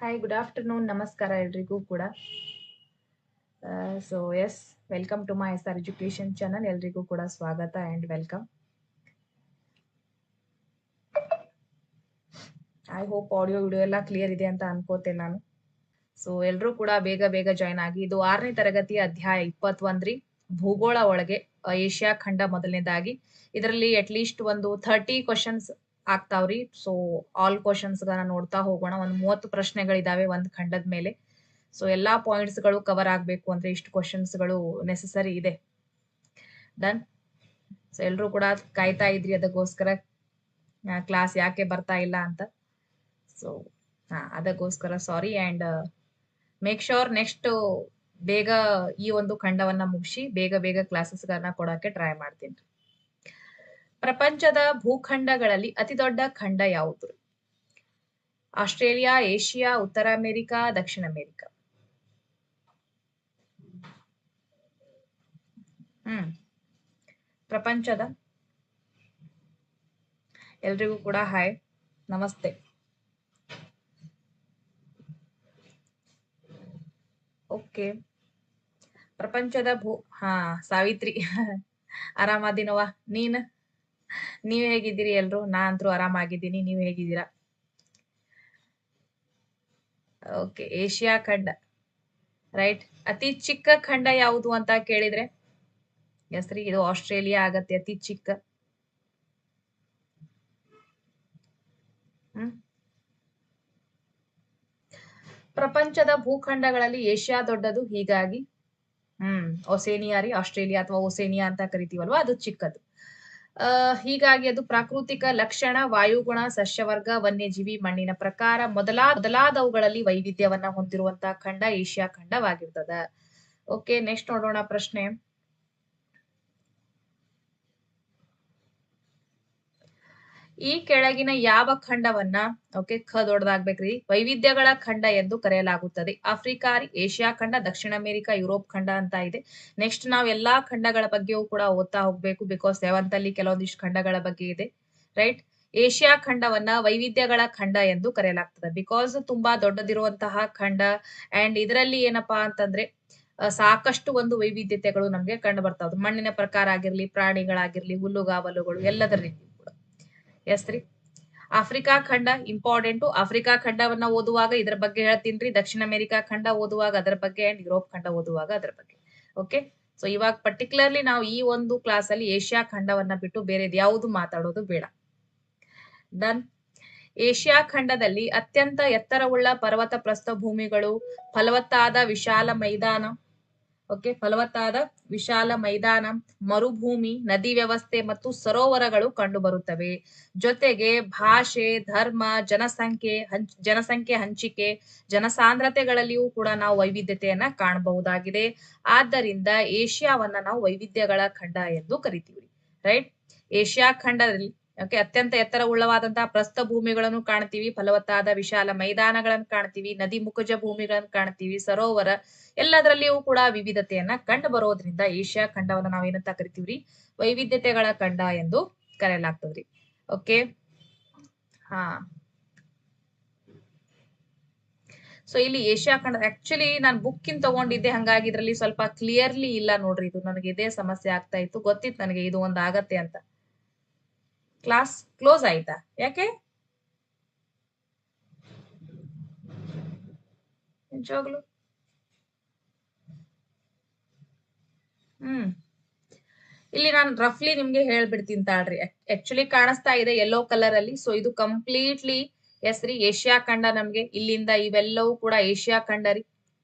Hi good afternoon ನಮಸ್ಕಾರ ಎಲ್ರಿಗೂ ಕೂಡ. So yes welcome to my SR education channel. ಎಲ್ರಿಗೂ ಕೂಡ ಸ್ವಾಗತ and welcome. I hope audio video ಎಲ್ಲ ಕ್ಲಿಯರ್ ಇದೆ ಅಂತ ಅನ್ಕೋತೇನೆ ನಾನು. ಸೊ ಎಲ್ಲರೂ ಕೂಡ ಬೇಗ ಬೇಗ ಜಾಯ್ನ್ ಆಗಿ. ಇದು 6ನೇ ತರಗತಿ ಅಧ್ಯಾಯ 21 ಭೂಗೋಳ ಒಳಗೆ ಏಷ್ಯಾ ಖಂಡ ಮೊದಲನೇದಾಗಿ. ಇದರಲ್ಲಿ ಅಟ್ಲೀಸ್ಟ್ ಒಂದು 30 ಕ್ವಶನ್ಸ್ ಆಗ್ತಾವ್ರಿ. ಸೊ ಆಲ್ ಕ್ವಶನ್ಸ್ ಗಳನ್ನ ನೋಡ್ತಾ ಹೋಗೋಣ. ಒಂದು 30 ಪ್ರಶ್ನೆಗಳಿದಾವೆ ಒಂದು ಖಂಡದ ಮೇಲೆ. ಸೊ ಎಲ್ಲಾ ಪಾಯಿಂಟ್ಸ್ ಗಳು ಕವರ್ ಆಗ್ಬೇಕು ಅಂದ್ರೆ ಇಷ್ಟು ಕ್ವಶನ್ಸ್ ಗಳು ನೆಸೆಸರಿ ಇದೆ. ಡನ್. ಸೊ ಎಲ್ರೂ ಕೂಡ ಕಾಯ್ತಾ ಇದ್ರಿ ಅದಕ್ಕೋಸ್ಕರ ಕ್ಲಾಸ್ ಯಾಕೆ ಬರ್ತಾ ಇಲ್ಲ ಅಂತ. ಸೊ ಅದಕ್ಕೋಸ್ಕರ ಸಾರಿ. ಅಂಡ್ ಮೇಕ್ ಶೋರ್ ನೆಕ್ಸ್ಟ್ ಬೇಗ ಈ ಒಂದು ಖಂಡವನ್ನ ಮುಗಿಸಿ ಬೇಗ ಬೇಗ ಕ್ಲಾಸಸ್ ಗಳನ್ನ ಕೊಡಕ್ಕೆ ಟ್ರೈ ಮಾಡ್ತೀನಿ. ಪ್ರಪಂಚದ ಭೂಖಂಡಗಳಲ್ಲಿ ಅತಿ ದೊಡ್ಡ ಖಂಡ ಯಾವುದು? ಆಸ್ಟ್ರೇಲಿಯಾ, ಏಷ್ಯಾ, ಉತ್ತರ ಅಮೆರಿಕಾ, ದಕ್ಷಿಣ ಅಮೆರಿಕಾ. ಪ್ರಪಂಚದ ಎಲ್ರಿಗೂ ಕೂಡ ಹಾಯ್ ನಮಸ್ತೆ. ಓಕೆ, ಪ್ರಪಂಚದ ಸಾವಿತ್ರಿ ಆರಾಮದಿನವ ನೀವ್ ಹೇಗಿದ್ದೀರಿ ಎಲ್ರು? ನಾನಂತರೂ ಆರಾಮಾಗಿದ್ದೀನಿ. ನೀವ್ ಹೇಗಿದ್ದೀರಾ? ಓಕೆ, ಏಷ್ಯಾ ಖಂಡ ರೈಟ್. ಅತಿ ಚಿಕ್ಕ ಖಂಡ ಯಾವುದು ಅಂತ ಕೇಳಿದ್ರೆ ಹೆಸ್ರಿ ಇದು ಆಸ್ಟ್ರೇಲಿಯಾ ಆಗತ್ತೆ ಅತಿ ಚಿಕ್ಕ. ಪ್ರಪಂಚದ ಭೂಖಂಡಗಳಲ್ಲಿ ಏಷ್ಯಾ ದೊಡ್ಡದು, ಹೀಗಾಗಿ ಒಸೇನಿಯಾ ರೀ. ಆಸ್ಟ್ರೇಲಿಯಾ ಅಥವಾ ಒಸೇನಿಯಾ ಅಂತ ಕರಿತೀವಲ್ವಾ, ಅದು ಚಿಕ್ಕದು. ಹೀಗಾಗಿ ಅದು ಪ್ರಾಕೃತಿಕ ಲಕ್ಷಣ, ವಾಯುಗುಣ, ಸಸ್ಯವರ್ಗ, ವನ್ಯಜೀವಿ, ಮಣ್ಣಿನ ಪ್ರಕಾರ ಮೊದಲಾದವುಗಳಲ್ಲಿ ವೈವಿಧ್ಯವನ್ನ ಹೊಂದಿರುವಂತಹ ಖಂಡ ಏಷ್ಯಾ ಖಂಡವಾಗಿರ್ತದ. ಓಕೆ, ನೆಕ್ಸ್ಟ್ ನೋಡೋಣ ಪ್ರಶ್ನೆ. ಈ ಕೆಳಗಿನ ಯಾವ ಖಂಡವನ್ನ ದೊಡ್ಡದಾಗ್ಬೇಕ್ರಿ ವೈವಿಧ್ಯಗಳ ಖಂಡ ಎಂದು ಕರೆಯಲಾಗುತ್ತದೆ? ಆಫ್ರಿಕಾ, ಏಷ್ಯಾ ಖಂಡ, ದಕ್ಷಿಣ ಅಮೆರಿಕಾ, ಯುರೋಪ್ ಖಂಡ ಅಂತ ಇದೆ. ನೆಕ್ಸ್ಟ್ ನಾವ್ ಎಲ್ಲಾ ಖಂಡಗಳ ಬಗ್ಗೆಯೂ ಕೂಡ ಓದ್ತಾ ಹೋಗ್ಬೇಕು, ಬಿಕಾಸ್ 7th ಅಲ್ಲಿ ಕೆಲವೊಂದಿಷ್ಟು ಖಂಡಗಳ ಬಗ್ಗೆ ಇದೆ. ರೈಟ್. ಏಷ್ಯಾ ಖಂಡವನ್ನ ವೈವಿಧ್ಯಗಳ ಖಂಡ ಎಂದು ಕರೆಯಲಾಗ್ತದೆ ಬಿಕಾಸ್ ತುಂಬಾ ದೊಡ್ಡದಿರುವಂತಹ ಖಂಡ. ಅಂಡ್ ಇದರಲ್ಲಿ ಏನಪ್ಪಾ ಅಂತಂದ್ರೆ ಸಾಕಷ್ಟು ಒಂದು ವೈವಿಧ್ಯತೆಗಳು ನಮ್ಗೆ ಕಂಡು ಬರ್ತಾವ್. ಮಣ್ಣಿನ ಪ್ರಕಾರ ಆಗಿರ್ಲಿ, ಪ್ರಾಣಿಗಳಾಗಿರ್ಲಿ, ಹುಲ್ಲುಗಾವಲುಗಳು ಎಲ್ಲದರಲ್ಲಿ ಕೂಡ. ಎಸ್ ರೀ. ಆಫ್ರಿಕಾ ಖಂಡ ಇಂಪಾರ್ಟೆಂಟ್. ಆಫ್ರಿಕಾ ಖಂಡವನ್ನ ಓದುವಾಗ ಇದ್ರ ಬಗ್ಗೆ ಹೇಳ್ತೀನಿ. ದಕ್ಷಿಣ ಅಮೆರಿಕಾ ಖಂಡ ಓದುವಾಗ ಅದರ ಬಗ್ಗೆ ಅಂಡ್ ಯುರೋಪ್ ಖಂಡ ಓದುವಾಗ ಅದರ ಬಗ್ಗೆ. ಓಕೆ, ಸೊ ಇವಾಗ ಪರ್ಟಿಕ್ಯುಲರ್ಲಿ ನಾವು ಈ ಒಂದು ಕ್ಲಾಸ್ ಅಲ್ಲಿ ಏಷ್ಯಾ ಖಂಡವನ್ನ ಬಿಟ್ಟು ಬೇರೆ ಯಾವುದು ಮಾತಾಡೋದು ಬೇಡ. ಡನ್. ಏಷ್ಯಾ ಖಂಡದಲ್ಲಿ ಅತ್ಯಂತ ಎತ್ತರವುಳ್ಳ ಪರ್ವತ ಪ್ರಸ್ಥಭೂಮಿಗಳು, ಫಲವತ್ತಾದ ವಿಶಾಲ ಮೈದಾನ, ಮರುಭೂಮಿ, ನದಿ ವ್ಯವಸ್ಥೆ ಮತ್ತು ಸರೋವರಗಳು ಕಂಡುಬರುತ್ತವೆ. ಜೊತೆಗೆ ಭಾಷೆ, ಧರ್ಮ, ಜನಸಂಖ್ಯೆ ಹಂಚಿಕೆ, ಜನಸಾಂದ್ರತೆಗಳಲ್ಲಿಯೂ ಕೂಡ ನಾವು ವೈವಿಧ್ಯತೆಯನ್ನ ಕಾಣಬಹುದಾಗಿದೆ. ಆದ್ದರಿಂದ ಏಷ್ಯಾವನ್ನ ನಾವು ವೈವಿಧ್ಯಗಳ ಖಂಡ ಎಂದು ಕರಿತೀವಿ. ರೈಟ್. ಏಷ್ಯಾ ಖಂಡದಲ್ಲಿ ಅತ್ಯಂತ ಎತ್ತರವುಳ್ಳವಾದಂತಹ ಪ್ರಸ್ಥಭೂಮಿಗಳನ್ನು ಕಾಣ್ತೀವಿ, ಫಲವತ್ತಾದ ವಿಶಾಲ ಮೈದಾನಗಳನ್ನು ಕಾಣ್ತೀವಿ, ನದಿ ಮುಖಜ ಭೂಮಿಗಳನ್ನು ಕಾಣ್ತೀವಿ, ಸರೋವರ ಎಲ್ಲದರಲ್ಲಿಯೂ ಕೂಡ ವಿವಿಧತೆಯನ್ನ ಕಂಡು ಬರೋದ್ರಿಂದ ಏಷ್ಯಾ ಖಂಡವನ್ನ ನಾವೇನಂತ ಕರಿತೀವ್ರಿ? ವೈವಿಧ್ಯತೆಗಳ ಖಂಡ ಎಂದು ಕರೆಯಲಾಗ್ತದ್ರಿ. ಓಕೆ, ಸೊ ಇಲ್ಲಿ ಏಷ್ಯಾ ಖಂಡ ಆಕ್ಚುಲಿ ನಾನು ಬುಕ್ಕಿನ್ ತಗೊಂಡಿದ್ದೆ, ಹಂಗಾಗಿ ಇದ್ರಲ್ಲಿ ಸ್ವಲ್ಪ ಕ್ಲಿಯರ್ಲಿ ಇಲ್ಲ ನೋಡ್ರಿ. ಇದು ನನಗೆ ಇದೇ ಸಮಸ್ಯೆ ಆಗ್ತಾ ಇತ್ತು. ಗೊತ್ತಿತ್ತು ನನಗೆ ಇದು ಒಂದು ಆಗತ್ತೆ ಅಂತ. ಕ್ಲಾಸ್ ಕ್ಲೋಸ್ ಆಯ್ತಾ? ಯಾಕೆ ನಿಜವಾಗ್ಲು? ಇಲ್ಲಿ ನಾನು ರಫ್ಲಿ ನಿಮ್ಗೆ ಹೇಳ್ಬಿಡ್ತೀನಿ ತಾಳ್ರಿ. ಆಕ್ಚುಲಿ ಕಾಣಿಸ್ತಾ ಇದೆ ಯೆಲ್ಲೋ ಕಲರ್ ಅಲ್ಲಿ. ಸೊ ಇದು ಕಂಪ್ಲೀಟ್ಲಿ ಎಸ್ ರೀ ಏಷ್ಯಾ ಖಂಡ. ನಮ್ಗೆ ಇಲ್ಲಿಂದ ಇವೆಲ್ಲವೂ ಕೂಡ ಏಷ್ಯಾ ಖಂಡ ರೀ.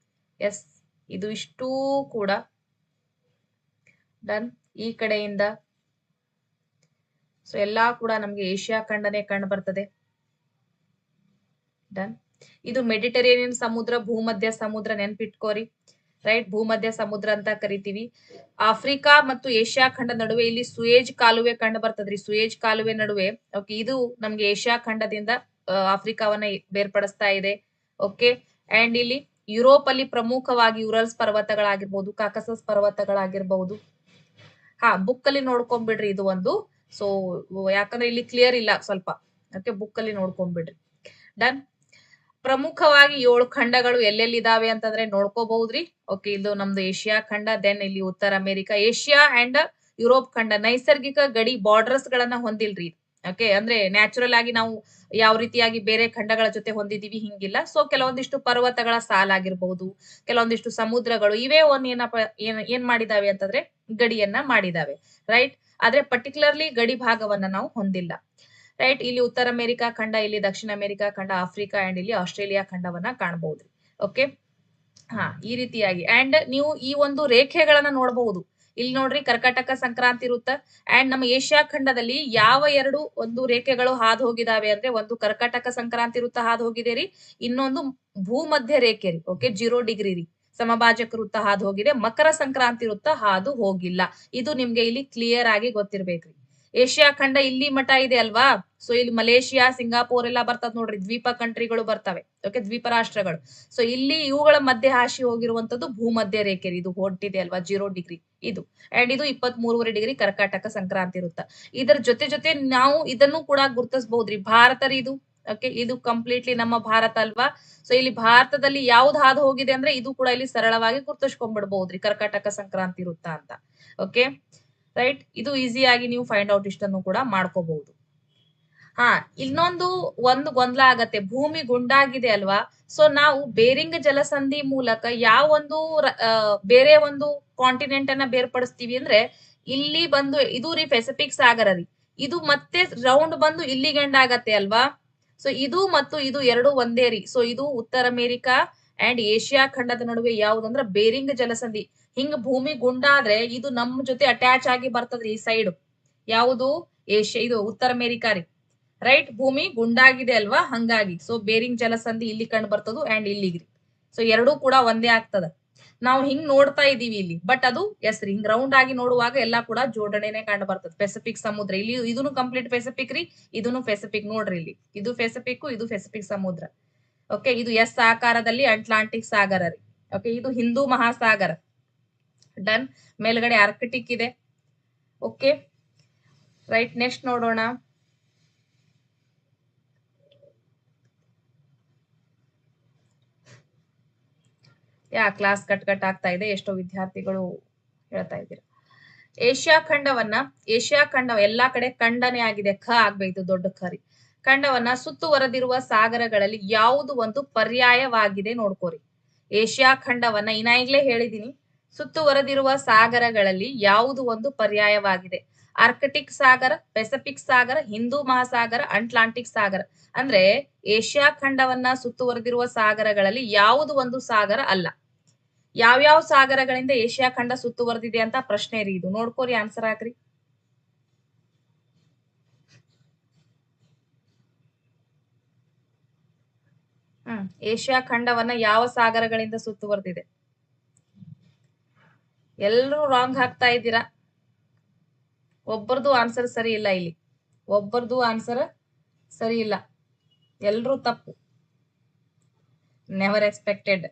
ಎಸ್, ಇದು ಇಷ್ಟೂ ಕೂಡ ಡನ್. ಈ ಕಡೆಯಿಂದ ಸೊ ಎಲ್ಲಾ ಕೂಡ ನಮ್ಗೆ ಏಷ್ಯಾ ಖಂಡನೇ ಕಂಡು ಬರ್ತದೆ. ಡನ್. ಇದು ಮೆಡಿಟರೇನಿಯನ್ ಸಮುದ್ರ, ಭೂಮಧ್ಯ ಸಮುದ್ರ, ನೆನ್ಪಿಟ್ಕೋರಿ. ರೈಟ್, ಭೂಮಧ್ಯ ಸಮುದ್ರ ಅಂತ ಕರಿತೀವಿ. ಆಫ್ರಿಕಾ ಮತ್ತು ಏಷ್ಯಾ ಖಂಡ ನಡುವೆ ಇಲ್ಲಿ ಸುಯೇಜ್ ಕಾಲುವೆ ಕಂಡು ಬರ್ತದ್ರಿ. ಸುಯೇಜ್ ಕಾಲುವೆ ನಡುವೆ ಇದು ನಮ್ಗೆ ಏಷ್ಯಾ ಖಂಡದಿಂದ ಆಫ್ರಿಕಾವನ್ನ ಬೇರ್ಪಡಿಸ್ತಾ ಇದೆ. ಓಕೆ, ಅಂಡ್ ಇಲ್ಲಿ ಯುರೋಪ್ ಅಲ್ಲಿ ಪ್ರಮುಖವಾಗಿ ಯುರಲ್ಸ್ ಪರ್ವತಗಳಾಗಿರ್ಬಹುದು, ಕಾಕಸಸ್ ಪರ್ವತಗಳಾಗಿರ್ಬಹುದು. ಬುಕ್ ಅಲ್ಲಿ ನೋಡ್ಕೊಂಡ್ಬಿಡ್ರಿ ಇದು ಒಂದು. ಸೊ ಯಾಕಂದ್ರೆ ಇಲ್ಲಿ ಕ್ಲಿಯರ್ ಇಲ್ಲ ಸ್ವಲ್ಪ. ಬುಕ್ ಅಲ್ಲಿ ನೋಡ್ಕೊಂಡ್ಬಿಡ್ರಿ. ಡನ್. ಪ್ರಮುಖವಾಗಿ 7 ಖಂಡಗಳು ಎಲ್ಲೆಲ್ಲಿದಾವೆ ಅಂತಂದ್ರೆ ನೋಡ್ಕೋಬಹುದ್ರಿ. ಓಕೆ, ಇದು ನಮ್ದು ಏಷ್ಯಾ ಖಂಡ, ದೆನ್ ಇಲ್ಲಿ ಉತ್ತರ ಅಮೆರಿಕ, ಏಷ್ಯಾ ಅಂಡ್ ಯುರೋಪ್ ಖಂಡ ನೈಸರ್ಗಿಕ ಗಡಿ ಬಾರ್ಡರ್ಸ್ ಗಳನ್ನ ಹೊಂದಿಲ್ರಿ. ಓಕೆ, ಅಂದ್ರೆ ನ್ಯಾಚುರಲ್ ಆಗಿ ನಾವು ಯಾವ ರೀತಿಯಾಗಿ ಬೇರೆ ಖಂಡಗಳ ಜೊತೆ ಹೊಂದಿದೀವಿ ಹಿಂಗಿಲ್ಲ. ಸೊ ಕೆಲವೊಂದಿಷ್ಟು ಪರ್ವತಗಳ ಸಾಲಾಗಿರ್ಬಹುದು, ಕೆಲವೊಂದಿಷ್ಟು ಸಮುದ್ರಗಳು ಇವೇ ಏನ್ ಮಾಡಿದಾವೆ ಅಂತಂದ್ರೆ ಗಡಿಯನ್ನ ಮಾಡಿದಾವೆ, ರೈಟ್. ಆದ್ರೆ ಪರ್ಟಿಕ್ಯುಲರ್ಲಿ ಗಡಿ ಭಾಗವನ್ನ ನಾವು ಹೊಂದಿಲ್ಲ, ರೈಟ್. ಇಲ್ಲಿ ಉತ್ತರ ಅಮೆರಿಕಾ ಖಂಡ, ಇಲ್ಲಿ ದಕ್ಷಿಣ ಅಮೆರಿಕಾ ಖಂಡ, ಆಫ್ರಿಕಾ ಅಂಡ್ ಇಲ್ಲಿ ಆಸ್ಟ್ರೇಲಿಯಾ ಖಂಡವನ್ನ ಕಾಣಬಹುದ್ರಿ. ಓಕೆ, ಈ ರೀತಿಯಾಗಿ ಅಂಡ್ ನೀವು ಈ ಒಂದು ರೇಖೆಗಳನ್ನ ನೋಡಬಹುದು. ಇಲ್ಲಿ ನೋಡ್ರಿ, ಕರ್ಕಾಟಕ ಸಂಕ್ರಾಂತಿ ವೃತ್ತ ಅಂಡ್ ನಮ್ಮ ಏಷ್ಯಾ ಖಂಡದಲ್ಲಿ ಯಾವ ಎರಡು ಒಂದು ರೇಖೆಗಳು ಹಾದು ಹೋಗಿದಾವೆ ಅಂದ್ರೆ, ಒಂದು ಕರ್ಕಾಟಕ ಸಂಕ್ರಾಂತಿ ವೃತ್ತ ಹಾದು ಹೋಗಿದೆ ರೀ, ಇನ್ನೊಂದು ಭೂಮಧ್ಯ ರೇಖೆ ರೀ. ಓಕೆ, 0 ಡಿಗ್ರಿ ರೀ, ಸಮಭಾಜಕ ವೃತ್ತ ಹಾದು ಹೋಗಿದೆ, ಮಕರ ಸಂಕ್ರಾಂತಿ ವೃತ್ತ ಹಾದು ಹೋಗಿಲ್ಲ. ಇದು ನಿಮ್ಗೆ ಇಲ್ಲಿ ಕ್ಲಿಯರ್ ಆಗಿ ಗೊತ್ತಿರ್ಬೇಕ್ರಿ. ಏಷ್ಯಾ ಖಂಡ ಇಲ್ಲಿ ಮಠ ಇದೆ ಅಲ್ವಾ, ಸೊ ಇಲ್ಲಿ ಮಲೇಷಿಯಾ, ಸಿಂಗಾಪುರ್ ಎಲ್ಲ ಬರ್ತದ ನೋಡ್ರಿ, ದ್ವೀಪ ಕಂಟ್ರಿಗಳು ಬರ್ತವೆ. ಓಕೆ, ದ್ವೀಪ ರಾಷ್ಟ್ರಗಳು. ಸೊ ಇಲ್ಲಿ ಇವುಗಳ ಮಧ್ಯೆ ಹಾಸಿ ಹೋಗಿರುವಂತದ್ದು ಭೂಮಧ್ಯ ರೇಖೆ, ಇದು ಹೊಂಟಿದೆ ಅಲ್ವಾ 0 ಡಿಗ್ರಿ ಇದು, ಅಂಡ್ ಇದು 23.5 ಡಿಗ್ರಿ ಕರ್ಕಾಟಕ ಸಂಕ್ರಾಂತಿ ವೃತ್ತ. ಇದರ ಜೊತೆ ಜೊತೆ ನಾವು ಇದನ್ನು ಕೂಡ ಗುರುತಿಸಬಹುದ್ರಿ, ಭಾರತ ರೀ ಇದು. ಓಕೆ, ಇದು ಕಂಪ್ಲೀಟ್ಲಿ ನಮ್ಮ ಭಾರತ ಅಲ್ವಾ. ಸೊ ಇಲ್ಲಿ ಭಾರತದಲ್ಲಿ ಯಾವ್ದು ಹಾದು ಹೋಗಿದೆ ಅಂದ್ರೆ ಇದು ಕೂಡ ಇಲ್ಲಿ ಸರಳವಾಗಿ ಗುರ್ತಿಸ್ಕೊಂಡ್ಬಿಡ್ಬಹುದ್ರಿ, ಕರ್ಕಾಟಕ ಸಂಕ್ರಾಂತಿ ವೃತ್ತ ಅಂತ. Okay, right. ಇದು ಈಸಿಯಾಗಿ ನೀವು ಫೈಂಡ್ ಔಟ್ ಇಷ್ಟನ್ನು ಕೂಡ ಮಾಡ್ಕೋಬಹುದು. ಇನ್ನೊಂದು ಒಂದು ಗೊಂದಲ ಆಗತ್ತೆ, ಭೂಮಿ ಗುಂಡಾಗಿದೆ ಅಲ್ವಾ, ಸೊ ನಾವು ಬೇರಿಂಗ್ ಜಲಸಂಧಿ ಮೂಲಕ ಯಾವ ಒಂದು ಬೇರೆ ಒಂದು ಕಾಂಟಿನೆಂಟ್ ಅನ್ನ ಬೇರ್ಪಡಿಸ್ತೀವಿ ಅಂದ್ರೆ, ಇಲ್ಲಿ ಬಂದು ಇದು ರೀ ಪೆಸಿಫಿಕ್ ಸಾಗರ ರೀ, ಇದು ಮತ್ತೆ ರೌಂಡ್ ಬಂದು ಇಲ್ಲಿಗೆ ಎಂಡ್ ಆಗತ್ತೆ ಅಲ್ವಾ. ಸೊ ಇದು ಮತ್ತು ಇದು ಎರಡು ಒಂದೇ ರೀ. ಸೊ ಇದು ಉತ್ತರ ಅಮೆರಿಕಾ ಅಂಡ್ ಏಷ್ಯಾ ಖಂಡದ ನಡುವೆ ಯಾವ್ದಂದ್ರ ಬೇರಿಂಗ್ ಜಲಸಂಧಿ. ಹಿಂಗ ಭೂಮಿ ಗುಂಡಾದ್ರೆ ಇದು ನಮ್ಮ ಜೊತೆ ಅಟ್ಯಾಚ್ ಆಗಿ ಬರ್ತದ್ರಿ ಈ ಸೈಡ್. ಯಾವುದು ಏಷ್ಯಾ, ಇದು ಉತ್ತರ ಅಮೆರಿಕಾ ರೀ, ರೈಟ್. ಭೂಮಿ ಗುಂಡಾಗಿದೆ ಅಲ್ವಾ, ಹಂಗಾಗಿ ಸೊ ಬೇರಿಂಗ್ ಜಲಸಂಧಿ ಇಲ್ಲಿ ಕಂಡು ಬರ್ತದ ಅಂಡ್ ಇಲ್ಲಿಗ್ರಿ. ಸೊ ಎರಡೂ ಕೂಡ ಒಂದೇ ಆಗ್ತದ. ನಾವು ಹಿಂಗ್ ನೋಡ್ತಾ ಇದೀವಿ ಇಲ್ಲಿ, ಬಟ್ ಅದು ಎಸ್ ರೀ, ಹಿಂಗ್ ರೌಂಡ್ ಆಗಿ ನೋಡುವಾಗ ಎಲ್ಲಾ ಕೂಡ ಜೋಡಣೆನೆ ಕಂಡು ಬರ್ತದೆ. ಪೆಸಿಫಿಕ್ ಸಮುದ್ರ ಇಲ್ಲಿ, ಇದನ್ನು ಕಂಪ್ಲೀಟ್ ಪೆಸಿಫಿಕ್ ರೀ, ಇದನ್ನು ಪೆಸಿಫಿಕ್ ನೋಡ್ರಿ, ಇಲ್ಲಿ ಇದು ಪೆಸಿಫಿಕ್, ಇದು ಪೆಸಿಫಿಕ್ ಸಮುದ್ರ. ಓಕೆ, ಇದು ಎಸ್ ಆಕಾರದಲ್ಲಿ ಅಟ್ಲಾಂಟಿಕ್ ಸಾಗರ ರೀ. ಓಕೆ, ಇದು ಹಿಂದೂ ಮಹಾಸಾಗರ. ಡನ್. ಮೇಲ್ಗಡೆ ಆರ್ಕಿಟಿಕ್ ಇದೆ. Okay, right. ನೆಕ್ಸ್ಟ್ ನೋಡೋಣ. ಕ್ಲಾಸ್ ಕಟ್ ಆಗ್ತಾ ಇದೆ, ಎಷ್ಟೋ ವಿದ್ಯಾರ್ಥಿಗಳು ಹೇಳ್ತಾ ಇದ್ದೀರಾ. ಏಷ್ಯಾ ಖಂಡ ಎಲ್ಲಾ ಕಡೆ ಖಂಡನೆ ಆಗಿದೆ, ಆಗ್ಬೇಕು ದೊಡ್ಡ ಖರಿ. ಖಂಡವನ್ನ ಸುತ್ತುವರೆದಿರುವ ಸಾಗರಗಳಲ್ಲಿ ಯಾವುದು ಒಂದು ಪರ್ಯಾಯವಾಗಿದೆ ನೋಡ್ಕೋರಿ. ಏಷ್ಯಾ ಖಂಡವನ್ನ ಈಗಾಗ್ಲೇ ಹೇಳಿದೀನಿ, ಸುತ್ತುವರೆದಿರುವ ಸಾಗರಗಳಲ್ಲಿ ಯಾವುದು ಒಂದು ಪರ್ಯಾಯವಾಗಿದೆ. ಆರ್ಕಟಿಕ್ ಸಾಗರ, ಪೆಸಿಫಿಕ್ ಸಾಗರ, ಹಿಂದೂ ಮಹಾಸಾಗರ, ಅಟ್ಲಾಂಟಿಕ್ ಸಾಗರ. ಅಂದ್ರೆ ಏಷ್ಯಾ ಖಂಡವನ್ನ ಸುತ್ತುವರೆದಿರುವ ಸಾಗರಗಳಲ್ಲಿ ಯಾವುದು ಒಂದು ಸಾಗರ ಅಲ್ಲ. ಯಾವ್ಯಾವ ಸಾಗರಗಳಿಂದ ಏಷ್ಯಾ ಖಂಡ ಸುತ್ತುವರೆದಿದೆ ಅಂತ ಪ್ರಶ್ನೆ ರೀ ಇದು. ನೋಡ್ಕೋರಿ, ಆನ್ಸರ್ ಹಾಕ್ರಿ. ಏಷ್ಯಾ ಖಂಡವನ್ನ ಯಾವ ಸಾಗರಗಳಿಂದ ಸುತ್ತುವರೆದಿದೆ? ಎಲ್ರು ರಾಂಗ್ ಹಾಕ್ತಾ ಇದ್ದೀರಾ. ಒಬ್ಬರದು ಆನ್ಸರ್ ಸರಿ ಇಲ್ಲ ಇಲ್ಲಿ, ಒಬ್ಬರದು ಆನ್ಸರ್ ಸರಿ ಇಲ್ಲ, ಎಲ್ರೂ ತಪ್ಪು. Never expected.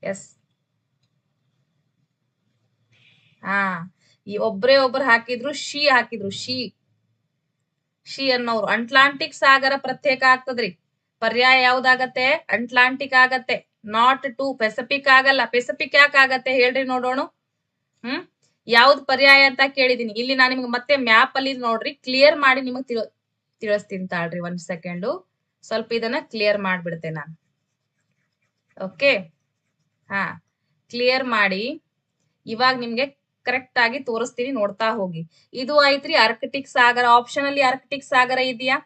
ಎಸ್, ಈ ಒಬ್ರು ಹಾಕಿದ್ರು, ಶಿ ಅನ್ನೋರು. ಅಟ್ಲಾಂಟಿಕ್ ಸಾಗರ ಪ್ರತ್ಯೇಕ ಆಗ್ತದ್ರಿ. ಪರ್ಯಾಯ ಯಾವ್ದಾಗತ್ತೆ? ಅಟ್ಲಾಂಟಿಕ್ ಆಗತ್ತೆ, ನಾಟ್ ಟು ಪೆಸಿಫಿಕ್ ಆಗಲ್ಲ. ಪೆಸಿಫಿಕ್ ಯಾಕೆ ಆಗತ್ತೆ ಹೇಳ್ರಿ ನೋಡೋಣ. ಯಾವ್ದು ಪರ್ಯಾಯ ಅಂತ ಕೇಳಿದೀನಿ. ಇಲ್ಲಿ ನಾನು ನಿಮ್ಗೆ ಮತ್ತೆ ಮ್ಯಾಪ್ ಅಲ್ಲಿ ನೋಡ್ರಿ, ಕ್ಲಿಯರ್ ಮಾಡಿ ನಿಮಗ್ ತಿಳಿಸ್ತೀನಿ ತಾಳ್ರಿ, 1 ಸೆಕೆಂಡು. ಸ್ವಲ್ಪ ಇದನ್ನ ಕ್ಲಿಯರ್ ಮಾಡ್ಬಿಡ್ತೆ ನಾನು. ಓಕೆ, ಕ್ಲಿಯರ್ ಮಾಡಿ ಇವಾಗ ನಿಮ್ಗೆ ಕರೆಕ್ಟ್ ಆಗಿ ತೋರಿಸ್ತೀನಿ, ನೋಡ್ತಾ ಹೋಗಿ. ಇದು ಆಯ್ತ್ರಿ ಆರ್ಕಿಟಿಕ್ ಸಾಗರ. ಆಪ್ಷನ್ ಅಲ್ಲಿ ಆರ್ಕಿಟಿಕ್ ಸಾಗರ ಇದೆಯಾ?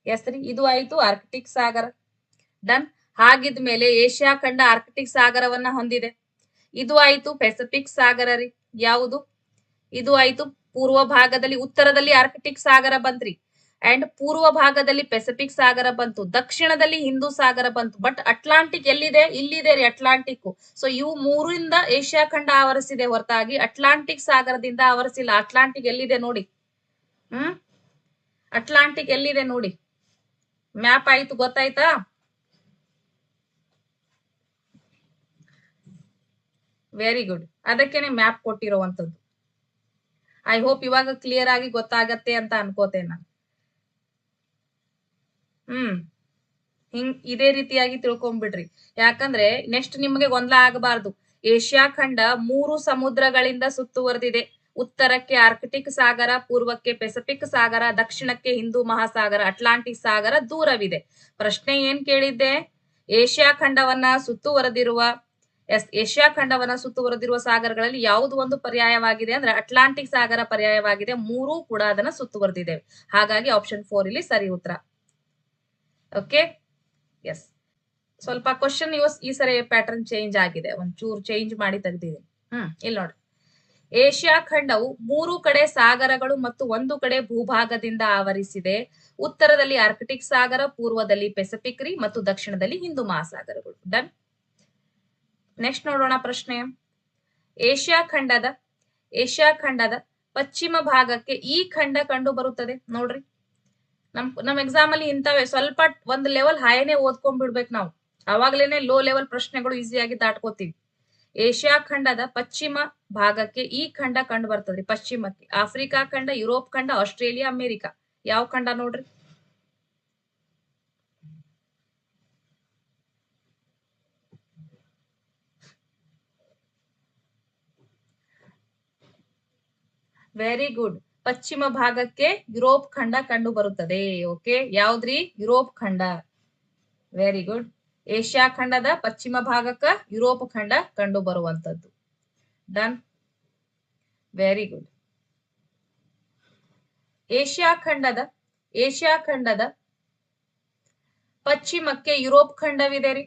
ಎಸ್ ರೀ, ಇದು ಆಯ್ತು ಆರ್ಕಿಟಿಕ್ ಸಾಗರ. ಡನ್. ಹಾಗಿದ್ಮೇಲೆ ಏಷ್ಯಾ ಖಂಡ ಆರ್ಕಿಟಿಕ್ ಸಾಗರವನ್ನ ಹೊಂದಿದೆ. ಇದು ಆಯ್ತು ಪೆಸಿಫಿಕ್ ಸಾಗರ ರೀ. ಯಾವುದು? ಇದು ಆಯ್ತು ಪೂರ್ವ ಭಾಗದಲ್ಲಿ, ಉತ್ತರದಲ್ಲಿ ಆರ್ಕಿಟಿಕ್ ಸಾಗರ ಬಂತ್ರಿ, ಅಂಡ್ ಪೂರ್ವ ಭಾಗದಲ್ಲಿ ಪೆಸಿಫಿಕ್ ಸಾಗರ ಬಂತು, ದಕ್ಷಿಣದಲ್ಲಿ ಹಿಂದೂ ಸಾಗರ ಬಂತು. ಬಟ್ ಅಟ್ಲಾಂಟಿಕ್ ಎಲ್ಲಿದೆ? ಇಲ್ಲಿದೆ ರೀ ಅಟ್ಲಾಂಟಿಕ್. ಸೊ ಇವು ಮೂರಿಂದ ಏಷ್ಯಾ ಖಂಡ ಆವರಿಸಿದೆ ಹೊರತಾಗಿ ಅಟ್ಲಾಂಟಿಕ್ ಸಾಗರದಿಂದ ಆವರಿಸಿಲ್ಲ. ಅಟ್ಲಾಂಟಿಕ್ ಎಲ್ಲಿದೆ ನೋಡಿ. ಅಟ್ಲಾಂಟಿಕ್ ಎಲ್ಲಿದೆ ನೋಡಿ. ಮ್ಯಾಪ್ ಆಯ್ತು, ಗೊತ್ತಾಯ್ತಾ? Very good. ಅದಕ್ಕೇನೆ ಮ್ಯಾಪ್ ಕೊಟ್ಟಿರುವಂತದ್ದು. ಐ ಹೋಪ್ ಇವಾಗ ಕ್ಲಿಯರ್ ಆಗಿ ಗೊತ್ತಾಗತ್ತೆ ಅಂತ ಅನ್ಕೋತೇನೆ ನಾನು. ಇದೇ ರೀತಿಯಾಗಿ ತಿಳ್ಕೊಂಡ್ಬಿಡ್ರಿ. ಯಾಕಂದ್ರೆ ನೆಕ್ಸ್ಟ್ ನಿಮಗೆ ಗೊಂದಲ ಆಗಬಾರ್ದು. ಏಷ್ಯಾ ಖಂಡ 3 ಸಮುದ್ರಗಳಿಂದ ಸುತ್ತುವರೆದಿದೆ. ಉತ್ತರಕ್ಕೆ ಆರ್ಕ್ಟಿಕ್ ಸಾಗರ, ಪೂರ್ವಕ್ಕೆ ಪೆಸಿಫಿಕ್ ಸಾಗರ, ದಕ್ಷಿಣಕ್ಕೆ ಹಿಂದೂ ಮಹಾಸಾಗರ, ಅಟ್ಲಾಂಟಿಕ್ ಸಾಗರ ದೂರವಿದೆ. ಪ್ರಶ್ನೆ ಏನ್ ಕೇಳಿದ್ದೆ? ಏಷ್ಯಾ ಖಂಡವನ್ನ ಸುತ್ತುವರೆದಿರುವ ಸಾಗರಗಳಲ್ಲಿ ಯಾವುದು ಒಂದು ಪರ್ಯಾಯವಾಗಿದೆ ಅಂದ್ರೆ ಅಟ್ಲಾಂಟಿಕ್ ಸಾಗರ ಪರ್ಯಾಯವಾಗಿದೆ. 3 ಕೂಡ ಅದನ್ನ ಸುತ್ತುವರೆದಿದ್ದೇವೆ. ಹಾಗಾಗಿ ಆಪ್ಷನ್ 4 ಇಲ್ಲಿ ಸರಿ ಉತ್ತರ. Okay, S. ಸ್ವಲ್ಪ ಕ್ವಶನ್ ಈ ಸರಿ ಪ್ಯಾಟರ್ನ್ ಚೇಂಜ್ ಆಗಿದೆ, ಒಂಚೂರು ಚೇಂಜ್ ಮಾಡಿ ತೆಗೆದಿದ್ದೀನಿ. ಇಲ್ಲಿ ನೋಡಿ, ಏಷ್ಯಾ ಖಂಡವು 3 ಕಡೆ ಸಾಗರಗಳು ಮತ್ತು 1 ಕಡೆ ಭೂಭಾಗದಿಂದ ಆವರಿಸಿದೆ. ಉತ್ತರದಲ್ಲಿ ಆರ್ಕ್ಟಿಕ್ ಸಾಗರ, ಪೂರ್ವದಲ್ಲಿ ಪೆಸಿಫಿಕ್ ರೀ ಮತ್ತು ದಕ್ಷಿಣದಲ್ಲಿ ಹಿಂದೂ ಮಹಾಸಾಗರಗಳು. ಡನ್. ನೆಕ್ಸ್ಟ್ ನೋಡೋಣ ಪ್ರಶ್ನೆ. ಏಷ್ಯಾ ಖಂಡದ ಪಶ್ಚಿಮ ಭಾಗಕ್ಕೆ ಈ ಖಂಡ ಕಂಡು ಬರುತ್ತದೆ. ನೋಡ್ರಿ, ನಮ್ ಎಕ್ಸಾಮ್ ಅಲ್ಲಿ ಇಂಥವೇ ಸ್ವಲ್ಪ ಒಂದ್ ಲೆವೆಲ್ ಹೈನೇ ಓದ್ಕೊಂಡ್ಬಿಡ್ಬೇಕು ನಾವು. ಅವಾಗ್ಲೇನೆ ಲೋ ಲೆವೆಲ್ ಪ್ರಶ್ನೆಗಳು ಈಸಿಯಾಗಿ ದಾಟ್ಕೋತೀವಿ. ಏಷ್ಯಾ ಖಂಡದ ಪಶ್ಚಿಮ ಭಾಗಕ್ಕೆ ಈ ಖಂಡ ಕಂಡು ಬರ್ತದ್ರಿ. ಪಶ್ಚಿಮಕ್ಕೆ ಆಫ್ರಿಕಾ ಖಂಡ, ಯುರೋಪ್ ಖಂಡ, ಆಸ್ಟ್ರೇಲಿಯಾ, ಅಮೆರಿಕಾ. ಯಾವ ಖಂಡ ನೋಡ್ರಿ? Very good. ಪಶ್ಚಿಮ ಭಾಗಕ್ಕೆ ಯುರೋಪ್ ಖಂಡ ಕಂಡು ಬರುತ್ತದೆ. ಓಕೆ, ಯಾವ್ದ್ರಿ? ಯುರೋಪ್ ಖಂಡ. Very good. ಏಷ್ಯಾ ಖಂಡದ ಪಶ್ಚಿಮ ಭಾಗಕ್ಕ ಯುರೋಪ್ ಖಂಡ ಕಂಡು ಬರುವಂತದ್ದು. ಡನ್. Very good. ಏಷ್ಯಾ ಖಂಡದ ಪಶ್ಚಿಮಕ್ಕೆ ಯುರೋಪ್ ಖಂಡವಿದೆ ರೀ.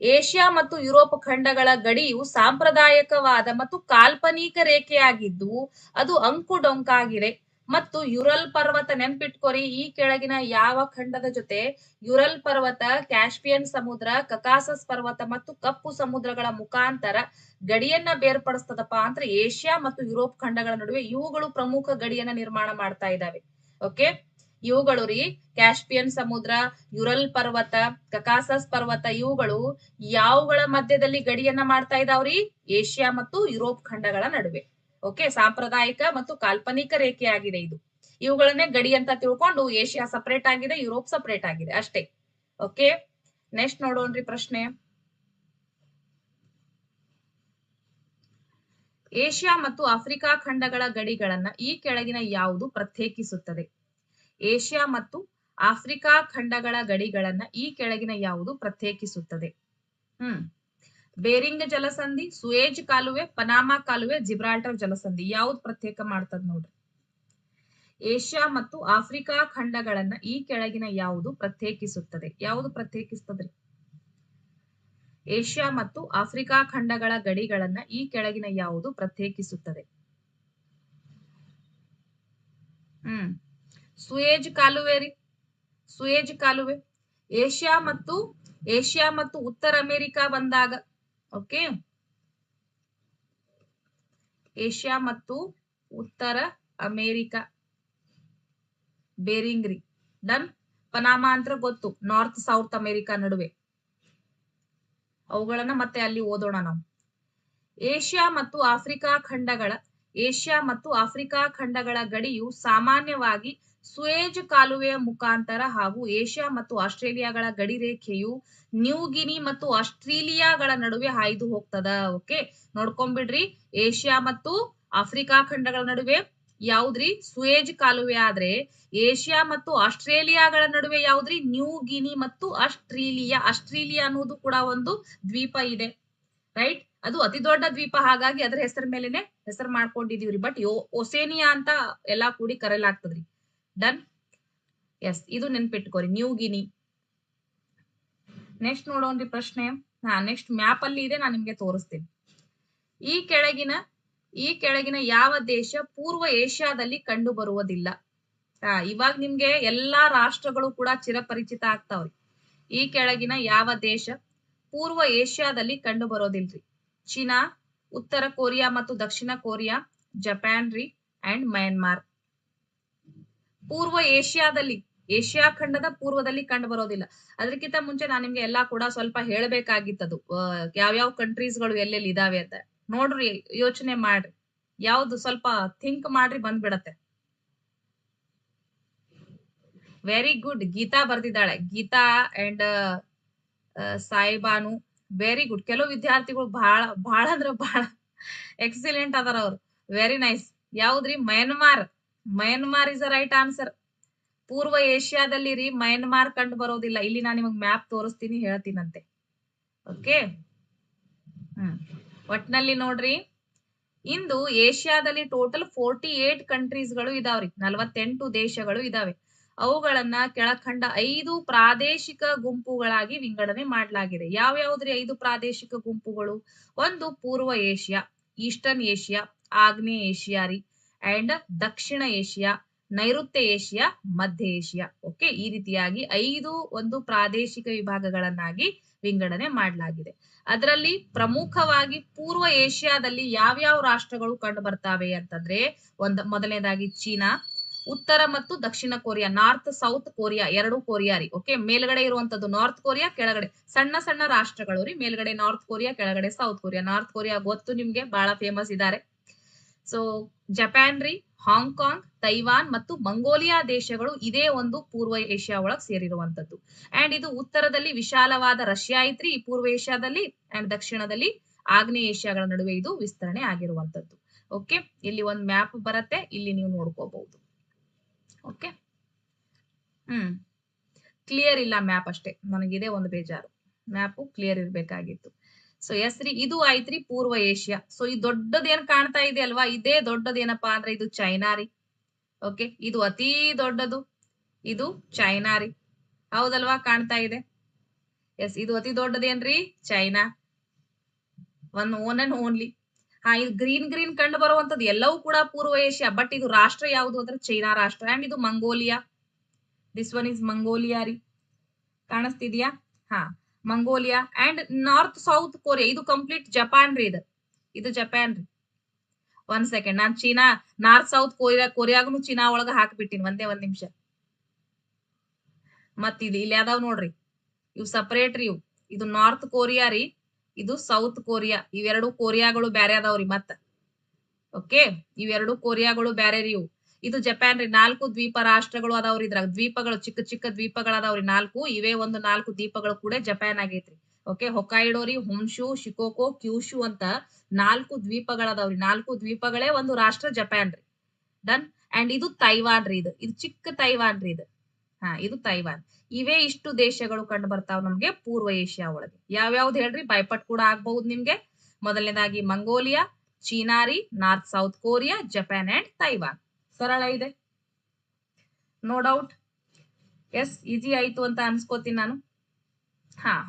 ಏಷ್ಯಾ ಮತ್ತು ಯುರೋಪ್ ಖಂಡಗಳ ಗಡಿಯು ಸಾಂಪ್ರದಾಯಿಕವಾದ ಮತ್ತು ಕಾಲ್ಪನಿಕ ರೇಖೆಯಾಗಿದ್ದು ಅದು ಅಂಕುಡೊಂಕಾಗಿದೆ. ಮತ್ತು ಯುರಲ್ ಪರ್ವತ, ನೆನ್ಪಿಟ್ಕೋರಿ, ಈ ಕೆಳಗಿನ ಯಾವ ಖಂಡದ ಜೊತೆ ಯುರಲ್ ಪರ್ವತ, ಕ್ಯಾಸ್ಪಿಯನ್ ಸಮುದ್ರ, ಕಕಾಸಸ್ ಪರ್ವತ ಮತ್ತು ಕಪ್ಪು ಸಮುದ್ರಗಳ ಮುಖಾಂತರ ಗಡಿಯನ್ನ ಬೇರ್ಪಡಿಸ್ತದಪ್ಪ ಅಂದ್ರೆ ಏಷ್ಯಾ ಮತ್ತು ಯುರೋಪ್ ಖಂಡಗಳ ನಡುವೆ ಇವುಗಳು ಪ್ರಮುಖ ಗಡಿಯನ್ನ ನಿರ್ಮಾಣ ಮಾಡ್ತಾ ಇದ್ದಾವೆ. ಓಕೆ, ಇವುಗಳು ರೀ ಕ್ಯಾಸ್ಪಿಯನ್ ಸಮುದ್ರ, ಯುರಲ್ ಪರ್ವತ, ಕಕಾಸಸ್ ಪರ್ವತ, ಇವುಗಳು ಯಾವುಗಳ ಮಧ್ಯದಲ್ಲಿ ಗಡಿಯನ್ನ ಮಾಡ್ತಾ ಇದಾವ್ರಿ? ಏಷ್ಯಾ ಮತ್ತು ಯುರೋಪ್ ಖಂಡಗಳ ನಡುವೆ. ಓಕೆ, ಸಾಂಪ್ರದಾಯಿಕ ಮತ್ತು ಕಾಲ್ಪನಿಕ ರೇಖೆಯಾಗಿದೆ ಇದು. ಇವುಗಳನ್ನೇ ಗಡಿ ಅಂತ ತಿಳ್ಕೊಂಡು ಏಷ್ಯಾ ಸಪರೇಟ್ ಆಗಿದೆ, ಯುರೋಪ್ ಸಪರೇಟ್ ಆಗಿದೆ ಅಷ್ಟೇ. ಓಕೆ, ನೆಕ್ಸ್ಟ್ ನೋಡೋಣ್ರಿ ಪ್ರಶ್ನೆ. ಏಷ್ಯಾ ಮತ್ತು ಆಫ್ರಿಕಾ ಖಂಡಗಳ ಗಡಿಗಳನ್ನ ಈ ಕೆಳಗಿನ ಯಾವುದು ಪ್ರತ್ಯೇಕಿಸುತ್ತದೆ? ಏಷ್ಯಾ ಮತ್ತು ಆಫ್ರಿಕಾ ಖಂಡಗಳ ಗಡಿಗಳನ್ನ ಈ ಕೆಳಗಿನ ಯಾವುದು ಪ್ರತ್ಯೇಕಿಸುತ್ತದೆ? ಬೇರಿಂಗ್ ಜಲಸಂಧಿ, ಸುಯೇಜ್ ಕಾಲುವೆ, ಪನಾಮಾ ಕಾಲುವೆ, ಜಿಬ್ರಾಲ್ಟರ್ ಜಲಸಂಧಿ. ಯಾವ್ದು ಪ್ರತ್ಯೇಕ ಮಾಡ್ತದ ನೋಡ್ರಿ? ಏಷ್ಯಾ ಮತ್ತು ಆಫ್ರಿಕಾ ಖಂಡಗಳನ್ನ ಈ ಕೆಳಗಿನ ಯಾವುದು ಪ್ರತ್ಯೇಕಿಸುತ್ತದೆ? ಯಾವುದು ಪ್ರತ್ಯೇಕಿಸ್ತದ್ರಿ? ಏಷ್ಯಾ ಮತ್ತು ಆಫ್ರಿಕಾ ಖಂಡಗಳ ಗಡಿಗಳನ್ನ ಈ ಕೆಳಗಿನ ಯಾವುದು ಪ್ರತ್ಯೇಕಿಸುತ್ತದೆ? ಸುಯೇಜ್ ಕಾಲುವೆ ರೀ, ಸುಯೇಜ್ ಕಾಲುವೆ. ಏಷ್ಯಾ ಮತ್ತು ಉತ್ತರ ಅಮೆರಿಕಾ ಬಂದಾಗ, ಓಕೆ, ಏಷ್ಯಾ ಮತ್ತು ಉತ್ತರ ಅಮೆರಿಕಾ ಬೇರಿಂಗ್ ರೀ. ಡನ್. ಪನಾಮಾ ಅಂತ ಗೊತ್ತು, ನಾರ್ತ್ ಸೌತ್ ಅಮೆರಿಕಾ ನಡುವೆ. ಅವುಗಳನ್ನ ಮತ್ತೆ ಅಲ್ಲಿ ಓದೋಣ ನಾವು. ಏಷ್ಯಾ ಮತ್ತು ಆಫ್ರಿಕಾ ಖಂಡಗಳ ಗಡಿಯು ಸಾಮಾನ್ಯವಾಗಿ ಸುಯೇಜ್ ಕಾಲುವೆಯ ಮುಖಾಂತರ ಹಾಗೂ ಏಷ್ಯಾ ಮತ್ತು ಆಸ್ಟ್ರೇಲಿಯಾಗಳ ಗಡಿ ರೇಖೆಯು ನ್ಯೂ ಗಿನಿ ಮತ್ತು ಆಸ್ಟ್ರೇಲಿಯಾಗಳ ನಡುವೆ ಹಾಯ್ದು ಹೋಗ್ತದ. ಓಕೆ, ನೋಡ್ಕೊಂಡ್ಬಿಡ್ರಿ. ಏಷ್ಯಾ ಮತ್ತು ಆಫ್ರಿಕಾ ಖಂಡಗಳ ನಡುವೆ ಯಾವ್ದ್ರಿ? ಸುಯೇಜ್ ಕಾಲುವೆ. ಆದ್ರೆ ಏಷ್ಯಾ ಮತ್ತು ಆಸ್ಟ್ರೇಲಿಯಾಗಳ ನಡುವೆ ಯಾವ್ದ್ರಿ? ನ್ಯೂ ಗಿನಿ ಮತ್ತು ಆಸ್ಟ್ರೇಲಿಯಾ ಅನ್ನೋದು ಕೂಡ ಒಂದು ದ್ವೀಪ ಇದೆ, ರೈಟ್? ಅದು ಅತಿ ದೊಡ್ಡ ದ್ವೀಪ, ಹಾಗಾಗಿ ಅದರ ಹೆಸರ ಮೇಲೆನೆ ಹೆಸರು ಮಾಡ್ಕೊಂಡಿದೀವ್ರಿ. ಬಟ್ ಒಸೇನಿಯಾ ಅಂತ ಎಲ್ಲಾ ಕೂಡಿ ಕರೆಯಲಾಗ್ತದ್ರಿ. ಡನ್. ಎಸ್, ಇದು ನೆನ್ಪಿಟ್ಕೋರಿ, ನ್ಯೂ ಗಿನಿ. ನೆಕ್ಸ್ಟ್ ನೋಡೋಣ್ರಿ ಪ್ರಶ್ನೆ. ನೆಕ್ಸ್ಟ್ ಮ್ಯಾಪ್ ಅಲ್ಲಿ ಇದೆ, ನಾನು ನಿಮ್ಗೆ ತೋರಿಸ್ತೀನಿ. ಈ ಕೆಳಗಿನ ಯಾವ ದೇಶ ಪೂರ್ವ ಏಷ್ಯಾದಲ್ಲಿ ಕಂಡು ಬರುವುದಿಲ್ಲ? ಇವಾಗ ನಿಮ್ಗೆ ಎಲ್ಲಾ ರಾಷ್ಟ್ರಗಳು ಕೂಡ ಚಿರಪರಿಚಿತ ಆಗ್ತಾವ್ರಿ. ಈ ಕೆಳಗಿನ ಯಾವ ದೇಶ ಪೂರ್ವ ಏಷ್ಯಾದಲ್ಲಿ ಕಂಡು ಬರೋದಿಲ್ರಿ? ಚೀನಾ, ಉತ್ತರ ಕೊರಿಯಾ ಮತ್ತು ದಕ್ಷಿಣ ಕೊರಿಯಾ, ಜಪಾನ್ ರೀ, ಅಂಡ್ ಮಯನ್ಮಾರ್. ಪೂರ್ವ ಏಷ್ಯಾದಲ್ಲಿ, ಏಷ್ಯಾ ಖಂಡದ ಪೂರ್ವದಲ್ಲಿ ಕಂಡು ಬರೋದಿಲ್ಲ. ಅದಕ್ಕಿಂತ ಮುಂಚೆ ನಾನು ನಿಮ್ಗೆ ಎಲ್ಲಾ ಕೂಡ ಸ್ವಲ್ಪ ಹೇಳ್ಬೇಕಾಗಿತ್ತದು, ಯಾವ್ಯಾವ ಕಂಟ್ರೀಸ್ಗಳು ಎಲ್ಲೆಲ್ಲಿ ಇದಾವೆ ಅಂತ. ನೋಡ್ರಿ, ಯೋಚನೆ ಮಾಡ್ರಿ, ಯಾವ್ದು ಸ್ವಲ್ಪ ಥಿಂಕ್ ಮಾಡ್ರಿ, ಬಂದ್ಬಿಡತ್ತೆ. Very good. ಗೀತಾ ಬರ್ದಿದ್ದಾಳೆ. Geeta and Saibanu. Very good. ಕೆಲವು ವಿದ್ಯಾರ್ಥಿಗಳು ಬಹಳ ಬಹಳ ಅಂದ್ರೆ ಬಹಳ ಎಕ್ಸಿಲೆಂಟ್ ಅದಾರ ಅವ್ರು. Very nice. ಯಾವ್ದ್ರಿ? Myanmar. Myanmar is a right answer. ಪೂರ್ವ ಏಷ್ಯಾದಲ್ಲಿ ರೀ ಮಯನ್ಮಾರ್ ಕಂಡು ಬರೋದಿಲ್ಲ. ಇಲ್ಲಿ ನಾನು ನಿಮಗೆ ಮ್ಯಾಪ್ ತೋರಿಸ್ತೀನಿ, ಹೇಳ್ತೀನಂತೆ. ಓಕೆ. ಒಟ್ನಲ್ಲಿ ನೋಡ್ರಿ, ಇಂದು ಏಷ್ಯಾದಲ್ಲಿ ಟೋಟಲ್ 48 ಕಂಟ್ರೀಸ್ಗಳು ಇದಾವ್ರಿ. 48 ದೇಶಗಳು ಇದಾವೆ. ಅವುಗಳನ್ನ ಕೆಳಕಂಡ 5 ಪ್ರಾದೇಶಿಕ ಗುಂಪುಗಳಾಗಿ ವಿಂಗಡಣೆ ಮಾಡಲಾಗಿದೆ. ಯಾವ್ಯಾವ್ದ್ರಿ 5 ಪ್ರಾದೇಶಿಕ ಗುಂಪುಗಳು? ಒಂದು ಪೂರ್ವ ಏಷ್ಯಾ, ಈಸ್ಟರ್ನ್ ಏಷ್ಯಾ, ಆಗ್ನೇಯ ಏಷ್ಯಾ ರೀ, ಅಂಡ್ ದಕ್ಷಿಣ ಏಷ್ಯಾ, ನೈಋತ್ಯ ಏಷ್ಯಾ, ಮಧ್ಯ ಏಷ್ಯಾ. ಓಕೆ, ಈ ರೀತಿಯಾಗಿ 5 ಒಂದು ಪ್ರಾದೇಶಿಕ ವಿಭಾಗಗಳನ್ನಾಗಿ ವಿಂಗಡಣೆ ಮಾಡಲಾಗಿದೆ. ಅದರಲ್ಲಿ ಪ್ರಮುಖವಾಗಿ ಪೂರ್ವ ಏಷ್ಯಾದಲ್ಲಿ ಯಾವ್ಯಾವ ರಾಷ್ಟ್ರಗಳು ಕಂಡು ಬರ್ತಾವೆ ಅಂತಂದ್ರೆ, ಮೊದಲನೇದಾಗಿ ಚೀನಾ, ಉತ್ತರ ಮತ್ತು ದಕ್ಷಿಣ ಕೊರಿಯಾ, ನಾರ್ತ್ ಸೌತ್ ಕೊರಿಯಾ, ಎರಡು ಕೊರಿಯಾ ರೀ. ಓಕೆ, ಮೇಲ್ಗಡೆ ಇರುವಂತದ್ದು ನಾರ್ತ್ ಕೊರಿಯಾ, ಕೆಳಗಡೆ ಸಣ್ಣ ಸಣ್ಣ ರಾಷ್ಟ್ರಗಳು ರೀ. ಮೇಲ್ಗಡೆ ನಾರ್ತ್ ಕೊರಿಯಾ, ಕೆಳಗಡೆ ಸೌತ್ ಕೊರಿಯಾ. ನಾರ್ತ್ ಕೊರಿಯಾ ಗೊತ್ತು ನಿಮ್ಗೆ, ಬಹಳ ಫೇಮಸ್ ಇದ್ದಾರೆ. ಸೊ ಜಪಾನ್ ರೀ, ಹಾಂಗ್ಕಾಂಗ್, ತೈವಾನ್ ಮತ್ತು ಮಂಗೋಲಿಯಾ ದೇಶಗಳು ಇದೇ ಒಂದು ಪೂರ್ವ ಏಷ್ಯಾ ಒಳಗ್ ಸೇರಿರುವಂತದ್ದು. ಅಂಡ್ ಇದು ಉತ್ತರದಲ್ಲಿ ವಿಶಾಲವಾದ ರಷ್ಯಾ ಐತ್ರಿ ಈ ಪೂರ್ವ ಏಷ್ಯಾದಲ್ಲಿ, ಅಂಡ್ ದಕ್ಷಿಣದಲ್ಲಿ ಆಗ್ನೇಯ ಏಷ್ಯಾಗಳ ನಡುವೆ ಇದು ವಿಸ್ತರಣೆ ಆಗಿರುವಂತದ್ದು. ಓಕೆ, ಇಲ್ಲಿ ಒಂದು ಮ್ಯಾಪ್ ಬರುತ್ತೆ, ಇಲ್ಲಿ ನೀವು ನೋಡ್ಕೋಬಹುದು. ಓಕೆ, ಕ್ಲಿಯರ್ ಇಲ್ಲ ಮ್ಯಾಪ್ ಅಷ್ಟೇ. ನನಗಿದೆ ಒಂದು ಬೇಜಾರು, ಮ್ಯಾಪು ಕ್ಲಿಯರ್ ಇರ್ಬೇಕಾಗಿತ್ತು. ಸೊ ಎಸ್ ರೀ, ಇದು ಆಯ್ತ್ರಿ ಪೂರ್ವ ಏಷ್ಯಾ. ಸೊ ಈ ದೊಡ್ಡದೇನ್ ಕಾಣ್ತಾ ಇದೆ ಅಲ್ವಾ, ಇದೇ ದೊಡ್ಡದೇನಪ್ಪಾ ಅಂದ್ರೆ ಇದು ಚೈನಾ ರೀ. ಓಕೆ, ಇದು ಅತಿ ದೊಡ್ಡದು, ಇದು ಚೈನಾ ರೀ. ಹೌದಲ್ವಾ? ಕಾಣ್ತಾ ಇದೆ. ಎಸ್, ಇದು ಅತಿ ದೊಡ್ಡದೇನ್ರಿ? ಚೈನಾ. One and only. ಇದು ಗ್ರೀನ್ ಗ್ರೀನ್ ಕಂಡು ಬರುವಂತದ್ದು ಎಲ್ಲವೂ ಕೂಡ ಪೂರ್ವ ಏಷ್ಯಾ. ಬಟ್ ಇದು ರಾಷ್ಟ್ರ ಯಾವುದು ಅಂದ್ರೆ ಚೈನಾ ರಾಷ್ಟ್ರ. ಅಂಡ್ ಇದು Mongolia. This one is Mongolia ರೀ. ಕಾಣಿಸ್ತಿದ್ಯಾ? Mongolia. And north south Korea, ಇದು ಕಂಪ್ಲೀಟ್ ಜಪಾನ್ ರೀ. ಇದು ಜಪಾನ್ ರೀ. ಒಂದ್ ಸೆಕೆಂಡ್, ನಾನ್ ಚೀನಾ ನಾರ್ತ್ ಸೌತ್ ಕೊರಿಯಾಗೂ ಚೀನಾ ಒಳಗ ಹಾಕ್ಬಿಟ್ಟಿನಿ. ಒಂದ್ ನಿಮಿಷ. ಮತ್ ಇಲ್ಲಿ ಯಾವ್ದಾವ್ ನೋಡ್ರಿ, ಇವು ಸಪರೇಟ್ ರೀ. ಇದು ನಾರ್ತ್ ಕೊರಿಯಾ ರೀ, ಇದು ಸೌತ್ ಕೊರಿಯಾ. ಇವೆರಡು ಕೊರಿಯಾಗಳು ಬ್ಯಾರೆ ಅದಾವ್ರಿ ಮತ್ತ. ಓಕೆ, ಇವೆರಡು ಕೊರಿಯಾಗಳು ಬ್ಯಾರೆ ರೀ. ಇದು ಜಪಾನ್ ರೀ. 4 ದ್ವೀಪ ರಾಷ್ಟ್ರಗಳು ಅದಾವ್ರಿ. ಇದ್ರಾಗ ದ್ವೀಪಗಳು, ಚಿಕ್ಕ ಚಿಕ್ಕ ದ್ವೀಪಗಳು ಅದಾವ್ರಿ 4. ಇವೇ ಒಂದು 4 ದ್ವೀಪಗಳು ಕೂಡ ಜಪಾನ್ ಆಗೈತ್ರಿ. ಓಕೆ, ಹೊಕಾಯಿಡೋ ರೀ, ಹುನ್ಶು, ಶಿಕೋಕೋ, ಕ್ಯೂಶು ಅಂತ 4 ದ್ವೀಪಗಳದಾವ್ರಿ. 4 ದ್ವೀಪಗಳೇ ಒಂದು ರಾಷ್ಟ್ರ ಜಪಾನ್ ರೀ. ಡನ್. ಅಂಡ್ ಇದು ತೈವಾನ್ ರೀ. ಇದು ಚಿಕ್ಕ ತೈವಾನ್ ರೀ. ಇದು ತೈವಾನ್. ಇವೇ ಇಷ್ಟು ದೇಶಗಳು ಕಂಡು ಬರ್ತಾವ್ ನಮ್ಗೆ ಪೂರ್ವ ಏಷ್ಯಾ ಒಳಗೆ. ಯಾವ್ಯಾವ್ದು ಹೇಳ್ರಿ? ಬೈಪಟ್ ಕೂಡ ಆಗ್ಬಹುದು ನಿಮ್ಗೆ. ಮೊದಲನೇದಾಗಿ ಮಂಗೋಲಿಯಾ, ಚೀನಾ ರೀ, north south Korea, Japan and Taiwan. ಸರಳ ಇದೆ, ನೋ ಡೌಟ್. ಎಸ್, ಈಸಿ ಆಯ್ತು ಅಂತ ಅನ್ಸ್ಕೋತೀನಿ ನಾನು.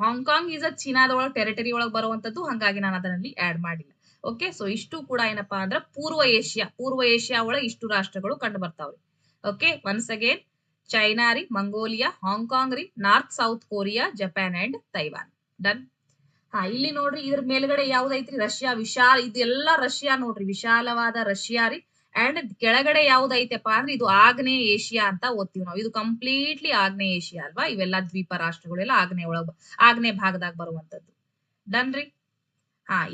ಹಾಂಗ್ಕಾಂಗ್ ಈಸ್ ಅ ಚೀನಾದೊಳಗೆ ಟೆರಿಟರಿ ಒಳಗೆ ಬರುವಂತದ್ದು, ಹಂಗಾಗಿ ನಾನು ಅದರಲ್ಲಿ ಆಡ್ ಮಾಡಿಲ್ಲ. ಓಕೆ, ಸೊ ಇಷ್ಟು ಕೂಡ ಏನಪ್ಪಾ ಅಂದ್ರೆ ಪೂರ್ವ ಏಷ್ಯಾ ಒಳಗೆ ಇಷ್ಟು ರಾಷ್ಟ್ರಗಳು ಕಂಡು ಬರ್ತಾವ್ರಿ. ಓಕೆ, ಒನ್ಸ್ ಅಗೇನ್, ಚೈನಾ ರೀ, ಮಂಗೋಲಿಯಾ, ಹಾಂಗ್ಕಾಂಗ್ ರೀ, north south Korea, Japan and Taiwan. Done. ಇಲ್ಲಿ ನೋಡ್ರಿ, ಇದ್ರ ಮೇಲ್ಗಡೆ ಯಾವ್ದೈತ್ರಿ? ರಷ್ಯಾ. ಇದೆಲ್ಲ ರಷ್ಯಾ ನೋಡ್ರಿ, ವಿಶಾಲವಾದ ರಷ್ಯಾ ರೀ. ಅಂಡ್ ಕೆಳಗಡೆ ಯಾವ್ದೈತೆಪ್ಪ ಅಂದ್ರೆ ಇದು ಆಗ್ನೇಯ ಏಷ್ಯಾ ಅಂತ ಓದ್ತೀವಿ ನಾವು. ಇದು ಕಂಪ್ಲೀಟ್ಲಿ ಆಗ್ನೇಯ ಏಷ್ಯಾ ಅಲ್ವಾ? ಇವೆಲ್ಲ ದ್ವೀಪ ರಾಷ್ಟ್ರಗಳೆಲ್ಲ ಆಗ್ನೇಯ ಭಾಗದಾಗ ಬರುವಂತದ್ದು. ಡನ್ ರೀ.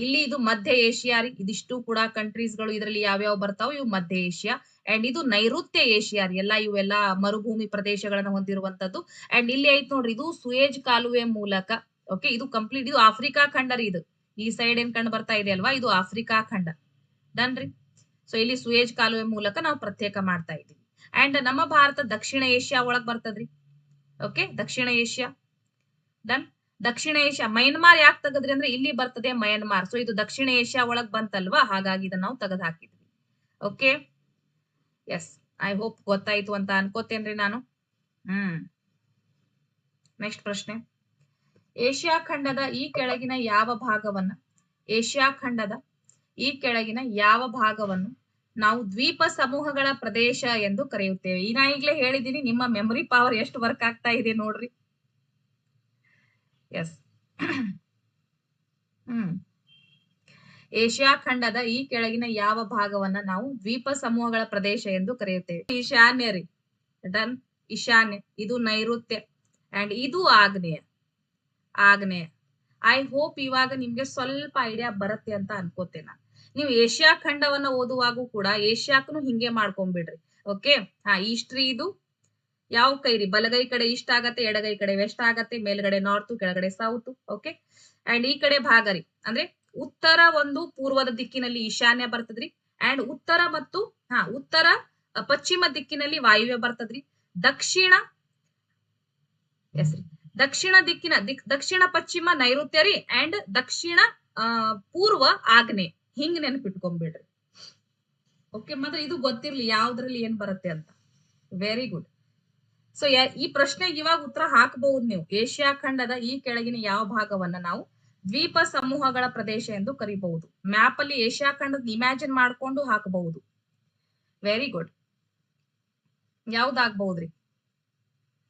ಇಲ್ಲಿ ಇದು ಮಧ್ಯ ಏಷ್ಯಾ ರೀ. ಇದಿಷ್ಟು ಕೂಡ ಕಂಟ್ರೀಸ್ ಗಳು ಇದರಲ್ಲಿ ಯಾವ್ಯಾವ ಬರ್ತಾವ, ಇವು ಮಧ್ಯ ಏಷ್ಯಾ. ಅಂಡ್ ಇದು ನೈಋತ್ಯ ಏಷ್ಯಾ ರೀ. ಇವೆಲ್ಲ ಮರುಭೂಮಿ ಪ್ರದೇಶಗಳನ್ನ ಹೊಂದಿರುವಂತದ್ದು. ಅಂಡ್ ಇಲ್ಲಿ ಐತ್ ನೋಡ್ರಿ, ಇದು ಸುಯೇಜ್ ಕಾಲುವೆ ಮೂಲಕ. ಓಕೆ, ಇದು ಕಂಪ್ಲೀಟ್, ಇದು ಆಫ್ರಿಕಾ ಖಂಡ ರೀ. ಇದು ಈ ಸೈಡ್ ಏನ್ ಕಂಡು ಬರ್ತಾ ಇದೆ ಅಲ್ವಾ, ಇದು ಆಫ್ರಿಕಾ ಖಂಡ. ಡನ್ ರೀ. ಸೊ ಇಲ್ಲಿ ಸುಯೇಜ್ ಕಾಲುವೆ ಮೂಲಕ ನಾವು ಪ್ರತ್ಯೇಕ ಮಾಡ್ತಾ ಇದ್ದೀವಿ. ಅಂಡ್ ನಮ್ಮ ಭಾರತ ದಕ್ಷಿಣ ಏಷ್ಯಾ ಒಳಗ್ ಬರ್ತದ್ರಿ. ಓಕೆ, ದಕ್ಷಿಣ ಏಷ್ಯಾ. ಡನ್. ದಕ್ಷಿಣ ಏಷ್ಯಾ. ಮಯನ್ಮಾರ್ ಯಾಕೆ ತೆಗದ್ರಿ ಅಂದ್ರೆ ಇಲ್ಲಿ ಬರ್ತದೆ ಮಯನ್ಮಾರ್. ಸೊ ಇದು ದಕ್ಷಿಣ ಏಷ್ಯಾ ಒಳಗ್ ಬಂತಲ್ವಾ, ಹಾಗಾಗಿ ಇದನ್ನ ನಾವು ತೆಗೆದು ಹಾಕಿದ್ವಿ. ಓಕೆ, ಎಸ್, ಐ ಹೋಪ್ ಗೊತ್ತಾಯ್ತು ಅಂತ ಅನ್ಕೋತೇನ್ರಿ ನಾನು. ನೆಕ್ಸ್ಟ್ ಪ್ರಶ್ನೆ. ಏಷ್ಯಾ ಖಂಡದ ಈ ಕೆಳಗಿನ ಯಾವ ಭಾಗವನ್ನು ನಾವು ದ್ವೀಪ ಸಮೂಹಗಳ ಪ್ರದೇಶ ಎಂದು ಕರೆಯುತ್ತೇವೆ? ನಾ ಈಗ್ಲೇ ಹೇಳಿದ್ದೀನಿ, ನಿಮ್ಮ ಮೆಮೊರಿ ಪವರ್ ಎಷ್ಟು ವರ್ಕ್ ಆಗ್ತಾ ಇದೆ ನೋಡ್ರಿ. ಎಸ್. ಏಷ್ಯಾ ಖಂಡದ ಈ ಕೆಳಗಿನ ಯಾವ ಭಾಗವನ್ನ ನಾವು ದ್ವೀಪ ಸಮೂಹಗಳ ಪ್ರದೇಶ ಎಂದು ಕರೆಯುತ್ತೇವೆ? ಈಶಾನ್ಯ ರೀ. ಡನ್. ಈಶಾನ್ಯ. ಇದು ನೈಋತ್ಯ ಅಂಡ್ ಇದು ಆಗ್ನೇಯ. ಐ ಹೋಪ್ ಇವಾಗ ನಿಮ್ಗೆ ಸ್ವಲ್ಪ ಐಡಿಯಾ ಬರುತ್ತೆ ಅಂತ ಅನ್ಕೋತೇನೆ. ನೀವು ಏಷ್ಯಾ ಖಂಡವನ್ನ ಓದುವಾಗೂ ಕೂಡ ಏಷ್ಯಾಕ್ನು ಹಿಂಗೆ ಮಾಡ್ಕೊಂಡ್ಬಿಡ್ರಿ. ಓಕೆ, ಈಸ್ಟ್ ರೀ ಇದು. ಯಾವ ಕೈ ರೀ? ಬಲಗೈ ಕಡೆ ಈಸ್ಟ್ ಆಗತ್ತೆ, ಎಡಗೈ ಕಡೆ ವೆಸ್ಟ್ ಆಗತ್ತೆ, ಮೇಲ್ಗಡೆ ನಾರ್ತ್, ಕೆಳಗಡೆ ಸೌತ್. ಓಕೆ, ಅಂಡ್ ಈ ಕಡೆ ಭಾಗ ರೀ ಅಂದ್ರೆ ಉತ್ತರ ಒಂದು ಪೂರ್ವದ ದಿಕ್ಕಿನಲ್ಲಿ ಈಶಾನ್ಯ ಬರ್ತದ್ರಿ, ಅಂಡ್ ಉತ್ತರ ಮತ್ತು ಉತ್ತರ ಪಶ್ಚಿಮ ದಿಕ್ಕಿನಲ್ಲಿ ವಾಯುವ್ಯ ಬರ್ತದ್ರಿ. ದಕ್ಷಿಣ ದಕ್ಷಿಣ ದಿಕ್ಕಿನ ದಕ್ಷಿಣ ಪಶ್ಚಿಮ ನೈಋತ್ಯ ರೀ, ಅಂಡ್ ದಕ್ಷಿಣ ಪೂರ್ವ ಆಗ್ನೇಯ. ಹಿಂಗ್ ನೆನ್ಪಿಟ್ಕೊಂಡ್ಬಿಡ್ರಿ. ಓಕೆ, ಮಾತ್ರ ಇದು ಗೊತ್ತಿರ್ಲಿ ಯಾವ್ದ್ರಲ್ಲಿ ಏನ್ ಬರುತ್ತೆ ಅಂತ. Very good. ಸೊ ಈ ಪ್ರಶ್ನೆಗೆ ಇವಾಗ ಉತ್ತರ ಹಾಕಬಹುದು ನೀವು. ಏಷ್ಯಾ ಖಂಡದ ಈ ಕೆಳಗಿನ ಯಾವ ಭಾಗವನ್ನ ನಾವು ದ್ವೀಪ ಸಮೂಹಗಳ ಪ್ರದೇಶ ಎಂದು ಕರಿಬಹುದು? ಮ್ಯಾಪ್ ಅಲ್ಲಿ ಏಷ್ಯಾ ಖಂಡದ ಇಮ್ಯಾಜಿನ್ ಮಾಡ್ಕೊಂಡು ಹಾಕಬಹುದು. Very good. ಯಾವ್ದಾಗ್ಬಹುದ್ರಿ?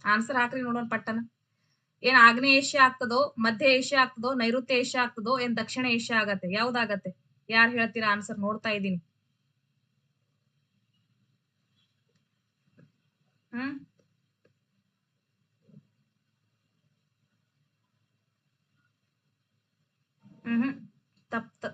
ಆನ್ಸರ್ ಹಾಕ್ರಿ ನೋಡೋಣ ಪಟ್ಟನ. ಏನ್ ಆಗ್ನೇಯ ಏಷ್ಯಾ ಆಗ್ತದೋ, ಮಧ್ಯ ಏಷ್ಯಾ ಆಗ್ತದೋ, ನೈಋತ್ಯ ಏಷ್ಯಾ ಆಗ್ತದೋ, ಏನ್ ದಕ್ಷಿಣ ಏಷ್ಯಾ ಆಗತ್ತೆ? ಯಾವ್ದಾಗತ್ತೆ? ಯಾರು ಹೇಳ್ತೀರಾ ಆನ್ಸರ್? ನೋಡ್ತಾ ಇದ್ದೀನಿ. ಹ್ಮ್ ಹ್ಮ್ ತಪ್ಪ.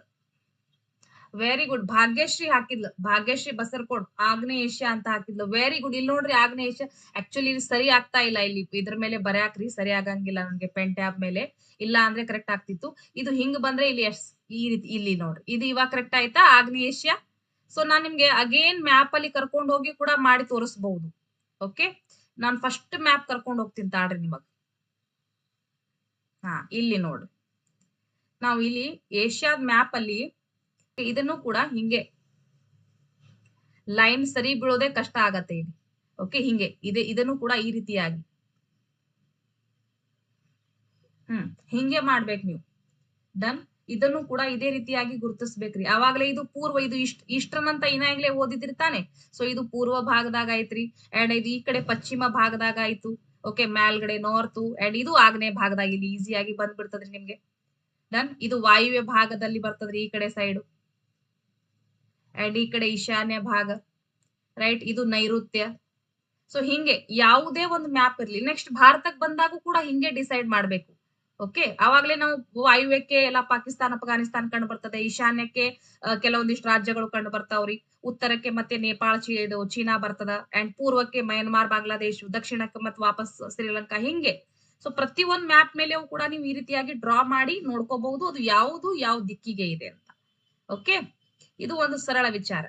Very good. ಭಾಗ್ಯಶ್ರೀ ಹಾಕಿದ್ಲು, ಭಾಗ್ಯಶ್ರೀ ಬಸರ್ಕೋಡ್ ಆಗ್ನೇಯ ಏಷ್ಯಾ ಅಂತ ಹಾಕಿದ್ಲು. Very good. ಇಲ್ಲಿ ನೋಡ್ರಿ ಆಗ್ನೇಯ ಏಷ್ಯಾ. ಆಕ್ಚುಲಿ ಇದು ಸರಿ ಆಗ್ತಾ ಇಲ್ಲ, ಇಲ್ಲಿ ಇದ್ರ ಮೇಲೆ ಬರ್ಯಾಕ್ರಿ, ಸರಿ ಆಗಂಗಿಲ್ಲ ನನ್ಗೆ ಪೆನ್ ಟ್ಯಾಬ್ ಮೇಲೆ. ಇಲ್ಲ ಅಂದ್ರೆ ಕರೆಕ್ಟ್ ಆಗ್ತಿತ್ತು. ಇದು ಹಿಂಗ್ ಬಂದ್ರೆ ಇಲ್ಲಿ ಈ ರೀತಿ ಇಲ್ಲಿ ನೋಡ್ರಿ, ಇದು ಇವಾಗ ಕರೆಕ್ಟ್ ಆಯ್ತಾ? ಆಗ್ನೇಯ ಏಷ್ಯಾ. ಸೊ ನಾನ್ ನಿಮ್ಗೆ ಅಗೇನ್ ಮ್ಯಾಪ್ ಅಲ್ಲಿ ಕರ್ಕೊಂಡು ಹೋಗಿ ಕೂಡ ಮಾಡಿ ತೋರಿಸಬಹುದು. ಓಕೆ, ನಾನ್ ಫಸ್ಟ್ ಮ್ಯಾಪ್ ಕರ್ಕೊಂಡು ಹೋಗ್ತೀನಿ ತಾಳ್ರಿ ನಿಮಗ್. ಇಲ್ಲಿ ನೋಡ್ರಿ, ನಾವು ಇಲ್ಲಿ ಏಷ್ಯಾದ ಮ್ಯಾಪ್ ಅಲ್ಲಿ ಇದನ್ನು ಕೂಡ ಹಿಂಗೆ ಲೈನ್ ಸರಿ ಬೀಳೋದೇ ಕಷ್ಟ ಆಗತ್ತೆ ಇಲ್ಲಿ. ಓಕೆ, ಹಿಂಗೆ ಇದನ್ನು ಕೂಡ ಈ ರೀತಿಯಾಗಿ ಹಿಂಗೆ ಮಾಡ್ಬೇಕು ನೀವು. ಡನ್. ಇದನ್ನು ಕೂಡ ಇದೇ ರೀತಿಯಾಗಿ ಗುರುತಿಸ್ಬೇಕ್ರಿ. ಅವಾಗಲೇ ಇದು ಪೂರ್ವ, ಇದು ಈಸ್ಟರ್ನ್ ಅಂತ ಇನ್ನಾಗ್ಲೇ ಓದಿದಿರ್ತಾನೆ. ಸೊ ಇದು ಪೂರ್ವ ಭಾಗದಾಗ ಐತ್ರಿ, ಅಂಡ್ ಇದು ಈ ಕಡೆ ಪಶ್ಚಿಮ ಭಾಗದಾಗ ಆಯ್ತು. ಓಕೆ, ಮೇಲ್ಗಡೆ ನಾರ್ತ್, ಅಂಡ್ ಇದು ಆಗ್ನೇಯ ಭಾಗದಾಗ ಇಲ್ಲಿ ಈಸಿಯಾಗಿ ಬಂದ್ಬಿಡ್ತದ್ರಿ ನಿಮ್ಗೆ. ಡನ್. ಇದು ವಾಯುವ್ಯ ಭಾಗದಲ್ಲಿ ಬರ್ತದ್ರಿ ಈ ಕಡೆ ಸೈಡ್, ಅಂಡ್ ಈ ಕಡೆ ಈಶಾನ್ಯ ಭಾಗ. ರೈಟ್, ಇದು ನೈಋತ್ಯ. ಸೊ ಹಿಂಗೆ ಯಾವುದೇ ಒಂದು ಮ್ಯಾಪ್ ಇರ್ಲಿ, ನೆಕ್ಸ್ಟ್ ಭಾರತಕ್ಕೆ ಬಂದಾಗೂ ಕೂಡ ಹಿಂಗೆ ಡಿಸೈಡ್ ಮಾಡ್ಬೇಕು. ಓಕೆ, ಅವಾಗ್ಲೇ ನಾವು ವಾಯುವ್ಯಕ್ಕೆ ಎಲ್ಲ ಪಾಕಿಸ್ತಾನ ಅಫ್ಘಾನಿಸ್ತಾನ ಕಂಡು ಬರ್ತದೆ, ಈಶಾನ್ಯಕ್ಕೆ ಕೆಲವೊಂದಿಷ್ಟು ರಾಜ್ಯಗಳು ಕಂಡು ಬರ್ತಾವ್ರಿ, ಉತ್ತರಕ್ಕೆ ಮತ್ತೆ ನೇಪಾಳ ಇದು ಚೀನಾ ಬರ್ತದ, ಅಂಡ್ ಪೂರ್ವಕ್ಕೆ ಮಯನ್ಮಾರ್ ಬಾಂಗ್ಲಾದೇಶ್, ದಕ್ಷಿಣಕ್ಕೆ ಮತ್ತೆ ವಾಪಸ್ ಶ್ರೀಲಂಕಾ. ಹಿಂಗೆ ಸೊ ಪ್ರತಿ ಒಂದ್ ಮ್ಯಾಪ್ ಮೇಲೆಯೂ ಕೂಡ ನೀವು ಈ ರೀತಿಯಾಗಿ ಡ್ರಾ ಮಾಡಿ ನೋಡ್ಕೋಬಹುದು, ಅದು ಯಾವುದು ಯಾವ ದಿಕ್ಕಿಗೆ ಇದೆ ಅಂತ. ಓಕೆ, ಇದು ಒಂದು ಸರಳ ವಿಚಾರ.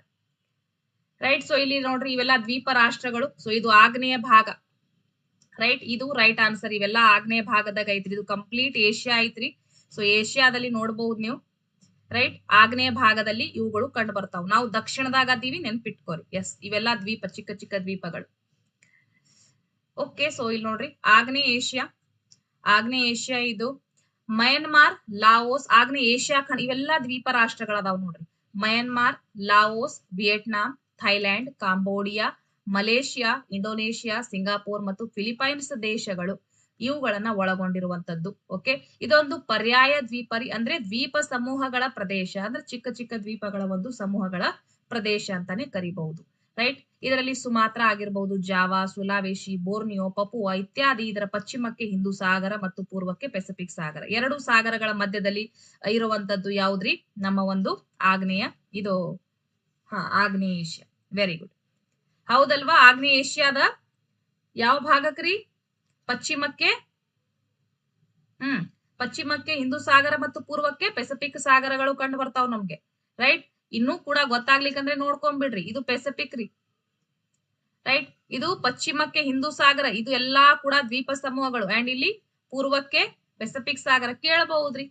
ರೈಟ್. ಸೊ ಇಲ್ಲಿ ನೋಡ್ರಿ, ಇವೆಲ್ಲ ದ್ವೀಪ ರಾಷ್ಟ್ರಗಳು. ಸೊ ಇದು ಆಗ್ನೇಯ ಭಾಗ. ರೈಟ್, ಇದು ರೈಟ್ ಆನ್ಸರ್. ಇವೆಲ್ಲ ಆಗ್ನೇಯ ಭಾಗದಾಗ ಐತ್ರಿ, ಇದು ಕಂಪ್ಲೀಟ್ ಏಷ್ಯಾ ಐತ್ರಿ. ಸೊ ಏಷ್ಯಾದಲ್ಲಿ ನೋಡ್ಬಹುದು ನೀವು. ರೈಟ್, ಆಗ್ನೇಯ ಭಾಗದಲ್ಲಿ ಇವುಗಳು ಕಂಡು ಬರ್ತಾವ್. ನಾವು ದಕ್ಷಿಣದಾಗ ಅದೀವಿ, ನೆನ್ಪಿಟ್ಕೋರಿ. ಎಸ್, ಇವೆಲ್ಲ ದ್ವೀಪ, ಚಿಕ್ಕ ಚಿಕ್ಕ ದ್ವೀಪಗಳು. ಓಕೆ, ಸೊ ಇಲ್ಲಿ ನೋಡ್ರಿ, ಆಗ್ನೇಯ ಏಷ್ಯಾ. ಆಗ್ನೇಯ ಏಷ್ಯಾ ಇದು ಮಯನ್ಮಾರ್, ಲಾವೋಸ್, ಆಗ್ನೇಯ ಏಷ್ಯಾ ಖಂಡ. ಇವೆಲ್ಲ ದ್ವೀಪ ರಾಷ್ಟ್ರಗಳದಾವ್ ನೋಡ್ರಿ. Myanmar, Laos, Vietnam, Thailand, Cambodia, Malaysia, Indonesia, Singapore ಮತ್ತು ಫಿಲಿಪೈನ್ಸ್ ದೇಶಗಳು ಇವುಗಳನ್ನ ಒಳಗೊಂಡಿರುವಂತದ್ದು. ಓಕೆ, ಇದೊಂದು ಪರ್ಯಾಯ ದ್ವೀಪರಿ, ಅಂದ್ರೆ ದ್ವೀಪ ಸಮೂಹಗಳ ಪ್ರದೇಶ, ಅಂದ್ರೆ ಚಿಕ್ಕ ಚಿಕ್ಕ ದ್ವೀಪಗಳ ಒಂದು ಸಮೂಹಗಳ ಪ್ರದೇಶ ಅಂತಾನೆ ಕರಿಬಹುದು. ರೈಟ್, ಇದರಲ್ಲಿ ಸುಮಾತ್ರ ಆಗಿರಬಹುದು, ಜಾವಾ, ಸುಲಾವೇಶಿ, ಬೋರ್ನಿಯೋ, ಪಪುವಾ ಇತ್ಯಾದಿ. ಇದರ ಪಶ್ಚಿಮಕ್ಕೆ ಹಿಂದೂ ಸಾಗರ ಮತ್ತು ಪೂರ್ವಕ್ಕೆ ಪೆಸಿಫಿಕ್ ಸಾಗರ. ಎರಡು ಸಾಗರಗಳ ಮಧ್ಯದಲ್ಲಿ ಇರುವಂತದ್ದು ಯಾವ್ದ್ರಿ? ನಮ್ಮ ಒಂದು ಆಗ್ನೇಯ, ಇದು ಆಗ್ನೇಯ ಏಷ್ಯಾ. Very good. ಹೌದಲ್ವಾ? ಆಗ್ನೇಯ ಏಷ್ಯಾದ ಯಾವ ಭಾಗಕ್ರಿ? ಪಶ್ಚಿಮಕ್ಕೆ ಪಶ್ಚಿಮಕ್ಕೆ ಹಿಂದೂ ಸಾಗರ ಮತ್ತು ಪೂರ್ವಕ್ಕೆ ಪೆಸಿಫಿಕ್ ಸಾಗರಗಳು ಕಂಡು ಬರ್ತಾವ್ ನಮ್ಗೆ. ರೈಟ್, ಇನ್ನೂ ಕೂಡ ಗೊತ್ತಾಗ್ಲಿಕ್ಕಂದ್ರೆ ನೋಡ್ಕೊಂಡ್ಬಿಡ್ರಿ. ಇದು ಪೆಸಿಫಿಕ್ ರೀ. ರೈಟ್, ಇದು ಪಶ್ಚಿಮಕ್ಕೆ ಹಿಂದೂ ಸಾಗರ, ಇದು ಎಲ್ಲಾ ಕೂಡ ದ್ವೀಪ ಸಮೂಹಗಳು, ಅಂಡ್ ಇಲ್ಲಿ ಪೂರ್ವಕ್ಕೆ ಪೆಸಿಫಿಕ್ ಸಾಗರ. ಕೇಳಬಹುದ್ರಿ.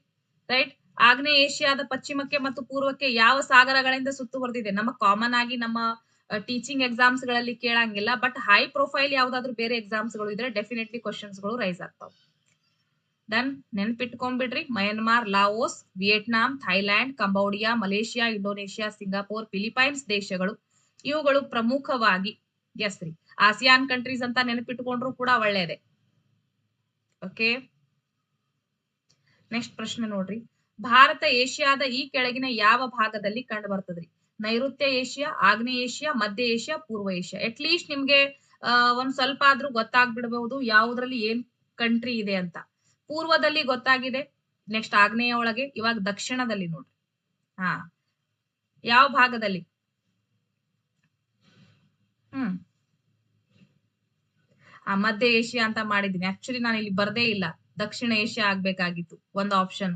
ರೈಟ್, ಆಗ್ನೇಯ ಏಷ್ಯಾದ ಪಶ್ಚಿಮಕ್ಕೆ ಮತ್ತು ಪೂರ್ವಕ್ಕೆ ಯಾವ ಸಾಗರಗಳಿಂದ ಸುತ್ತುವರೆದಿದೆ? ನಮ್ಮ ಕಾಮನ್ ಆಗಿ ನಮ್ಮ ಟೀಚಿಂಗ್ ಎಕ್ಸಾಮ್ಸ್ ಗಳಲ್ಲಿ ಕೇಳಂಗಿಲ್ಲ, ಬಟ್ ಹೈ ಪ್ರೊಫೈಲ್ ಯಾವ್ದಾದ್ರು ಬೇರೆ ಎಕ್ಸಾಮ್ಸ್ ಗಳು ಇದ್ರೆ ಡೆಫಿನೆಟ್ಲಿ ಕ್ವಶನ್ಸ್ ಗಳು ರೈಸ್ ಆಗ್ತಾವ. ಡನ್, ನೆನ್ಪಿಟ್ಕೊಂಡ್ಬಿಡ್ರಿ. Myanmar, Laos, Vietnam, Thailand, Cambodia, Malaysia, Indonesia, Singapore, Philippines ದೇಶಗಳು ಇವುಗಳು ಪ್ರಮುಖವಾಗಿ ಎಸ್ ರೀ ಆಸಿಯಾನ್ ಕಂಟ್ರೀಸ್ ಅಂತ ನೆನಪಿಟ್ಕೊಂಡ್ರು ಕೂಡ ಒಳ್ಳೇದೆ. ಓಕೆ, ನೆಕ್ಸ್ಟ್ ಪ್ರಶ್ನೆ ನೋಡ್ರಿ. ಭಾರತ ಏಷ್ಯಾದ ಈ ಕೆಳಗಿನ ಯಾವ ಭಾಗದಲ್ಲಿ ಕಂಡು ಬರ್ತದ್ರಿ? ನೈಋತ್ಯ ಏಷ್ಯಾ, ಆಗ್ನೇಯ ಏಷ್ಯಾ, ಮಧ್ಯ ಏಷ್ಯಾ, ಪೂರ್ವ ಏಷ್ಯಾ. ಅಟ್ ಲೀಸ್ಟ್ ನಿಮ್ಗೆ ಒಂದ್ ಸ್ವಲ್ಪ ಆದ್ರೂ ಗೊತ್ತಾಗ್ಬಿಡ್ಬಹುದು ಯಾವ್ದ್ರಲ್ಲಿ ಏನ್ ಕಂಟ್ರಿ ಇದೆ ಅಂತ. ಪೂರ್ವದಲ್ಲಿ ಗೊತ್ತಾಗಿದೆ, ನೆಕ್ಸ್ಟ್ ಆಗ್ನೇಯ ಒಳಗೆ, ಇವಾಗ ದಕ್ಷಿಣದಲ್ಲಿ ನೋಡ್ರಿ. ಯಾವ ಭಾಗದಲ್ಲಿ? ಮಧ್ಯ ಏಷ್ಯಾ ಅಂತ ಮಾಡಿದ್ದೀನಿ. ಆಕ್ಚುಲಿ ನಾನು ಇಲ್ಲಿ ಬರ್ದೇ ಇಲ್ಲ, ದಕ್ಷಿಣ ಏಷ್ಯಾ ಆಗ್ಬೇಕಾಗಿತ್ತು ಒಂದು ಆಪ್ಷನ್.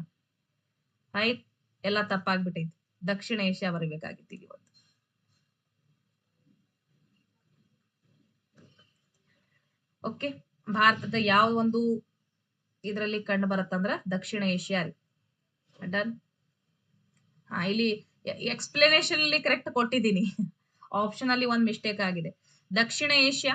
ಆಯ್ತ್, ಎಲ್ಲ ತಪ್ಪಾಗ್ಬಿಟ್ಟೈತಿ. ದಕ್ಷಿಣ ಏಷ್ಯಾ ಬರಬೇಕಾಗಿತ್ತು ಇಲ್ಲಿ ಒಂದು. ಓಕೆ, ಭಾರತದ ಯಾವ ಒಂದು ಇದರಲ್ಲಿ ಕಂಡು ಬರುತ್ತಂದ್ರ ದಕ್ಷಿಣ ಏಷ್ಯಾ ರೀ. ಡನ್. ಇಲ್ಲಿ ಎಕ್ಸ್ಪ್ಲನೇಷನ್ ಅಲ್ಲಿ ಕರೆಕ್ಟ್ ಕೊಟ್ಟಿದ್ದೀನಿ, ಆಪ್ಷನ್ ಅಲ್ಲಿ ಒಂದ್ ಮಿಸ್ಟೇಕ್ ಆಗಿದೆ. ದಕ್ಷಿಣ ಏಷ್ಯಾ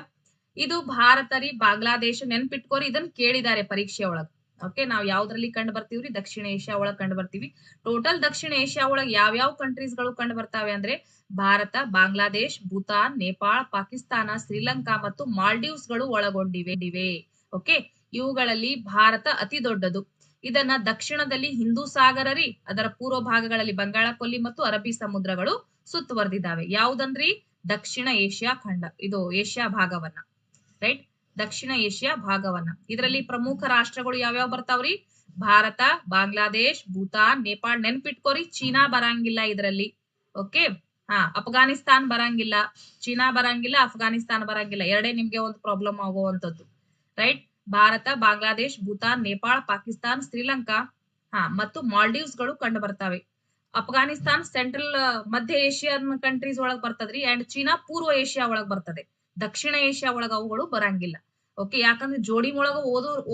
ಇದು ಭಾರತ ರೀ, ಬಾಂಗ್ಲಾದೇಶ. ನೆನ್ಪಿಟ್ಕೋರಿ, ಇದನ್ನ ಕೇಳಿದ್ದಾರೆ ಪರೀಕ್ಷೆ ಒಳಗ್. ಓಕೆ, ನಾವ್ ಯಾವ್ದ್ರಲ್ಲಿ ಕಂಡು ಬರ್ತೀವ್ರಿ? ದಕ್ಷಿಣ ಏಷ್ಯಾ ಒಳಗ್ ಕಂಡು ಬರ್ತೀವಿ. ಟೋಟಲ್ ದಕ್ಷಿಣ ಏಷ್ಯಾ ಒಳಗ್ ಯಾವ್ಯಾವ ಕಂಟ್ರೀಸ್ ಗಳು ಕಂಡು ಬರ್ತಾವೆ ಅಂದ್ರೆ ಭಾರತ, ಬಾಂಗ್ಲಾದೇಶ್, ಭೂತಾನ್, ನೇಪಾಳ, ಪಾಕಿಸ್ತಾನ, ಶ್ರೀಲಂಕಾ ಮತ್ತು ಮಾಲ್ಡೀವ್ಸ್ ಗಳು ಒಳಗೊಂಡಿವೆ. ಓಕೆ, ಇವುಗಳಲ್ಲಿ ಭಾರತ ಅತಿ ದೊಡ್ಡದು. ಇದನ್ನ ದಕ್ಷಿಣದಲ್ಲಿ ಹಿಂದೂ ಸಾಗರ ರೀ, ಅದರ ಪೂರ್ವ ಭಾಗಗಳಲ್ಲಿ ಬಂಗಾಳ ಕೊಲ್ಲಿ ಮತ್ತು ಅರಬ್ಬಿ ಸಮುದ್ರಗಳು ಸುತ್ತುವರೆದಿದ್ದಾವೆ. ಯಾವುದನ್ರಿ? ದಕ್ಷಿಣ ಏಷ್ಯಾ ಖಂಡ, ಇದು ಏಷ್ಯಾ ಭಾಗವನ್ನ. ರೈಟ್, ದಕ್ಷಿಣ ಏಷ್ಯಾ ಭಾಗವನ್ನ. ಇದರಲ್ಲಿ ಪ್ರಮುಖ ರಾಷ್ಟ್ರಗಳು ಯಾವ್ಯಾವ ಬರ್ತಾವ್ರಿ? ಭಾರತ, ಬಾಂಗ್ಲಾದೇಶ್, ಭೂತಾನ್, ನೇಪಾಳ. ನೆನ್ಪಿಟ್ಕೋರಿ, ಚೀನಾ ಬರಂಗಿಲ್ಲ ಇದರಲ್ಲಿ. ಓಕೆ, ಅಫ್ಘಾನಿಸ್ತಾನ್ ಬರಂಗಿಲ್ಲ, ಚೀನಾ ಬರಂಗಿಲ್ಲ, ಅಫ್ಘಾನಿಸ್ತಾನ್ ಬರಂಗಿಲ್ಲ. ಎರಡೇ ನಿಮ್ಗೆ ಒಂದು ಪ್ರಾಬ್ಲಮ್ ಆಗುವಂತದ್ದು. ರೈಟ್, ಭಾರತ, ಬಾಂಗ್ಲಾದೇಶ್, ಭೂತಾನ್, ನೇಪಾಳ, ಪಾಕಿಸ್ತಾನ್, ಶ್ರೀಲಂಕಾ ಮತ್ತು ಮಾಲ್ಡೀವ್ಸ್ ಗಳು ಕಂಡು ಬರ್ತಾವೆ. ಅಫ್ಘಾನಿಸ್ತಾನ್ ಸೆಂಟ್ರಲ್ ಮಧ್ಯ ಏಷ್ಯನ್ ಕಂಟ್ರೀಸ್ ಒಳಗ್ ಬರ್ತದ್ರಿ. ಅಂಡ್ ಚೀನಾ ಪೂರ್ವ ಏಷ್ಯಾ ಒಳಗ್ ಬರ್ತದೆ. ದಕ್ಷಿಣ ಏಷ್ಯಾ ಒಳಗ ಅವುಗಳು ಬರಂಗಿಲ್ಲ. ಓಕೆ, ಯಾಕಂದ್ರೆ ಜೋಡಿ ಒಳಗ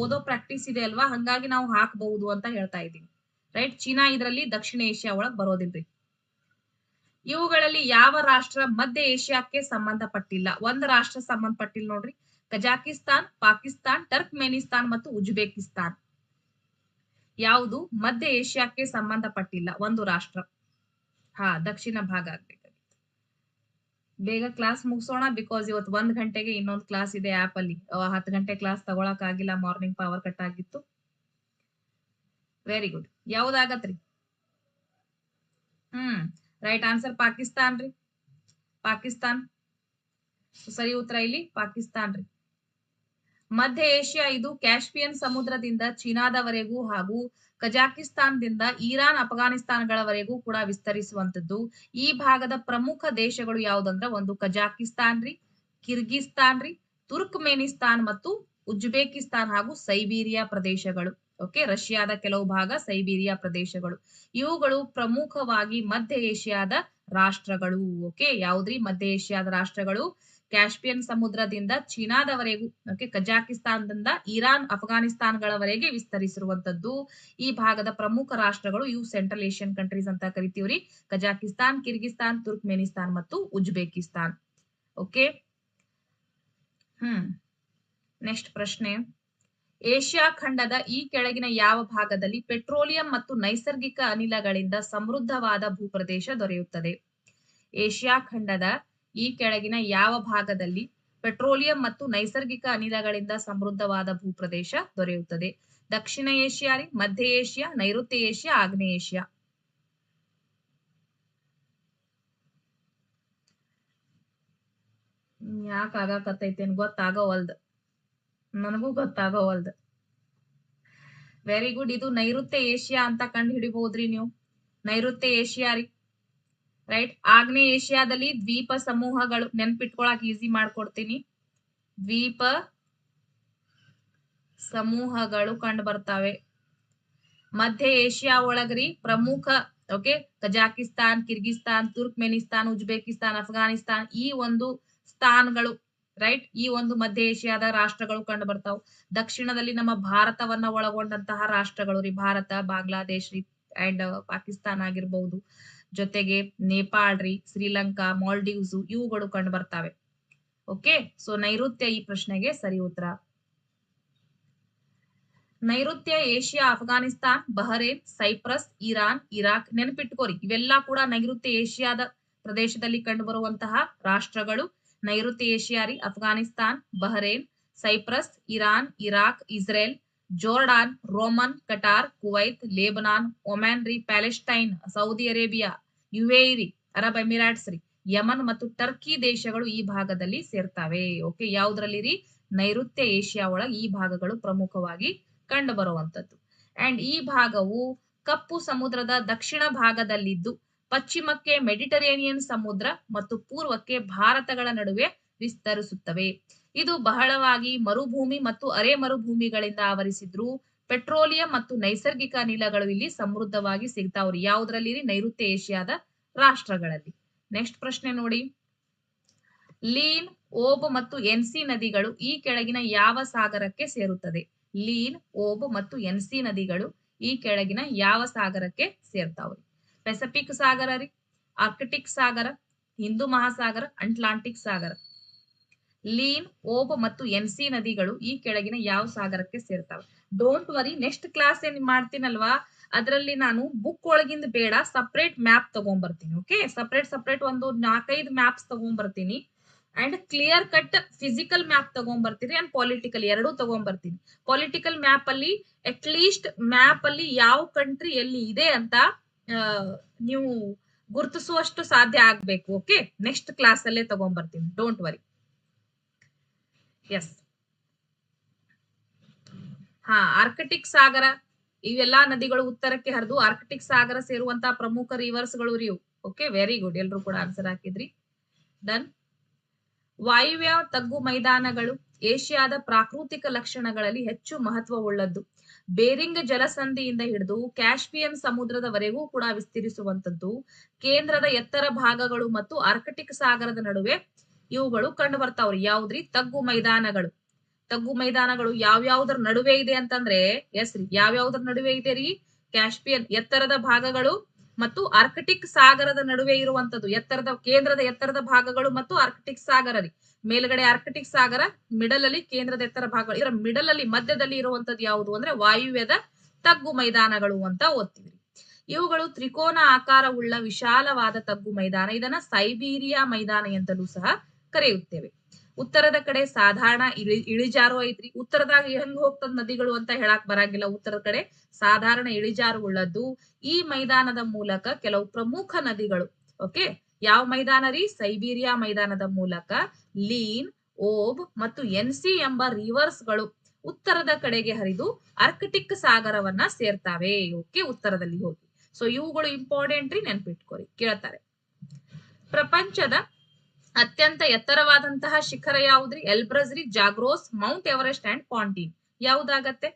ಓದೋ ಪ್ರಾಕ್ಟೀಸ್ ಇದೆ ಅಲ್ವಾ, ಹಂಗಾಗಿ ನಾವು ಹಾಕಬಹುದು ಅಂತ ಹೇಳ್ತಾ ಇದ್ದೀನಿ. ರೈಟ್, ಚೀನಾ ಇದರಲ್ಲಿ ದಕ್ಷಿಣ ಏಷ್ಯಾ ಒಳಗ್ ಬರೋದಿಲ್ರಿ. ಇವುಗಳಲ್ಲಿ ಯಾವ ರಾಷ್ಟ್ರ ಮಧ್ಯ ಏಷ್ಯಾಕ್ಕೆ ಸಂಬಂಧಪಟ್ಟಿಲ್ಲ? ಒಂದು ರಾಷ್ಟ್ರ ಸಂಬಂಧಪಟ್ಟಿಲ್ಲ ನೋಡ್ರಿ. ಕಜಾಕಿಸ್ತಾನ್, ಪಾಕಿಸ್ತಾನ್, ಟರ್ಕ್ಮೆನಿಸ್ತಾನ್ ಮತ್ತು ಉಜ್ಬೇಕಿಸ್ತಾನ್. ಯಾವುದು ಮಧ್ಯ ಏಷ್ಯಾಕ್ಕೆ ಸಂಬಂಧಪಟ್ಟಿಲ್ಲ ಒಂದು ರಾಷ್ಟ್ರ? ದಕ್ಷಿಣ ಭಾಗ ಆಗ್ಬೇಕಾಗಿತ್ತು. ಬೇಗ ಕ್ಲಾಸ್ ಮುಗಿಸೋಣ, ಬಿಕಾಸ್ ಇವತ್ತು 1 ಗಂಟೆಗೆ ಇನ್ನೊಂದು ಕ್ಲಾಸ್ ಇದೆ ಆಪ್ ಅಲ್ಲಿ. 10 ಗಂಟೆ ಕ್ಲಾಸ್ ತಗೊಳಕ್ ಆಗಿಲ್ಲ, ಮಾರ್ನಿಂಗ್ ಪವರ್ ಕಟ್ ಆಗಿತ್ತು. Very good. ಯಾವ್ದಾಗತ್ರಿ? ರೈಟ್ ಆನ್ಸರ್ ಪಾಕಿಸ್ತಾನ್ ರೀ. ಪಾಕಿಸ್ತಾನ್ ಸರಿ ಉತ್ತರ ಇಲ್ಲಿ ಪಾಕಿಸ್ತಾನ್ ರೀ. ಮಧ್ಯ ಏಷ್ಯಾ ಇದು ಕ್ಯಾಸ್ಪಿಯನ್ ಸಮುದ್ರದಿಂದ ಚೀನಾದವರೆಗೂ ಹಾಗೂ ಕಜಾಕಿಸ್ತಾನದಿಂದ ಇರಾನ್, ಅಫ್ಘಾನಿಸ್ತಾನಗಳವರೆಗೂ ಕೂಡ ವಿಸ್ತರಿಸುವಂತದ್ದು. ಈ ಭಾಗದ ಪ್ರಮುಖ ದೇಶಗಳು ಯಾವ್ದಂದ್ರ ಒಂದು ಕಜಾಕಿಸ್ತಾನ್ ರೀ, ಕಿರ್ಗಿಸ್ತಾನ್ ರೀ, ತುರ್ಕ್ಮೆನಿಸ್ತಾನ್ ಮತ್ತು ಉಜ್ಬೇಕಿಸ್ತಾನ್ ಹಾಗೂ ಸೈಬೀರಿಯಾ ಪ್ರದೇಶಗಳು. ಓಕೆ, ರಷ್ಯಾದ ಕೆಲವು ಭಾಗ ಸೈಬೀರಿಯಾ ಪ್ರದೇಶಗಳು. ಇವುಗಳು ಪ್ರಮುಖವಾಗಿ ಮಧ್ಯ ಏಷ್ಯಾದ ರಾಷ್ಟ್ರಗಳು. ಓಕೆ, ಯಾವ್ದ್ರಿ? ಮಧ್ಯ ಏಷ್ಯಾದ ರಾಷ್ಟ್ರಗಳು ಕ್ಯಾಸ್ಪಿಯನ್ ಸಮುದ್ರದಿಂದ ಚೀನಾದವರೆಗೂ, ಓಕೆ, ಕಜಾಕಿಸ್ತಾನದಿಂದ ಇರಾನ್, ಅಫ್ಘಾನಿಸ್ತಾನಗಳವರೆಗೆ ವಿಸ್ತರಿಸಿರುವಂತದ್ದು. ಈ ಭಾಗದ ಪ್ರಮುಖ ರಾಷ್ಟ್ರಗಳು ಇವು ಸೆಂಟ್ರಲ್ ಏಷ್ಯನ್ ಕಂಟ್ರೀಸ್ ಅಂತ ಕರಿತೀವ್ರಿ. ಕಜಾಕಿಸ್ತಾನ್, ಕಿರ್ಗಿಸ್ತಾನ್, ತುರ್ಕ್ಮೆನಿಸ್ತಾನ್ ಮತ್ತು ಉಜ್ಬೇಕಿಸ್ತಾನ್. ಓಕೆ, ನೆಕ್ಸ್ಟ್ ಪ್ರಶ್ನೆ. ಏಷ್ಯಾ ಖಂಡದ ಈ ಕೆಳಗಿನ ಯಾವ ಭಾಗದಲ್ಲಿ ಪೆಟ್ರೋಲಿಯಂ ಮತ್ತು ನೈಸರ್ಗಿಕ ಅನಿಲಗಳಿಂದ ಸಮೃದ್ಧವಾದ ಭೂಪ್ರದೇಶ ದೊರೆಯುತ್ತದೆ? ಏಷ್ಯಾ ಖಂಡದ ಈ ಕೆಳಗಿನ ಯಾವ ಭಾಗದಲ್ಲಿ ಪೆಟ್ರೋಲಿಯಂ ಮತ್ತು ನೈಸರ್ಗಿಕ ಅನಿಲಗಳಿಂದ ಸಮೃದ್ಧವಾದ ಭೂಪ್ರದೇಶ ದೊರೆಯುತ್ತದೆ? ದಕ್ಷಿಣ ಏಷ್ಯಾ ರೀ, ಮಧ್ಯ ಏಷ್ಯಾ, ನೈಋತ್ಯ ಏಷ್ಯಾ, ಆಗ್ನೇಯ ಏಷ್ಯಾ. ಯಾಕೆ ಆಗಾಕತ್ತೈತೇನ್ ಗೊತ್ತಾಗವಲ್ದು, ನನಗೂ ಗೊತ್ತಾಗವಲ್ದು. ವೆರಿ ಗುಡ್, ಇದು ನೈಋತ್ಯ ಏಷ್ಯಾ ಅಂತ ಕಂಡು ಹಿಡಿಬಹುದ್ರಿ ನೀವು. ನೈಋತ್ಯ ಏಷ್ಯಾ ರೀ. ರೈಟ್, ಆಗ್ನೇಯ ಏಷ್ಯಾದಲ್ಲಿ ದ್ವೀಪ ಸಮೂಹಗಳು. ನೆನ್ಪಿಟ್ಕೊಳಕ್ ಈಸಿ ಮಾಡ್ಕೊಡ್ತೀನಿ. ದ್ವೀಪ ಸಮೂಹಗಳು ಕಂಡು ಬರ್ತಾವೆ. ಮಧ್ಯ ಏಷ್ಯಾ ಒಳಗ್ರಿ ಪ್ರಮುಖ, okay, Kazakhstan, Kyrgyzstan, Turkmenistan, Uzbekistan, Afghanistan, ಈ ಒಂದು ಸ್ಥಾನಗಳು. ರೈಟ್, ಈ ಒಂದು ಮಧ್ಯ ಏಷ್ಯಾದ ರಾಷ್ಟ್ರಗಳು ಕಂಡು ಬರ್ತಾವ. ದಕ್ಷಿಣದಲ್ಲಿ ನಮ್ಮ ಭಾರತವನ್ನ ಒಳಗೊಂಡಂತಹ ರಾಷ್ಟ್ರಗಳು ರೀ, ಭಾರತ, ಬಾಂಗ್ಲಾದೇಶ್ ರೀ, ಅಂಡ್ ಪಾಕಿಸ್ತಾನ ಆಗಿರ್ಬಹುದು. ಜೊತೆಗೆ ನೇಪಾಳ್ ರೀ, ಶ್ರೀಲಂಕಾ, ಮಾಲ್ಡೀವ್ಸ್ ಇವುಗಳು ಕಂಡು ಬರ್ತಾವೆ. ಓಕೆ, ಸೊ ನೈಋತ್ಯ ಈ ಪ್ರಶ್ನೆಗೆ ಸರಿ ಉತ್ತರ. ನೈಋತ್ಯ ಏಷ್ಯಾ Afghanistan, Bahrain, Cyprus, Iran, Iraq. ನೆನಪಿಟ್ಕೋರಿ, ಇವೆಲ್ಲಾ ಕೂಡ ನೈಋತ್ಯ ಏಷ್ಯಾದ ಪ್ರದೇಶದಲ್ಲಿ ಕಂಡು ಬರುವಂತಹ ರಾಷ್ಟ್ರಗಳು. ನೈಋತ್ಯ ಏಷ್ಯಾ ರೀ, Afghanistan, Bahrain, Cyprus, Iran, Iraq, Israel, Jordan, ರೋಮನ್, ಕಟಾರ್, ಕುವೈತ್, ಲೇಬನಾನ್, ಒಮ್ಯಾನ್ ರೀ, ಪ್ಯಾಲೆಸ್ಟೈನ್, ಸೌದಿ ಅರೇಬಿಯಾ, ಯುಎಇ ರೀ, ಅರಬ್ ಎಮಿರೇಟ್ಸ್ ರೀ, ಯಮನ್ ಮತ್ತು ಟರ್ಕಿ ದೇಶಗಳು ಈ ಭಾಗದಲ್ಲಿ ಸೇರ್ತಾವೆ. ಓಕೆ, ಯಾವ್ದ್ರಲ್ಲಿ ರೀ? ನೈಋತ್ಯ ಏಷ್ಯಾ ಒಳಗೆ ಈ ಭಾಗಗಳು ಪ್ರಮುಖವಾಗಿ ಕಂಡು ಬರುವಂತದ್ದು. ಅಂಡ್ ಈ ಭಾಗವು ಕಪ್ಪು ಸಮುದ್ರದ ದಕ್ಷಿಣ ಭಾಗದಲ್ಲಿದ್ದು ಪಶ್ಚಿಮಕ್ಕೆ ಮೆಡಿಟರೇನಿಯನ್ ಸಮುದ್ರ ಮತ್ತು ಪೂರ್ವಕ್ಕೆ ಭಾರತಗಳ ನಡುವೆ ವಿಸ್ತರಿಸುತ್ತವೆ. ಇದು ಬಹಳವಾಗಿ ಮರುಭೂಮಿ ಮತ್ತು ಅರೆ ಮರುಭೂಮಿಗಳಿಂದ ಆವರಿಸಿದ್ರು. ಪೆಟ್ರೋಲಿಯಂ ಮತ್ತು ನೈಸರ್ಗಿಕ ಅನಿಲಗಳು ಇಲ್ಲಿ ಸಮೃದ್ಧವಾಗಿ ಸಿಗ್ತಾವ್ರಿ. ಯಾವುದ್ರಲ್ಲಿ? ನೈಋತ್ಯ ಏಷ್ಯಾದ ರಾಷ್ಟ್ರಗಳಲ್ಲಿ. ನೆಕ್ಸ್ಟ್ ಪ್ರಶ್ನೆ ನೋಡಿ. ಲೀನ್, ಓಬ್ ಮತ್ತು ಎನ್ಸಿ ನದಿಗಳು ಈ ಕೆಳಗಿನ ಯಾವ ಸಾಗರಕ್ಕೆ ಸೇರುತ್ತದೆ? ಲೀನ್, ಓಬ್ ಮತ್ತು ಎನ್ಸಿ ನದಿಗಳು ಈ ಕೆಳಗಿನ ಯಾವ ಸಾಗರಕ್ಕೆ ಸೇರ್ತಾವ್ರಿ? ಪೆಸಿಫಿಕ್ ಸಾಗರ ರೀ, ಆರ್ಕ್ಟಿಕ್ ಸಾಗರ, ಹಿಂದೂ ಮಹಾಸಾಗರ, ಅಟ್ಲಾಂಟಿಕ್ ಸಾಗರ. ಲೀನ್, ಓಬ್ ಮತ್ತು ಎನ್ಸಿ ನದಿಗಳು ಈ ಕೆಳಗಿನ ಯಾವ ಸಾಗರಕ್ಕೆ ಸೇರ್ತಾವೆ? ಡೋಂಟ್ ವರಿ, ನೆಕ್ಸ್ಟ್ ಕ್ಲಾಸ್ ಏನ್ ಮಾಡ್ತೀನಲ್ವಾ ಅದರಲ್ಲಿ ನಾನು ಬುಕ್ ಒಳಗಿಂದ ಬೇಡ, ಸಪರೇಟ್ ಮ್ಯಾಪ್ ತಗೊಂಡ್ಬರ್ತೀನಿ. ಓಕೆ, ಸಪರೇಟ್ ಒಂದು 4-5 ಮ್ಯಾಪ್ಸ್ ತಗೊಂಡ್ಬರ್ತೀನಿ. And clear cut physical map ತಗೊಂಡ್ಬರ್ತೀನಿ ಅಂಡ್ ಪೊಲಿಟಿಕಲ್ ಎರಡೂ ತಗೊಂಡ್ಬರ್ತೀನಿ. ಪೊಲಿಟಿಕಲ್ ಮ್ಯಾಪ್ ಅಲ್ಲಿ ಅಟ್ ಲೀಸ್ಟ್ ಮ್ಯಾಪ್ ಅಲ್ಲಿ ಯಾವ ಕಂಟ್ರಿ ಎಲ್ಲಿ ಇದೆ ಅಂತ ನೀವು ಗುರುತಿಸುವಷ್ಟು ಸಾಧ್ಯ ಆಗ್ಬೇಕು. ಓಕೆ, ನೆಕ್ಸ್ಟ್ ಕ್ಲಾಸ್ ಅಲ್ಲೇ ತಗೊಂಡ್ಬರ್ತೀನಿ, ಡೋಂಟ್ ವರಿ. ಎಸ್, ಹಾ, ಆರ್ಕ್ಟಿಕ್ ಸಾಗರ, ಇವೆಲ್ಲಾ ನದಿಗಳು ಉತ್ತರಕ್ಕೆ ಹರಿದು ಆರ್ಕ್ಟಿಕ್ ಸಾಗರ ಸೇರುವಂತಹ ಪ್ರಮುಖ ರಿವರ್ಸ್ ಗಳು ಇವು. ಓಕೆ, ವೆರಿ ಗುಡ್, ಎಲ್ರು ಕೂಡ ಆನ್ಸರ್ ಹಾಕಿದ್ರಿ. ಡನ್. ವಾಯುವ್ಯ ತಗ್ಗು ಮೈದಾನಗಳು ಏಷ್ಯಾದ ಪ್ರಾಕೃತಿಕ ಲಕ್ಷಣಗಳಲ್ಲಿ ಹೆಚ್ಚು ಮಹತ್ವವುಳ್ಳದ್ದು. ಬೇರಿಂಗ್ ಜಲಸಂಧಿಯಿಂದ ಹಿಡಿದು ಕ್ಯಾಸ್ಪಿಯನ್ ಸಮುದ್ರದವರೆಗೂ ಕೂಡ ವಿಸ್ತರಿಸುವಂತದ್ದು. ಕೇಂದ್ರದ ಎತ್ತರ ಭಾಗಗಳು ಮತ್ತು ಆರ್ಕ್ಟಿಕ್ ಸಾಗರದ ನಡುವೆ ಇವುಗಳು ಕಂಡು ಬರ್ತಾವ್ರಿ. ಯಾವ್ದ್ರಿ? ತಗ್ಗು ಮೈದಾನಗಳು. ತಗ್ಗು ಮೈದಾನಗಳು ಯಾವ್ಯಾವ್ದ್ರ ನಡುವೆ ಇದೆ ಅಂತಂದ್ರೆ, ಎಸ್ ರೀ, ಯಾವ್ಯಾವ್ದ್ರ ನಡುವೆ ಇದೆ ರೀ? ಕ್ಯಾಸ್ಪಿಯನ್ ಎತ್ತರದ ಭಾಗಗಳು ಮತ್ತು ಆರ್ಕ್ಟಿಕ್ ಸಾಗರದ ನಡುವೆ ಇರುವಂತದ್ದು. ಕೇಂದ್ರದ ಎತ್ತರದ ಭಾಗಗಳು ಮತ್ತು ಆರ್ಕ್ಟಿಕ್ ಸಾಗರ ರೀ. ಮೇಲ್ಗಡೆ ಆರ್ಕ್ಟಿಕ್ ಸಾಗರ, ಮಿಡಲ್ ಅಲ್ಲಿ ಕೇಂದ್ರದ ಎತ್ತರ ಭಾಗಗಳು. ಇದರ ಮಿಡಲ್ ಅಲ್ಲಿ ಮಧ್ಯದಲ್ಲಿ ಇರುವಂತದ್ದು ಯಾವುದು ಅಂದ್ರೆ ವಾಯುವ್ಯದ ತಗ್ಗು ಮೈದಾನಗಳು ಅಂತ ಓದ್ತೀವಿ. ಇವುಗಳು ತ್ರಿಕೋನ ಆಕಾರವುಳ್ಳ ವಿಶಾಲವಾದ ತಗ್ಗು ಮೈದಾನ. ಇದನ್ನ ಸೈಬೀರಿಯಾ ಮೈದಾನ ಎಂತಲೂ ಸಹ ಕರೆಯುತ್ತೇವೆ. ಉತ್ತರದ ಕಡೆ ಸಾಧಾರಣ ಇಳಿಜಾರು ಐತ್ರಿ. ಉತ್ತರದಾಗ ಹೆಂಗ್ ಹೋಗ್ತದ ನದಿಗಳು ಅಂತ ಹೇಳಕ್ ಬರಂಗಿಲ್ಲ. ಉತ್ತರದ ಕಡೆ ಸಾಧಾರಣ ಇಳಿಜಾರು ಉಳ್ಳದ್ದು. ಈ ಮೈದಾನದ ಮೂಲಕ ಕೆಲವು ಪ್ರಮುಖ ನದಿಗಳು, ಓಕೆ, ಯಾವ ಮೈದಾನ ರೀ? ಸೈಬೀರಿಯಾ ಮೈದಾನದ ಮೂಲಕ ಲೀನ್, ಓಬ್ ಮತ್ತು ಎನ್ಸಿ ಎಂಬ ರಿವರ್ಸ್ ಗಳು ಉತ್ತರದ ಕಡೆಗೆ ಹರಿದು ಆರ್ಕ್ಟಿಕ್ ಸಾಗರವನ್ನ ಸೇರ್ತಾವೆ. ಓಕೆ, ಉತ್ತರದಲ್ಲಿ ಹೋಗಿ. ಸೊ ಇವುಗಳು ಇಂಪಾರ್ಟೆಂಟ್ ರೀ, ನೆನ್ಪಿಟ್ಕೋರಿ, ಕೇಳ್ತಾರೆ. ಪ್ರಪಂಚದ ಅತ್ಯಂತ ಎತ್ತರವಾದಂತಹ ಶಿಖರ ಯಾವುದ್ರಿ? ಎಲ್ಬ್ರಸ್ ರೀ, ಜಾಗ್ರೋಸ್, ಮೌಂಟ್ ಎವರೆಸ್ಟ್ ಅಂಡ್ ಪಾಂಟೀನ್. ಯಾವ್ದಾಗತ್ತೆ?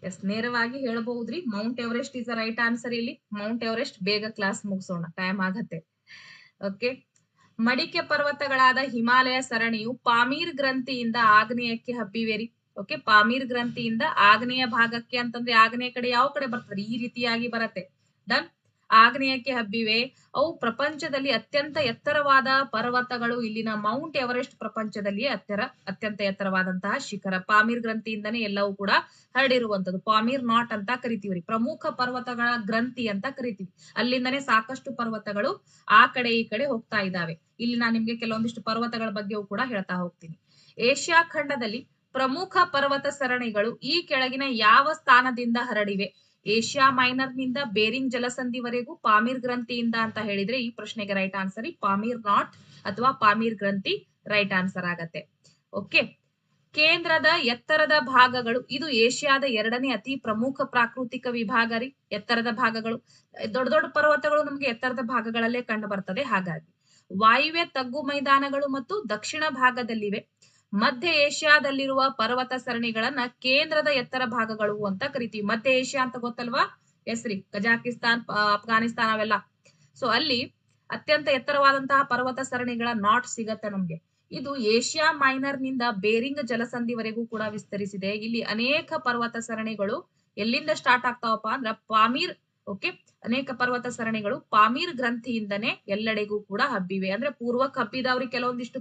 ಎಸ್, ನೇರವಾಗಿ ಹೇಳಬಹುದ್ರಿ, mount Everest is the right answer. ಇಲ್ಲಿ ಮೌಂಟ್ ಎವರೆಸ್ಟ್. ಬೇಗ ಕ್ಲಾಸ್ ಮುಗಿಸೋಣ, ಟೈಮ್ ಆಗತ್ತೆ. ಓಕೆ, ಮಡಿಕೆ ಪರ್ವತಗಳಾದ ಹಿಮಾಲಯ ಸರಣಿಯು ಪಾಮೀರ್ ಗ್ರಂಥಿಯಿಂದ ಆಗ್ನೇಯಕ್ಕೆ ಹಬ್ಬಿವೆರಿ. ಓಕೆ, ಪಾಮೀರ್ ಗ್ರಂಥಿಯಿಂದ ಆಗ್ನೇಯ ಭಾಗಕ್ಕೆ ಅಂತಂದ್ರೆ ಆಗ್ನೇಯ ಕಡೆ ಯಾವ ಕಡೆ ಬರ್ತದೆ? ಈ ರೀತಿಯಾಗಿ ಬರತ್ತೆ. ಡನ್. ಆಗ್ನೇಯಕ್ಕೆ ಹಬ್ಬಿವೆ. ಅವು ಪ್ರಪಂಚದಲ್ಲಿ ಅತ್ಯಂತ ಎತ್ತರವಾದ ಪರ್ವತಗಳು. ಇಲ್ಲಿನ ಮೌಂಟ್ ಎವರೆಸ್ಟ್ ಪ್ರಪಂಚದಲ್ಲಿ ಅತ್ಯಂತ ಎತ್ತರವಾದಂತಹ ಶಿಖರ. ಪಾಮೀರ್ ಗ್ರಂಥಿಯಿಂದನೇ ಎಲ್ಲವೂ ಕೂಡ ಹರಡಿರುವಂತದ್ದು. ಪಾಮೀರ್ ನಾಟ್ ಅಂತ ಕರಿತೀವ್ರಿ. ಪ್ರಮುಖ ಪರ್ವತಗಳ ಗ್ರಂಥಿ ಅಂತ ಕರಿತೀವಿ. ಅಲ್ಲಿಂದನೇ ಸಾಕಷ್ಟು ಪರ್ವತಗಳು ಆ ಕಡೆ ಈ ಕಡೆ ಹೋಗ್ತಾ ಇದ್ದಾವೆ. ಇಲ್ಲಿ ನಾನು ನಿಮ್ಗೆ ಕೆಲವೊಂದಿಷ್ಟು ಪರ್ವತಗಳ ಬಗ್ಗೆಯೂ ಕೂಡ ಹೇಳ್ತಾ ಹೋಗ್ತೀನಿ. ಏಷ್ಯಾ ಖಂಡದಲ್ಲಿ ಪ್ರಮುಖ ಪರ್ವತ ಸರಣಿಗಳು ಈ ಕೆಳಗಿನ ಯಾವ ಸ್ಥಾನದಿಂದ ಹರಡಿವೆ? ಏಷ್ಯಾ ಮೈನರ್ ನಿಂದ ಬೇರಿಂಗ್ ಜಲಸಂಧಿವರೆಗೂ ಪಾಮೀರ್ ಗ್ರಂಥಿಯಿಂದ ಅಂತ ಹೇಳಿದ್ರೆ ಈ ಪ್ರಶ್ನೆಗೆ ರೈಟ್ ಆನ್ಸರ್ ಪಾಮೀರ್ ನಾಟ್ ಅಥವಾ ಪಾಮೀರ್ ಗ್ರಂಥಿ ರೈಟ್ ಆನ್ಸರ್ ಆಗತ್ತೆ. ಓಕೆ, ಕೇಂದ್ರದ ಎತ್ತರದ ಭಾಗಗಳು ಇದು ಏಷ್ಯಾದ 2ನೇ ಅತಿ ಪ್ರಮುಖ ಪ್ರಾಕೃತಿಕ ವಿಭಾಗ ರೀ. ಎತ್ತರದ ಭಾಗಗಳು, ದೊಡ್ಡ ದೊಡ್ಡ ಪರ್ವತಗಳು ನಮ್ಗೆ ಎತ್ತರದ ಭಾಗಗಳಲ್ಲೇ ಕಂಡು ಬರ್ತದೆ. ಹಾಗಾಗಿ ವಾಯುವ್ಯ ತಗ್ಗು ಮೈದಾನಗಳು ಮತ್ತು ದಕ್ಷಿಣ ಭಾಗದಲ್ಲಿವೆ. ಮಧ್ಯ ಏಷ್ಯಾದಲ್ಲಿರುವ ಪರ್ವತ ಸರಣಿಗಳನ್ನ ಕೇಂದ್ರದ ಎತ್ತರ ಭಾಗಗಳು ಅಂತ ಕರಿತೀವಿ. ಮಧ್ಯ ಏಷ್ಯಾ ಅಂತ ಗೊತ್ತಲ್ವಾ? ಹೆಸ್ರಿ, ಕಜಾಕಿಸ್ತಾನ್, ಅಫ್ಘಾನಿಸ್ತಾನ ಅವೆಲ್ಲ. ಸೊ ಅಲ್ಲಿ ಅತ್ಯಂತ ಎತ್ತರವಾದಂತಹ ಪರ್ವತ ಸರಣಿಗಳ ನಾಟ್ ಸಿಗತ್ತೆ ನಮ್ಗೆ. ಇದು ಏಷ್ಯಾ ಮೈನರ್ ನಿಂದ ಬೇರಿಂಗ್ ಜಲಸಂಧಿವರೆಗೂ ಕೂಡ ವಿಸ್ತರಿಸಿದೆ. ಇಲ್ಲಿ ಅನೇಕ ಪರ್ವತ ಸರಣಿಗಳು ಎಲ್ಲಿಂದ ಸ್ಟಾರ್ಟ್ ಆಗ್ತಾವಪ್ಪ ಅಂದ್ರ ಪಾಮೀರ್. ಓಕೆ, ಅನೇಕ ಪರ್ವತ ಸರಣಿಗಳು ಪಾಮೀರ್ ಗ್ರಂಥಿಯಿಂದನೇ ಎಲ್ಲೆಡೆಗೂ ಕೂಡ ಹಬ್ಬಿವೆ. ಅಂದ್ರೆ ಪೂರ್ವಕ್ಕೆ ಹಬ್ಬಿದವ್ರಿ ಕೆಲವೊಂದಿಷ್ಟು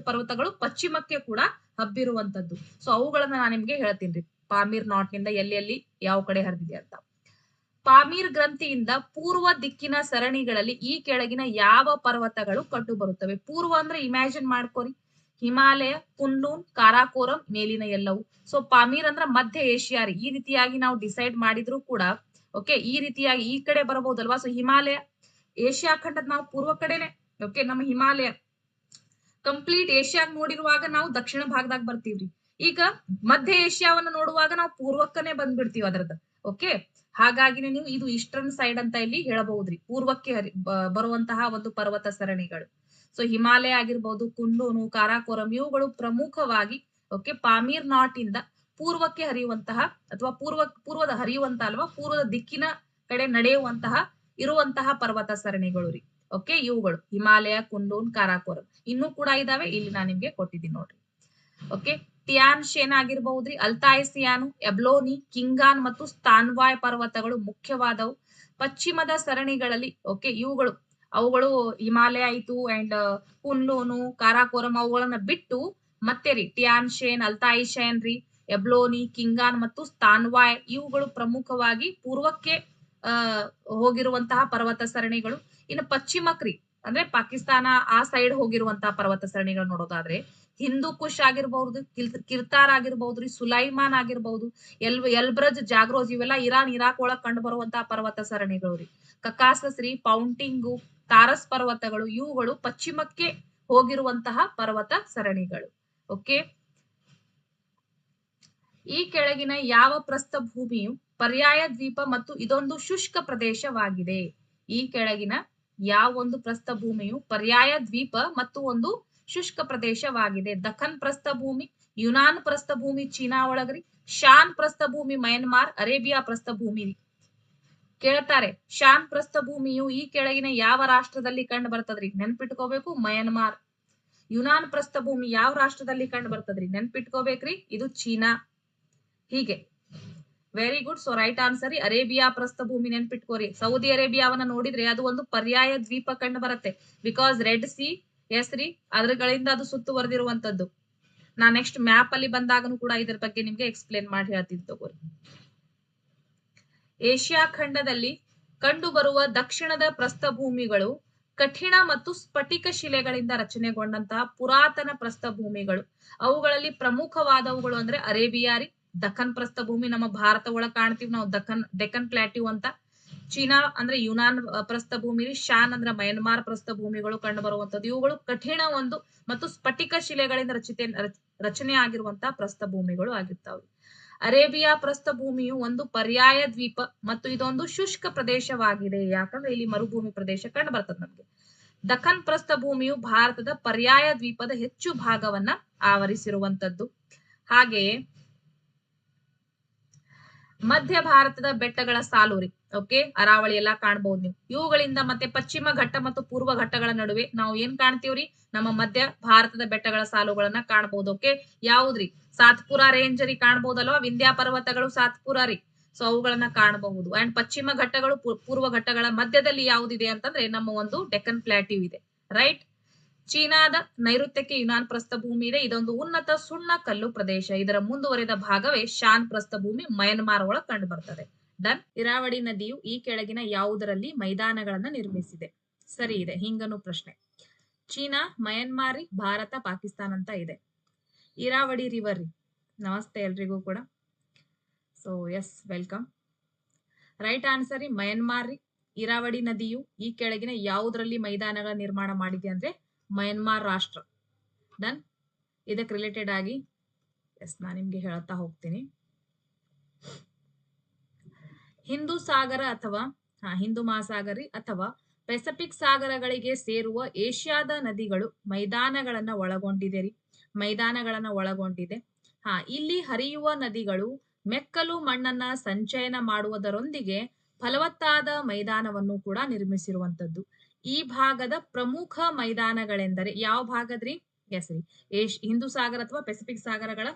ಪರ್ವತಗಳು ಪಶ್ಚಿಮಕ್ಕೆ ಕೂಡ ಹಬ್ಬಿರುವಂತದ್ದು. ಸೊ ಅವುಗಳನ್ನ ನಾನು ನಿಮ್ಗೆ ಹೇಳ್ತೀನಿ. ಪಾಮೀರ್ ನಾಟ್ ನಿಂದ ಎಲ್ಲೆಲ್ಲಿ ಯಾವ ಕಡೆ ಹರಿದಿದೆ ಅಂತ. ಪಾಮೀರ್ ಗ್ರಂಥಿಯಿಂದ ಪೂರ್ವ ದಿಕ್ಕಿನ ಸರಣಿಗಳಲ್ಲಿ ಈ ಕೆಳಗಿನ ಯಾವ ಪರ್ವತಗಳು ಕಂಡು ಬರುತ್ತವೆ? ಪೂರ್ವ ಅಂದ್ರೆ ಇಮ್ಯಾಜಿನ್ ಮಾಡ್ಕೋರಿ, ಹಿಮಾಲಯ, ಕುನ್ಲೂನ್, ಕಾರಾಕೋರಂ, ಮೇಲಿನ ಎಲ್ಲವೂ. ಸೊ ಪಾಮೀರ್ ಅಂದ್ರ ಮಧ್ಯ ಏಷ್ಯಾ ರೀ. ಈ ರೀತಿಯಾಗಿ ನಾವು ಡಿಸೈಡ್ ಮಾಡಿದ್ರು ಕೂಡ ಓಕೆ, ಈ ರೀತಿಯಾಗಿ ಈ ಕಡೆ ಬರಬಹುದಲ್ವಾ? ಸೊ ಹಿಮಾಲಯ ಏಷ್ಯಾ ಖಂಡದ ನಾವು ಪೂರ್ವ ಕಡೆನೆ. ಓಕೆ, ನಮ್ಮ ಹಿಮಾಲಯ ಕಂಪ್ಲೀಟ್ ಏಷ್ಯಾಗ್ ನೋಡಿರುವಾಗ ನಾವು ದಕ್ಷಿಣ ಭಾಗದಾಗ ಬರ್ತೀವ್ರಿ. ಈಗ ಮಧ್ಯ ಏಷ್ಯಾವನ್ನ ನೋಡುವಾಗ ನಾವು ಪೂರ್ವಕ್ಕನೆ ಬಂದ್ಬಿಡ್ತೀವಿ ಅದ್ರದ್ದು. ಓಕೆ. ಹಾಗಾಗಿನೇ ನೀವು ಇದು ಈಸ್ಟರ್ನ್ ಸೈಡ್ ಅಂತ ಇಲ್ಲಿ ಹೇಳಬಹುದ್ರಿ. ಪೂರ್ವಕ್ಕೆ ಬರುವಂತಹ ಒಂದು ಪರ್ವತ ಸರಣಿಗಳು. ಸೊ ಹಿಮಾಲಯ ಆಗಿರ್ಬಹುದು, ಕುಂಲೂನು, ಕಾರಾಕೋರಂ ಇವುಗಳು ಪ್ರಮುಖವಾಗಿ ಓಕೆ ಪಾಮೀರ್ ನಾಟ್ ಇಂದ ಪೂರ್ವಕ್ಕೆ ಹರಿಯುವಂತಹ ಅಥವಾ ಪೂರ್ವದ ಹರಿಯುವಂತ ಅಲ್ವಾ ಪೂರ್ವದ ದಿಕ್ಕಿನ ಕಡೆ ನಡೆಯುವಂತಹ ಇರುವಂತಹ ಪರ್ವತ ಸರಣಿಗಳು ರೀ. ಓಕೆ, ಇವುಗಳು ಹಿಮಾಲಯ, ಕುಂಲೂನ್, ಕಾರಾಕೋರಂ ಇನ್ನೂ ಕೂಡ ಇದಾವೆ, ಇಲ್ಲಿ ನಾನು ನಿಮ್ಗೆ ಕೊಟ್ಟಿದ್ದೀನಿ ನೋಡ್ರಿ. ಓಕೆ, ಟಿಯಾನ್ ಶೇನ್ ಆಗಿರಬಹುದ್ರಿ, ಅಲ್ತಾಯ್ ಸಿಯಾನು, ಎಬ್ಲೋನಿ, ಕಿಂಗಾನ್ ಮತ್ತು ಸ್ತಾನ್ವಾಯ್ ಪರ್ವತಗಳು ಮುಖ್ಯವಾದವು. ಪಶ್ಚಿಮದ ಸರಣಿಗಳಲ್ಲಿ ಓಕೆ ಅವುಗಳು ಹಿಮಾಲಯ ಆಯ್ತು ಅಂಡ್ ಕುನ್ಲೂನು, ಕಾರಾಕೋರಂ ಅವುಗಳನ್ನ ಬಿಟ್ಟು ಮತ್ತೆ ರೀ ಟಿಯಾನ್ ಶೇನ್, ಅಲ್ತಾಯ್ ಶೇನ್ ರೀ, ಎಬ್ಲೋನಿ, ಕಿಂಗಾನ್ ಮತ್ತು ಸ್ತಾನ್ವಾಯ್ ಇವುಗಳು ಪ್ರಮುಖವಾಗಿ ಪೂರ್ವಕ್ಕೆ ಹೋಗಿರುವಂತಹ ಪರ್ವತ ಸರಣಿಗಳು. ಇನ್ನು ಪಶ್ಚಿಮಕ್ರಿ ಅಂದ್ರೆ ಪಾಕಿಸ್ತಾನ ಆ ಸೈಡ್ ಹೋಗಿರುವಂತಹ ಪರ್ವತ ಸರಣಿಗಳು ನೋಡೋದಾದ್ರೆ ಹಿಂದೂ ಕುಶ್ ಆಗಿರ್ಬಹುದು, ಕಿರ್ತಾರ್ ಆಗಿರ್ಬಹುದ್ರಿ, ಸುಲೈಮಾನ್ ಆಗಿರ್ಬಹುದು, ಎಲ್ಬ್ರಜ್, ಜಾಗ್ರೋಜ್ ಇವೆಲ್ಲ ಇರಾಕ್ ಒಳಗ್ ಕಂಡು ಬರುವಂತಹ ಪರ್ವತ ಸರಣಿಗಳು ರೀ. ಕಕಾಸಸ್ ರೀ, ಪೌಂಟಿಂಗು, ತಾರಸ್ ಪರ್ವತಗಳು ಇವುಗಳು ಪಶ್ಚಿಮಕ್ಕೆ ಹೋಗಿರುವಂತಹ ಪರ್ವತ ಸರಣಿಗಳು. ಓಕೆ, ಈ ಕೆಳಗಿನ ಯಾವ ಪ್ರಸ್ಥಭೂಮಿಯು ಪರ್ಯಾಯ ದ್ವೀಪ ಮತ್ತು ಇದೊಂದು ಶುಷ್ಕ ಪ್ರದೇಶವಾಗಿದೆ? ಈ ಕೆಳಗಿನ ಯಾವೊಂದು ಪ್ರಸ್ಥಭೂಮಿಯು ಪರ್ಯಾಯ ದ್ವೀಪ ಮತ್ತು ಒಂದು ಶುಷ್ಕ ಪ್ರದೇಶವಾಗಿದೆ? ದಖನ್ ಪ್ರಸ್ಥಭೂಮಿ, ಯುನಾನ್ ಪ್ರಸ್ಥಭೂಮಿ ಚೀನಾ ಒಳಗ್ರಿ, ಶಾನ್ ಪ್ರಸ್ಥಭೂಮಿ ಮಯನ್ಮಾರ್, ಅರೇಬಿಯಾ ಪ್ರಸ್ಥಭೂಮಿ ಕೇಳ್ತಾರೆ. ಶಾನ್ ಪ್ರಸ್ಥಭೂಮಿಯು ಈ ಕೆಳಗಿನ ಯಾವ ರಾಷ್ಟ್ರದಲ್ಲಿ ಕಂಡು ಬರ್ತದ್ರಿ? ನೆನ್ಪಿಟ್ಕೋಬೇಕು, ಮಯನ್ಮಾರ್. ಯುನಾನ್ ಪ್ರಸ್ಥಭೂಮಿ ಯಾವ ರಾಷ್ಟ್ರದಲ್ಲಿ ಕಂಡು ಬರ್ತದ್ರಿ? ನೆನ್ಪಿಟ್ಕೋಬೇಕ್ರಿ, ಇದು ಚೀನಾ. ಹೀಗೆ very good. So right answer Arabia ಪ್ರಸ್ಥಭೂಮಿ ನೆನ್ಪಿಟ್ಕೋರಿ. ಸೌದಿ ಅರೇಬಿಯಾವನ್ನ ನೋಡಿದ್ರೆ ಅದು ಒಂದು ಪರ್ಯಾಯ ದ್ವೀಪ ಕಂಡು ಬರುತ್ತೆ. ಬಿಕಾಸ್ ರೆಡ್ ಸಿ ಎಸ್ ರೀ ಅದ್ರಗಳಿಂದ ಅದು ಸುತ್ತುವರೆದಿರುವಂತದ್ದು. ನಾ ನೆಕ್ಸ್ಟ್ ಮ್ಯಾಪ್ ಅಲ್ಲಿ ಬಂದಾಗನು ಕೂಡ ಇದ್ರ ಬಗ್ಗೆ ನಿಮ್ಗೆ ಎಕ್ಸ್ಪ್ಲೇನ್ ಮಾಡಿ ಹೇಳ್ತೀನಿ ತಗೋರಿ. ಏಷ್ಯಾ ಖಂಡದಲ್ಲಿ ಕಂಡು ಬರುವ ದಕ್ಷಿಣದ ಪ್ರಸ್ಥಭೂಮಿಗಳು ಕಠಿಣ ಮತ್ತು ಸ್ಫಟಿಕ ಶಿಲೆಗಳಿಂದ ರಚನೆಗೊಂಡಂತಹ ಪುರಾತನ ಪ್ರಸ್ಥಭೂಮಿಗಳು. ಅವುಗಳಲ್ಲಿ ಪ್ರಮುಖವಾದವುಗಳು ಅಂದ್ರೆ ಅರೇಬಿಯಾ ರೀ, ದಖನ್ ಪ್ರಸ್ಥಭೂಮಿ ನಮ್ಮ ಭಾರತ ಒಳಗ್ ಕಾಣ್ತೀವಿ ನಾವು, ಡೆಕ್ಕನ್ ಪ್ಲಾಟ್ಯೂ ಅಂತ. ಚೀನಾ ಅಂದ್ರೆ ಯುನಾನ್ ಪ್ರಸ್ಥಭೂಮಿ ರೀ, ಶಾನ್ ಅಂದ್ರೆ ಮಯನ್ಮಾರ್ ಪ್ರಸ್ಥಭೂಮಿಗಳು ಕಂಡು ಬರುವಂತದ್ದು. ಇವುಗಳು ಕಠಿಣ ಒಂದು ಮತ್ತು ಸ್ಫಟಿಕ ಶಿಲೆಗಳಿಂದ ರಚನೆ ಆಗಿರುವಂತಹ ಪ್ರಸ್ಥಭೂಮಿಗಳು ಆಗಿರ್ತಾವೆ. ಅರೇಬಿಯಾ ಪ್ರಸ್ಥಭೂಮಿಯು ಒಂದು ಪರ್ಯಾಯ ದ್ವೀಪ ಮತ್ತು ಇದೊಂದು ಶುಷ್ಕ ಪ್ರದೇಶವಾಗಿದೆ. ಯಾಕಂದ್ರೆ ಇಲ್ಲಿ ಮರುಭೂಮಿ ಪ್ರದೇಶ ಕಂಡು ಬರ್ತದೆ ನಮ್ಗೆ. ದಖನ್ ಪ್ರಸ್ಥಭೂಮಿಯು ಭಾರತದ ಪರ್ಯಾಯ ದ್ವೀಪದ ಹೆಚ್ಚು ಭಾಗವನ್ನ ಆವರಿಸಿರುವಂತದ್ದು. ಹಾಗೆಯೇ ಮಧ್ಯ ಭಾರತದ ಬೆಟ್ಟಗಳ ಸಾಲು ರೀ. ಓಕೆ, ಅರಾವಳಿ ಎಲ್ಲಾ ಕಾಣ್ಬಹುದು ನೀವು. ಇವುಗಳಿಂದ ಮತ್ತೆ ಪಶ್ಚಿಮ ಘಟ್ಟ ಮತ್ತು ಪೂರ್ವ ಘಟ್ಟಗಳ ನಡುವೆ ನಾವು ಏನ್ ಕಾಣ್ತೀವ್ರಿ? ನಮ್ಮ ಮಧ್ಯ ಭಾರತದ ಬೆಟ್ಟಗಳ ಸಾಲುಗಳನ್ನ ಕಾಣ್ಬಹುದು. ಓಕೆ, ಯಾವ್ದ್ರಿ? ಸಾತ್ಪುರ ರೇಂಜ್ ರೀ ಕಾಣ್ಬಹುದಲ್ವಾ, ವಿಂಧ್ಯ ಪರ್ವತಗಳು ಸಾತ್ಪುರ ರೀ. ಸೊ ಅವುಗಳನ್ನ ಕಾಣಬಹುದು. ಅಂಡ್ ಪಶ್ಚಿಮ ಘಟ್ಟಗಳು ಪೂರ್ವ ಘಟ್ಟಗಳ ಮಧ್ಯದಲ್ಲಿ ಯಾವುದಿದೆ ಅಂತಂದ್ರೆ ನಮ್ಮ ಒಂದು ಡೆಕ್ಕನ್ ಪ್ಲಾಟ್ಯೂ ಇದೆ. ರೈಟ್. ಚೀನಾದ ನೈಋತ್ಯಕ್ಕೆ ಯುನಾನ್ ಪ್ರಸ್ಥಭೂಮಿ ಇದೆ. ಇದೊಂದು ಉನ್ನತ ಸುಣ್ಣ ಕಲ್ಲು ಪ್ರದೇಶ. ಇದರ ಮುಂದುವರೆದ ಭಾಗವೇ ಶಾನ್ ಪ್ರಸ್ಥಭೂಮಿ ಮಯನ್ಮಾರ್ ಒಳಗ್ ಕಂಡು ಬರ್ತದೆ. ಡನ್. ಇರಾವಳಿ ನದಿಯು ಈ ಕೆಳಗಿನ ಯಾವುದರಲ್ಲಿ ಮೈದಾನಗಳನ್ನ ನಿರ್ಮಿಸಿದೆ? ಸರಿ ಇದೆ. ಹಿಂಗನು ಪ್ರಶ್ನೆ. ಚೀನಾ, ಮಯನ್ಮಾರಿ, ಭಾರತ, ಪಾಕಿಸ್ತಾನ ಅಂತ ಇದೆ. ಇರಾವಳಿ ರಿವರ್ ರೀ. ನಮಸ್ತೆ ಎಲ್ರಿಗೂ ಕೂಡ. So yes, welcome. Right answer ರೀ ಮಯನ್ಮಾರ್ ರೀ. ಇರಾವಳಿ ನದಿಯು ಈ ಕೆಳಗಿನ ಯಾವುದರಲ್ಲಿ ಮೈದಾನಗಳ ನಿರ್ಮಾಣ ಮಾಡಿದೆ ಅಂದ್ರೆ ಮಯನ್ಮಾರ್ ರಾಷ್ಟ್ರ. ಡನ್. ಇದಕ್ಕೆ ರಿಲೇಟೆಡ್ ಆಗಿ ಎಸ್ ನಾನು ನಿಮ್ಗೆ ಹೇಳ್ತಾ ಹೋಗ್ತೀನಿ. ಹಿಂದೂ ಸಾಗರ ಅಥವಾ ಹಿಂದೂ ಮಹಾಸಾಗರಿ ಅಥವಾ ಪೆಸಿಫಿಕ್ ಸಾಗರಗಳಿಗೆ ಸೇರುವ ಏಷ್ಯಾದ ನದಿಗಳು ಮೈದಾನಗಳನ್ನ ಒಳಗೊಂಡಿದೆ ರೀ. ಮೈದಾನಗಳನ್ನ ಒಳಗೊಂಡಿದೆ. ಇಲ್ಲಿ ಹರಿಯುವ ನದಿಗಳು ಮೆಕ್ಕಲು ಮಣ್ಣನ್ನ ಸಂಚಯನ ಮಾಡುವುದರೊಂದಿಗೆ ಫಲವತ್ತಾದ ಮೈದಾನವನ್ನು ಕೂಡ ನಿರ್ಮಿಸಿರುವಂತದ್ದು. ಈ ಭಾಗದ ಪ್ರಮುಖ ಮೈದಾನಗಳೆಂದರೆ ಯಾವ ಭಾಗದ್ರಿ? ಎಸ್ ರೀ, ಹಿಂದೂ ಸಾಗರ ಅಥವಾ ಪೆಸಿಫಿಕ್ ಸಾಗರಗಳ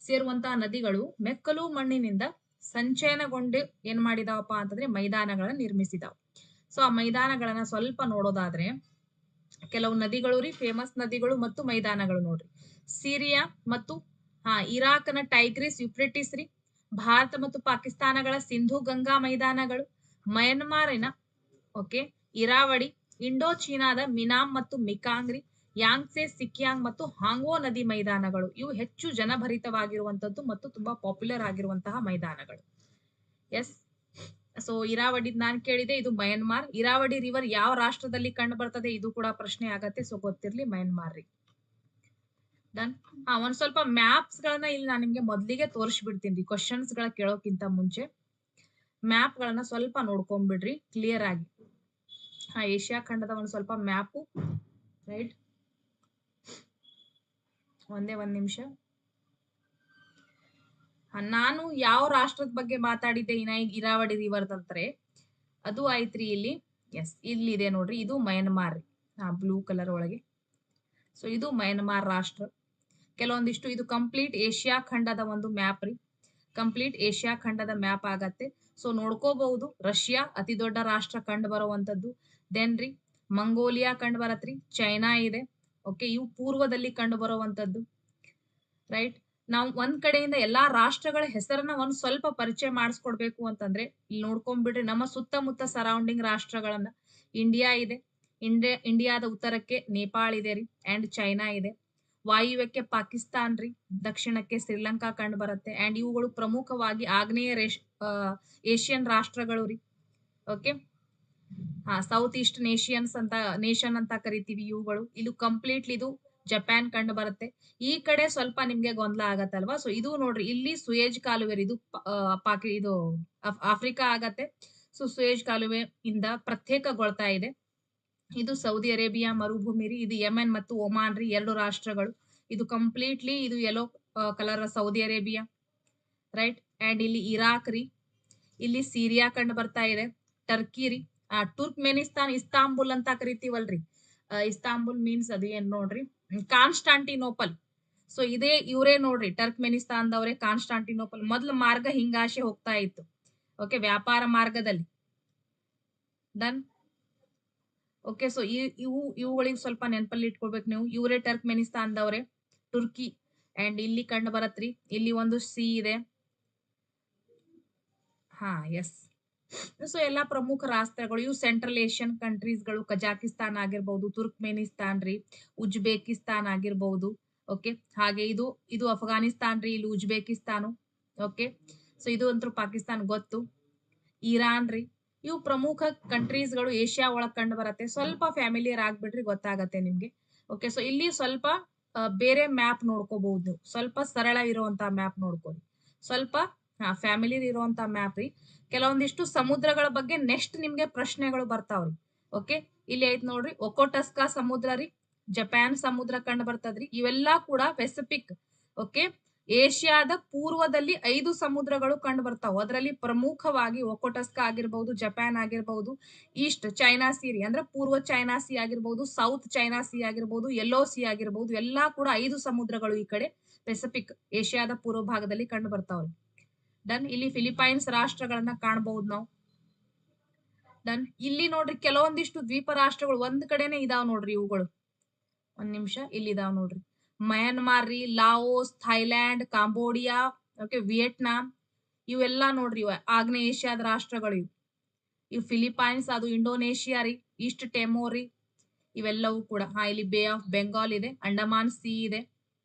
ಸೇರುವಂತಹ ನದಿಗಳು ಮೆಕ್ಕಲು ಮಣ್ಣಿನಿಂದ ಸಂಚಯನಗೊಂಡು ಏನ್ ಮಾಡಿದಾವಪ್ಪ ಅಂತಂದ್ರೆ ಮೈದಾನಗಳನ್ನ ನಿರ್ಮಿಸಿದಾವ. ಸೊ ಆ ಮೈದಾನಗಳನ್ನ ಸ್ವಲ್ಪ ನೋಡೋದಾದ್ರೆ ಕೆಲವು ನದಿಗಳು ರೀ, ಫೇಮಸ್ ನದಿಗಳು ಮತ್ತು ಮೈದಾನಗಳು ನೋಡ್ರಿ. ಸಿರಿಯಾ ಮತ್ತು ಇರಾಕ್ನ ಟೈಗ್ರಿಸ್ ಯುಫ್ರೆಟಿಸ್ ರೀ, ಭಾರತ ಮತ್ತು ಪಾಕಿಸ್ತಾನಗಳ ಸಿಂಧು ಗಂಗಾ ಮೈದಾನಗಳು, ಮಯನ್ಮಾರಿನ ಓಕೆ ಇರಾವಳಿ, ಇಂಡೋ ಚೀನಾದ ಮಿನಾಮ್ ಮತ್ತು ಮಿಕಾಂಗ್ ರೀ, ಯಾಂಗ್ಸೆ, ಸಿಕ್ಯಾಂಗ್ ಮತ್ತು ಹಾಂಗೋ ನದಿ ಮೈದಾನಗಳು. ಇವು ಹೆಚ್ಚು ಜನಭರಿತವಾಗಿರುವಂತದ್ದು ಮತ್ತು ತುಂಬಾ ಪಾಪ್ಯುಲರ್ ಆಗಿರುವಂತಹ ಮೈದಾನಗಳು. ಎಸ್. ಸೊ ಇರಾವಳಿ ನಾನ್ ಕೇಳಿದೆ, ಇದು ಮಯನ್ಮಾರ್. ಇರಾವಳಿ ರಿವರ್ ಯಾವ ರಾಷ್ಟ್ರದಲ್ಲಿ ಕಂಡು ಬರ್ತದೆ? ಇದು ಕೂಡ ಪ್ರಶ್ನೆ ಆಗತ್ತೆ. ಸೊ ಗೊತ್ತಿರ್ಲಿ, ಮಯನ್ಮಾರ್ ರೀ. ಡನ್. ಒಂದ್ ಸ್ವಲ್ಪ ಮ್ಯಾಪ್ಸ್ ಗಳನ್ನ ಇಲ್ಲಿ ನಾನು ನಿಮ್ಗೆ ಮೊದ್ಲಿಗೆ ತೋರಿಸ್ಬಿಡ್ತೀನಿ ಕ್ವಶನ್ಸ್ ಗಳ ಕೇಳೋಕ್ಕಿಂತ ಮುಂಚೆ. ಮ್ಯಾಪ್ ಗಳನ್ನ ಸ್ವಲ್ಪ ನೋಡ್ಕೊಂಡ್ಬಿಡ್ರಿ ಕ್ಲಿಯರ್ ಆಗಿ. ಏಷ್ಯಾ ಖಂಡದ ಒಂದು ಸ್ವಲ್ಪ ಮ್ಯಾಪು, ರೈಟ್? ಒಂದ್ ನಿಮಿಷ. ನಾನು ಯಾವ ರಾಷ್ಟ್ರದ ಬಗ್ಗೆ ಮಾತಾಡಿದ್ದೆ ಇರಾವಡಿ ರಿವರ್ ಅಂತಾರೆ, ಅದು ಆಯ್ತ್ರಿ ಇಲ್ಲಿ. ಎಸ್, ಇಲ್ಲಿದೆ ನೋಡ್ರಿ, ಇದು ಮಯನ್ಮಾರ್ ರೀ. ಬ್ಲೂ ಕಲರ್ ಒಳಗೆ. ಸೊ ಇದು ಮಯನ್ಮಾರ್ ರಾಷ್ಟ್ರ. ಕೆಲವೊಂದಿಷ್ಟು ಇದು ಕಂಪ್ಲೀಟ್ ಏಷ್ಯಾ ಖಂಡದ ಒಂದು ಮ್ಯಾಪ್ ರೀ. ಕಂಪ್ಲೀಟ್ ಏಷ್ಯಾ ಖಂಡದ ಮ್ಯಾಪ್ ಆಗತ್ತೆ. ಸೊ ನೋಡ್ಕೋಬಹುದು. ರಷ್ಯಾ ಅತಿ ದೊಡ್ಡ ರಾಷ್ಟ್ರ ಕಂಡು ಬರುವಂತದ್ದು. ದೆನ್ ರೀ ಮಂಗೋಲಿಯಾ ಕಂಡು ಬರತ್ರಿ. ಚೈನಾ ಇದೆ. ಓಕೆ, ಇವು ಪೂರ್ವದಲ್ಲಿ ಕಂಡು ಬರುವಂತದ್ದು, ರೈಟ್? ನಾವು ಒಂದ್ ಕಡೆಯಿಂದ ಎಲ್ಲಾ ರಾಷ್ಟ್ರಗಳ ಹೆಸರನ್ನ ಒಂದ್ ಸ್ವಲ್ಪ ಪರಿಚಯ ಮಾಡಿಸ್ಕೊಡ್ಬೇಕು ಅಂತಂದ್ರೆ ಇಲ್ಲಿ ನೋಡ್ಕೊಂಡ್ಬಿಡ್ರಿ ನಮ್ಮ ಸುತ್ತಮುತ್ತ ಸರೌಂಡಿಂಗ್ ರಾಷ್ಟ್ರಗಳನ್ನ. ಇಂಡಿಯಾ ಇದೆ. ಇಂಡಿಯಾದ ಉತ್ತರಕ್ಕೆ ನೇಪಾಳ ಇದೆ ರೀ, ಅಂಡ್ ಚೈನಾ ಇದೆ. ವಾಯುವ್ಯಕ್ಕೆ ಪಾಕಿಸ್ತಾನ್ ರೀ, ದಕ್ಷಿಣಕ್ಕೆ ಶ್ರೀಲಂಕಾ ಕಂಡು ಬರುತ್ತೆ. ಅಂಡ್ ಇವುಗಳು ಪ್ರಮುಖವಾಗಿ ಆಗ್ನೇಯ ಏಷ್ಯನ್ ರಾಷ್ಟ್ರಗಳು ರೀ. ಓಕೆ, ಸೌತ್ ಈಸ್ಟರ್ನ್ ನೇಷನ್ ಅಂತ ಕರಿತೀವಿ ಇವುಗಳು. ಇದು ಕಂಪ್ಲೀಟ್ಲಿ ಇದು ಜಪಾನ್ ಕಂಡು ಬರುತ್ತೆ. ಈ ಕಡೆ ಸ್ವಲ್ಪ ನಿಮ್ಗೆ ಗೊಂದಲ ಆಗತ್ತಲ್ವಾ? ಸೊ ಇದು ನೋಡ್ರಿ, ಇಲ್ಲಿ ಸುಯೇಜ್ ಕಾಲುವೆ ಇದು ಇದು ಆಫ್ರಿಕಾ ಆಗತ್ತೆ. ಸೊ ಸುಯೇಜ್ ಕಾಲುವೆ ಇಂದ ಪ್ರತ್ಯೇಕಗೊಳ್ತಾ ಇದೆ. ಇದು ಸೌದಿ ಅರೇಬಿಯಾ ಮರುಭೂಮಿ ರೀ. ಇದು ಯೆಮೆನ್ ಮತ್ತು ಒಮಾನ್ ರೀ, 2 ರಾಷ್ಟ್ರಗಳು. ಇದು ಕಂಪ್ಲೀಟ್ಲಿ ಇದು yellow colour Saudi Arabia, right? And ಇಲ್ಲಿ ಇರಾಕ್ ರೀ, ಇಲ್ಲಿ ಸಿರಿಯಾ ಕಂಡು ಬರ್ತಾ ಇದೆ. ಟರ್ಕಿ ರೀ, ಟುರ್ಕ್ಮೆನಿಸ್ತಾನ್, ಇಸ್ತಾಂಬುಲ್ ಅಂತ ಕರಿತೀವಲ್ರಿ. ಇಸ್ತಾಂಬುಲ್ ಮೀನ್ಸ್ ಅದು ಏನ್ ನೋಡ್ರಿ, ಕಾನ್ಸ್ಟಾಂಟಿನೋಪಲ್. ಸೊ ಇವರೇ ನೋಡ್ರಿ, ಟರ್ಕ್ಮೆನಿಸ್ತಾನ್ದವರೇ ಕಾನ್ಸ್ಟಾಂಟಿನೋಪಲ್. ಮೊದ್ಲು ಮಾರ್ಗ ಹಿಂಗಾಶೆ ಹೋಗ್ತಾ ಇತ್ತು, ಓಕೆ, ವ್ಯಾಪಾರ ಮಾರ್ಗದಲ್ಲಿ. ಡನ್. ಓಕೆ, ಸೊ ಇವುಗಳಿಗೆ ಸ್ವಲ್ಪ ನೆನಪಲ್ಲಿ ಇಟ್ಕೊಳ್ಬೇಕು ನೀವು. ಇವರೇ ಟರ್ಕ್ಮೆನಿಸ್ತಾನ್ದವ್ರೆ, ಟುರ್ಕಿ. ಅಂಡ್ ಇಲ್ಲಿ ಕಂಡು ಬರತ್ರಿ, ಇಲ್ಲಿ ಒಂದು ಸಿ ಇದೆ. ಎಸ್. ಸೊ ಎಲ್ಲಾ ಪ್ರಮುಖ ರಾಷ್ಟ್ರಗಳು ಇವು ಸೆಂಟ್ರಲ್ ಏಷ್ಯನ್ ಕಂಟ್ರೀಸ್ಗಳು. ಕಜಾಕಿಸ್ತಾನ್ ಆಗಿರ್ಬಹುದು, ತುರ್ಕ್ಮೆನಿಸ್ತಾನ್ ರೀ, ಉಜ್ಬೇಕಿಸ್ತಾನ್ ಆಗಿರ್ಬಹುದು. ಓಕೆ, ಹಾಗೆ ಇದು ಅಫ್ಘಾನಿಸ್ತಾನ್ ರೀ, ಇಲ್ಲಿ ಉಜ್ಬೇಕಿಸ್ತಾನು. ಓಕೆ, ಸೊ ಇದು ಅಂತೂ ಪಾಕಿಸ್ತಾನ್ ಗೊತ್ತು. ಇರಾನ್ ರೀ, ಇವು ಪ್ರಮುಖ ಕಂಟ್ರೀಸ್ಗಳು ಏಷ್ಯಾ ಒಳಗ್ ಕಂಡು ಬರತ್ತೆ. ಸ್ವಲ್ಪ ಫ್ಯಾಮಿಲಿಯರ್ ಆಗ್ಬಿಡ್ರಿ, ಗೊತ್ತಾಗತ್ತೆ ನಿಮ್ಗೆ. ಓಕೆ, ಸೊ ಇಲ್ಲಿ ಸ್ವಲ್ಪ ಬೇರೆ ಮ್ಯಾಪ್ ನೋಡ್ಕೋಬಹುದು. ಸ್ವಲ್ಪ ಸರಳ ಇರುವಂತ ಮ್ಯಾಪ್ ನೋಡ್ಕೊಳ್ಳಿ. ಸ್ವಲ್ಪ ಫ್ಯಾಮಿಲಿ ಇರುವಂತ ಮ್ಯಾಪ್ ರೀ. ಕೆಲವೊಂದಿಷ್ಟು ಸಮುದ್ರಗಳ ಬಗ್ಗೆ ನೆಕ್ಸ್ಟ್ ನಿಮ್ಗೆ ಪ್ರಶ್ನೆಗಳು ಬರ್ತಾವ್ರಿ. ಓಕೆ, ಇಲ್ಲಿ ಐತ್ ನೋಡ್ರಿ, ಒಕೋಟಸ್ಕಾ ಸಮುದ್ರ ರೀ, ಜಪಾನ್ ಸಮುದ್ರ ಕಂಡು ಬರ್ತದ್ರಿ. ಇವೆಲ್ಲಾ ಕೂಡ ಪೆಸಿಫಿಕ್. ಓಕೆ, ಏಷ್ಯಾದ ಪೂರ್ವದಲ್ಲಿ 5 ಸಮುದ್ರಗಳು ಕಂಡು ಬರ್ತಾವ. ಅದರಲ್ಲಿ ಪ್ರಮುಖವಾಗಿ ಒಕೋಟಸ್ಕಾ ಆಗಿರ್ಬಹುದು, ಜಪಾನ್ ಆಗಿರ್ಬಹುದು, ಈಸ್ಟ್ ಚೈನಾ ಸಿ ಅಂದ್ರೆ ಪೂರ್ವ ಚೈನಾ ಸಿ ಆಗಿರ್ಬಹುದು, ಸೌತ್ ಚೈನಾ ಸಿ ಆಗಿರ್ಬಹುದು, ಯೆಲ್ಲೋ ಸಿ ಆಗಿರ್ಬಹುದು. ಎಲ್ಲಾ ಕೂಡ 5 ಸಮುದ್ರಗಳು ಈ ಕಡೆ ಪೆಸಿಫಿಕ್ ಏಷ್ಯಾದ ಪೂರ್ವ ಭಾಗದಲ್ಲಿ ಕಂಡು ಬರ್ತಾವ್ರಿ. ಡನ್. ಇಲ್ಲಿ ಫಿಲಿಪೈನ್ಸ್ ರಾಷ್ಟ್ರಗಳನ್ನ ಕಾಣಬಹುದು ನಾವು. ಡನ್. ಇಲ್ಲಿ ನೋಡ್ರಿ, ಕೆಲವೊಂದಿಷ್ಟು ದ್ವೀಪ ರಾಷ್ಟ್ರಗಳು ಒಂದ್ ಕಡೆನೆ ಇದಾವ್ ನೋಡ್ರಿ. ಇವುಗಳು ಒಂದ್ ನಿಮಿಷ, ಇಲ್ಲಿ ಇದಾವ್ ನೋಡ್ರಿ. ಮಯನ್ಮಾರ್ ರೀ, Laos, Thailand, Cambodia, okay, Vietnam. ಇವೆಲ್ಲಾ ನೋಡ್ರಿ, ಆಗ್ನೇಯ ಏಷ್ಯಾದ ರಾಷ್ಟ್ರಗಳು ಇವು ಫಿಲಿಪೈನ್ಸ್, ಅದು ಇಂಡೋನೇಷಿಯಾ ರೀ, ಈಸ್ಟ್ ಟೆಮೋರ್ ರೀ, ಇವೆಲ್ಲವೂ ಕೂಡ. ಇಲ್ಲಿ ಬೇ ಆಫ್ ಬೆಂಗಾಲ್ ಇದೆ, ಅಂಡಮಾನ್ ಸಿ ಇದೆ.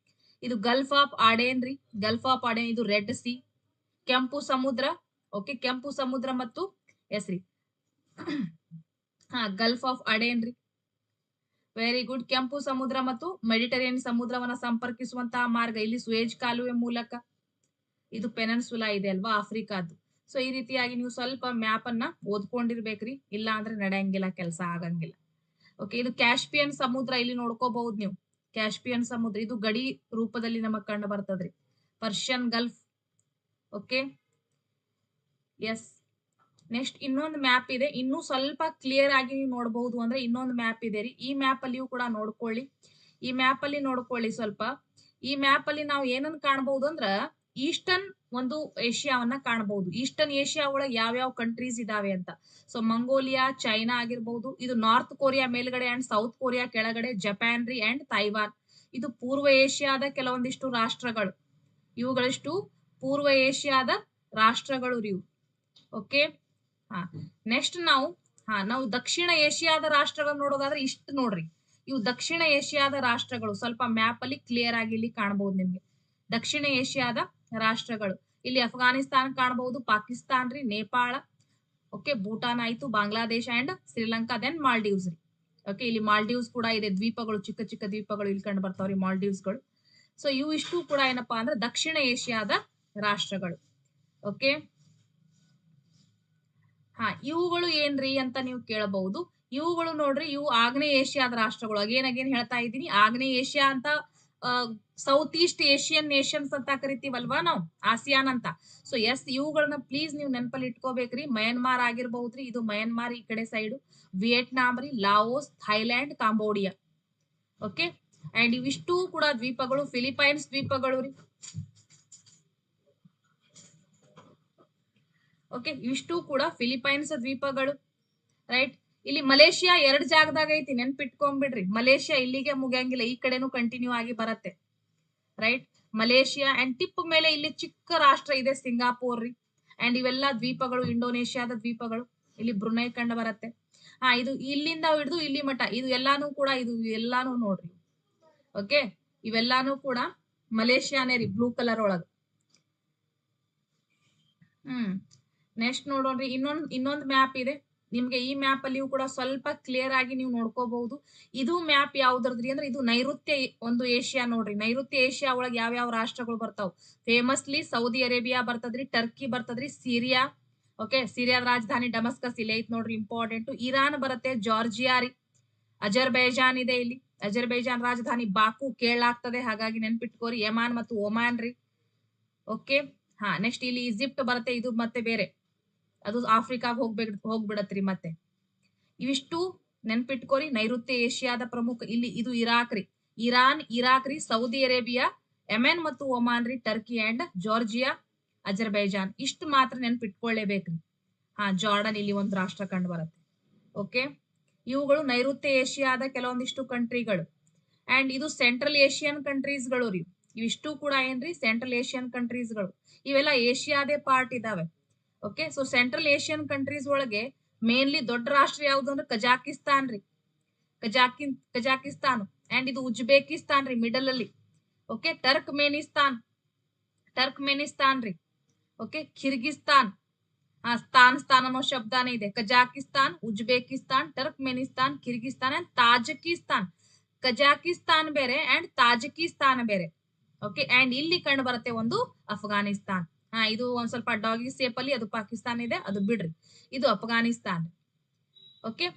ಇದು ಗಲ್ಫ್ ಆಫ್ ಆಡೆನ್ ರೀ, ಗಲ್ಫ್ ಆಫ್ ಆಡೆನ್ ಇದು ರೆಡ್ ಸಿ. ಕೆಂಪು ಸಮುದ್ರ, ಓಕೆ, ಕೆಂಪು ಸಮುದ್ರ ಮತ್ತು ಎಸ್ರಿ ಗಲ್ಫ್ ಆಫ್ ಅಡೆನ್ ರೀ. Very good. ಕೆಂಪು ಸಮುದ್ರ ಮತ್ತು ಮೆಡಿಟರೇನಿಯನ್ ಸಮುದ್ರವನ್ನ ಸಂಪರ್ಕಿಸುವಂತಹ ಮಾರ್ಗ ಇಲ್ಲಿ ಸುಯೇಜ್ ಕಾಲುವೆ ಮೂಲಕ. ಇದು ಪೆನನ್ಸುಲಾ ಇದೆ ಅಲ್ವಾ, ಆಫ್ರಿಕಾದ್ದು. ಸೊ ಈ ರೀತಿಯಾಗಿ ನೀವು ಸ್ವಲ್ಪ ಮ್ಯಾಪ್ ಅನ್ನ ಓದ್ಕೊಂಡಿರ್ಬೇಕ್ರಿ, ಇಲ್ಲ ಅಂದ್ರೆ ನಡೆಯಂಗಿಲ್ಲ, ಕೆಲಸ ಆಗಂಗಿಲ್ಲ. ಓಕೆ, ಇದು ಕ್ಯಾಸ್ಪಿಯನ್ ಸಮುದ್ರ, ಇಲ್ಲಿ ನೋಡ್ಕೋಬಹುದು ನೀವು. ಕ್ಯಾಸ್ಪಿಯನ್ ಸಮುದ್ರ ಇದು ಗಡಿ ರೂಪದಲ್ಲಿ ನಮಗ್ ಕಂಡು ಬರ್ತದ್ರಿ. Persian Gulf. Okay, yes. Next ಇನ್ನೊಂದು ಮ್ಯಾಪ್ ಇದೆ, ಇನ್ನೂ ಸ್ವಲ್ಪ ಕ್ಲಿಯರ್ ಆಗಿ ನೀವು ನೋಡಬಹುದು ಅಂದ್ರೆ ಇನ್ನೊಂದು ಮ್ಯಾಪ್ ಇದೆ ರೀ. ಈ ಮ್ಯಾಪ್ ಅಲ್ಲಿಯೂ ಕೂಡ ನೋಡ್ಕೊಳ್ಳಿ. ಈ ಮ್ಯಾಪ್ ಅಲ್ಲಿ ನೋಡ್ಕೊಳ್ಳಿ ಸ್ವಲ್ಪ. ಈ ಮ್ಯಾಪ್ ಅಲ್ಲಿ ನಾವು ಏನನ್ನ ಕಾಣಬಹುದು ಅಂದ್ರ ಈಸ್ಟರ್ನ್ ಒಂದು ಏಷ್ಯಾವನ್ನ ಕಾಣಬಹುದು. ಈಸ್ಟರ್ನ್ ಏಷ್ಯಾ ಒಳಗೆ ಯಾವ್ಯಾವ ಕಂಟ್ರೀಸ್ ಇದಾವೆ ಅಂತ. ಸೊ ಮಂಗೋಲಿಯಾ, ಚೈನಾ ಆಗಿರ್ಬಹುದು. ಇದು ನಾರ್ತ್ ಕೊರಿಯಾ ಮೇಲ್ಗಡೆ ಅಂಡ್ ಸೌತ್ ಕೊರಿಯಾ ಕೆಳಗಡೆ, ಜಪಾನ್ ರೀ ಅಂಡ್ ತೈವಾನ್. ಇದು ಪೂರ್ವ ಏಷ್ಯಾದ ಕೆಲವೊಂದಿಷ್ಟು ರಾಷ್ಟ್ರಗಳು. ಇವುಗಳಿಷ್ಟು ಪೂರ್ವ ಏಷ್ಯಾದ ರಾಷ್ಟ್ರಗಳು ರೀ. ಓಕೆ, ನೆಕ್ಸ್ಟ್ ನಾವು ದಕ್ಷಿಣ ಏಷ್ಯಾದ ರಾಷ್ಟ್ರಗಳು ನೋಡೋದಾದ್ರೆ ಇಷ್ಟು ನೋಡ್ರಿ. ಇವು ದಕ್ಷಿಣ ಏಷ್ಯಾದ ರಾಷ್ಟ್ರಗಳು. ಸ್ವಲ್ಪ ಮ್ಯಾಪ್ ಅಲ್ಲಿ ಕ್ಲಿಯರ್ ಆಗಿ ಇಲ್ಲಿ ಕಾಣಬಹುದು ನಿಮ್ಗೆ ದಕ್ಷಿಣ ಏಷ್ಯಾದ ರಾಷ್ಟ್ರಗಳು. ಇಲ್ಲಿ ಅಫ್ಘಾನಿಸ್ತಾನ್ ಕಾಣಬಹುದು, ಪಾಕಿಸ್ತಾನ್ ರೀ, ನೇಪಾಳ, ಓಕೆ, ಭೂಟಾನ್ ಆಯ್ತು, ಬಾಂಗ್ಲಾದೇಶ ಅಂಡ್ ಶ್ರೀಲಂಕಾ, ದೆನ್ ಮಾಲ್ಡೀವ್ಸ್ ರೀ. ಓಕೆ, ಇಲ್ಲಿ ಮಾಲ್ಡೀವ್ಸ್ ಕೂಡ ಇದೆ, ದ್ವೀಪಗಳು, ಚಿಕ್ಕ ಚಿಕ್ಕ ದ್ವೀಪಗಳು ಇಲ್ಲಿ ಕಂಡು ಬರ್ತಾವ್ರಿ ಮಾಲ್ಡೀವ್ಸ್ಗಳು. ಸೊ ಇವು ಇಷ್ಟು ಕೂಡ ಏನಪ್ಪಾ ಅಂದ್ರೆ ದಕ್ಷಿಣ ಏಷ್ಯಾದ ರಾಷ್ಟ್ರಗಳು. ಓಕೆ, ಇವುಗಳು ಏನ್ರಿ ಅಂತ ನೀವು ಕೇಳಬಹುದು. ಇವುಗಳು ನೋಡ್ರಿ, ಇವು ಆಗ್ನೇಯ ಏಷ್ಯಾದ ರಾಷ್ಟ್ರಗಳು. ಅಗೇನ್ ಹೇಳ್ತಾ ಇದ್ದೀನಿ, ಆಗ್ನೇಯ ಏಷ್ಯಾ ಅಂತ ಸೌತ್ ಈಸ್ಟ್ ಏಷ್ಯನ್ ನೇಷನ್ಸ್ ಅಂತ ಕರಿತೀವಲ್ವಾ ನಾವು, ಆಸಿಯಾನ್ ಅಂತ. ಸೊ ಎಸ್, ಇವುಗಳನ್ನ ಪ್ಲೀಸ್ ನೀವು ನೆನಪಲ್ಲಿ ಇಟ್ಕೋಬೇಕ್ರಿ. ಮಯನ್ಮಾರ್ ಆಗಿರ್ಬಹುದ್ರಿ, ಇದು ಮಯನ್ಮಾರ್ ಈ ಕಡೆ ಸೈಡು. ವಿಯೆಟ್ನಾಂ ರೀ, Laos, Thailand, Cambodia. Okay, and ಇವಿಷ್ಟು ಕೂಡ ದ್ವೀಪಗಳು ಫಿಲಿಪೈನ್ಸ್ ದ್ವೀಪಗಳು ರೀ. ಓಕೆ, ಇವಿಷ್ಟು ಕೂಡ ಫಿಲಿಪೈನ್ಸ್ ದ್ವೀಪಗಳು, ರೈಟ್. ಇಲ್ಲಿ ಮಲೇಷಿಯಾ 2 ಜಾಗದಾಗ ಐತಿ, ನೆನ್ಪಿಟ್ಕೊಂಡ್ಬಿಡ್ರಿ. ಮಲೇಷಿಯಾ ಇಲ್ಲಿಗೆ ಮುಗಿಯಂಗಿಲ್ಲ, ಈ ಕಡೆನೂ ಕಂಟಿನ್ಯೂ ಆಗಿ ಬರತ್ತೆ, ರೈಟ್. ಮಲೇಷಿಯಾ ಅಂಡ್ ಟಿಪ್ ಮೇಲೆ ಇಲ್ಲಿ ಚಿಕ್ಕ ರಾಷ್ಟ್ರ ಇದೆ ಸಿಂಗಾಪುರ್ ರೀ. ಅಂಡ್ ಇವೆಲ್ಲ ದ್ವೀಪಗಳು ಇಂಡೋನೇಷ್ಯಾದ ದ್ವೀಪಗಳು. ಇಲ್ಲಿ ಬ್ರುನೈ ಕಂಡು ಬರತ್ತೆ. ಇದು ಇಲ್ಲಿಂದ ಹಿಡಿದು ಇಲ್ಲಿ ಮಠ, ಇದು ಎಲ್ಲಾನು ಕೂಡ, ಇದು ಎಲ್ಲಾನು ನೋಡ್ರಿ. ಓಕೆ, ಇವೆಲ್ಲಾನು ಕೂಡ ಮಲೇಷಿಯಾನೇ ರೀ, ಬ್ಲೂ ಕಲರ್ ಒಳಗ. ನೆಕ್ಸ್ಟ್ ನೋಡೋಣ್ರಿ, ಇನ್ನೊಂದು ಮ್ಯಾಪ್ ಇದೆ ನಿಮ್ಗೆ. ಈ ಮ್ಯಾಪ್ ಅಲ್ಲಿಯೂ ಕೂಡ ಸ್ವಲ್ಪ ಕ್ಲಿಯರ್ ಆಗಿ ನೀವು ನೋಡ್ಕೋಬಹುದು. ಇದು ಮ್ಯಾಪ್ ಯಾವ್ದ್ರದ್ರಿ ಅಂದ್ರೆ, ಇದು ನೈಋತ್ಯ ಒಂದು ಏಷ್ಯಾ ನೋಡ್ರಿ. ನೈಋತ್ಯ ಏಷ್ಯಾ ಒಳಗೆ ಯಾವ ರಾಷ್ಟ್ರಗಳು ಬರ್ತಾವ? ಫೇಮಸ್ಲಿ ಸೌದಿ ಅರೇಬಿಯಾ ಬರ್ತದ್ರಿ, ಟರ್ಕಿ ಬರ್ತದ್ರಿ, ಸಿರಿಯಾ. ಓಕೆ, ಸಿರಿಯಾದ ರಾಜಧಾನಿ ಡಮಸ್ಕಸ್ ಇಲ್ಲೇ ಐತ್ ನೋಡ್ರಿ, ಇಂಪಾರ್ಟೆಂಟ್. ಇರಾನ್ ಬರುತ್ತೆ, ಜಾರ್ಜಿಯಾ ರೀ. ಅಜರ್ಬೈಜಾನ್ ಇದೆ ಇಲ್ಲಿ, ಅಜರ್ಬೈಜಾನ್ ರಾಜಧಾನಿ ಬಾಕು ಕೇಳಲಾಗ್ತದೆ, ಹಾಗಾಗಿ ನೆನ್ಪಿಟ್ಕೋರಿ. ಯಮಾನ್ ಮತ್ತು ಒಮಾನ್ ರೀ. ಓಕೆ, ನೆಕ್ಸ್ಟ್ ಇಲ್ಲಿ ಈಜಿಪ್ಟ್ ಬರುತ್ತೆ, ಇದು ಮತ್ತೆ ಬೇರೆ, ಅದು ಆಫ್ರಿಕಾಗ ಹೋಗ್ಬಿಡತ್ರಿ ಮತ್ತೆ. ಇವಿಷ್ಟು ನೆನ್ಪಿಟ್ಕೋರಿ, ನೈಋತ್ಯ ಏಷ್ಯಾದ ಪ್ರಮುಖ. ಇಲ್ಲಿ ಇದು ಇರಾಕ್ ರೀ, ಇರಾನ್, ಇರಾಕ್ ರೀ, ಸೌದಿ ಅರೇಬಿಯಾ, ಯೆಮೆನ್ ಮತ್ತು ಒಮಾನ್ ರೀ, ಟರ್ಕಿ ಅಂಡ್ ಜಾರ್ಜಿಯಾ, ಅಜರ್ಬೈಜಾನ್. ಇಷ್ಟು ಮಾತ್ರ ನೆನ್ಪಿಟ್ಕೊಳ್ಳೇಬೇಕ್ರಿ. ಜಾರ್ಡನ್ ಇಲ್ಲಿ ಒಂದು ರಾಷ್ಟ್ರ ಕಂಡು ಬರುತ್ತೆ. ಓಕೆ, ಇವುಗಳು ನೈಋತ್ಯ ಏಷ್ಯಾದ ಕೆಲವೊಂದಿಷ್ಟು ಕಂಟ್ರಿಗಳು. ಅಂಡ್ ಇದು ಸೆಂಟ್ರಲ್ ಏಷ್ಯನ್ ಕಂಟ್ರೀಸ್ಗಳು ರೀ. ಇವಿಷ್ಟು ಕೂಡ ಏನ್ರಿ, ಸೆಂಟ್ರಲ್ ಏಷ್ಯನ್ ಕಂಟ್ರೀಸ್ಗಳು. ಇವೆಲ್ಲ ಏಷ್ಯಾದೇ ಪಾರ್ಟ್ ಇದಾವೆ. Okay, so central Asian countries ಒಳಗೆ ಮೇನ್ಲಿ ದೊಡ್ಡ ರಾಷ್ಟ್ರ ಯಾವ್ದು ಅಂದ್ರೆ ಕಜಾಕಿಸ್ತಾನ್ ರೀ. ಕಜಾಕಿಸ್ತಾನ್. ಅಂಡ್ ಇದು ಉಜ್ಬೇಕಿಸ್ತಾನ್ ರೀ, ಮಿಡಲ್ ಅಲ್ಲಿ. ಓಕೆ, ಟರ್ಕ್ಮೆನಿಸ್ತಾನ್ ರೀ. Okay, Kyrgyzstan. ಸ್ಥಾನ್ ಅನ್ನೋ ಶಬ್ದಾನೇ ಇದೆ. Kazakhstan, Uzbekistan, Turkmenistan, Kyrgyzstan and Tajikistan. Kazakhstan ಬೇರೆ ಅಂಡ್ ತಾಜಕಿಸ್ತಾನ್ ಬೇರೆ. ಓಕೆ, ಅಂಡ್ ಇಲ್ಲಿ ಕಂಡು ಬರುತ್ತೆ ಒಂದು ಅಫ್ಘಾನಿಸ್ತಾನ್. ಇದು ಒಂದ್ ಸ್ವಲ್ಪ ಡಾಗಿ ಸೇಪ್ ಅಲ್ಲಿ, ಅದು ಪಾಕಿಸ್ತಾನ್ ಇದೆ, ಅದು ಬಿಡ್ರಿ. ಇದು ಅಫ್ಘಾನಿಸ್ತಾನ್. ಓಕೆ,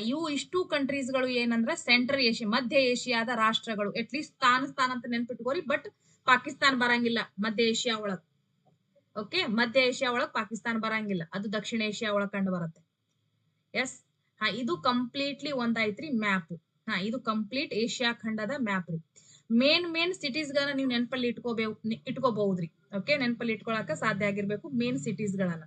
ಇವು ಇಷ್ಟು ಕಂಟ್ರೀಸ್ಗಳು ಏನಂದ್ರೆ ಸೆಂಟ್ರಲ್ ಏಷ್ಯಾ, ಮಧ್ಯ ಏಷ್ಯಾದ ರಾಷ್ಟ್ರಗಳು. ಅಟ್ಲೀಸ್ಟ್ ಸ್ಥಾನ ಅಂತ ನೆನ್ಪಿಟ್ಕೋರಿ. ಬಟ್ ಪಾಕಿಸ್ತಾನ್ ಬರಂಗಿಲ್ಲ ಮಧ್ಯ ಏಷ್ಯಾ ಒಳಗ್. ಓಕೆ, ಮಧ್ಯ ಏಷ್ಯಾ ಒಳಗ್ ಪಾಕಿಸ್ತಾನ್ ಬರಂಗಿಲ್ಲ, ಅದು ದಕ್ಷಿಣ ಏಷ್ಯಾ ಒಳಗ್ ಕಂಡು ಬರುತ್ತೆ. ಎಸ್, ಇದು ಕಂಪ್ಲೀಟ್ಲಿ ಒಂದಾಯ್ತ್ರಿ ಮ್ಯಾಪ್. ಇದು ಕಂಪ್ಲೀಟ್ ಏಷ್ಯಾ ಖಂಡದ ಮ್ಯಾಪ್ ರೀ. ಮೇನ್ ಸಿಟೀಸ್ ಗಳನ್ನ ನೀವು ನೆನಪಲ್ಲಿ ಇಟ್ಕೋಬಹುದ್ರಿ. ಓಕೆ, ನೆನಪಲ್ಲಿ ಇಟ್ಕೊಳಕ ಸಾಧ್ಯ ಆಗಿರ್ಬೇಕು ಮೇನ್ ಸಿಟೀಸ್ ಗಳನ್ನ.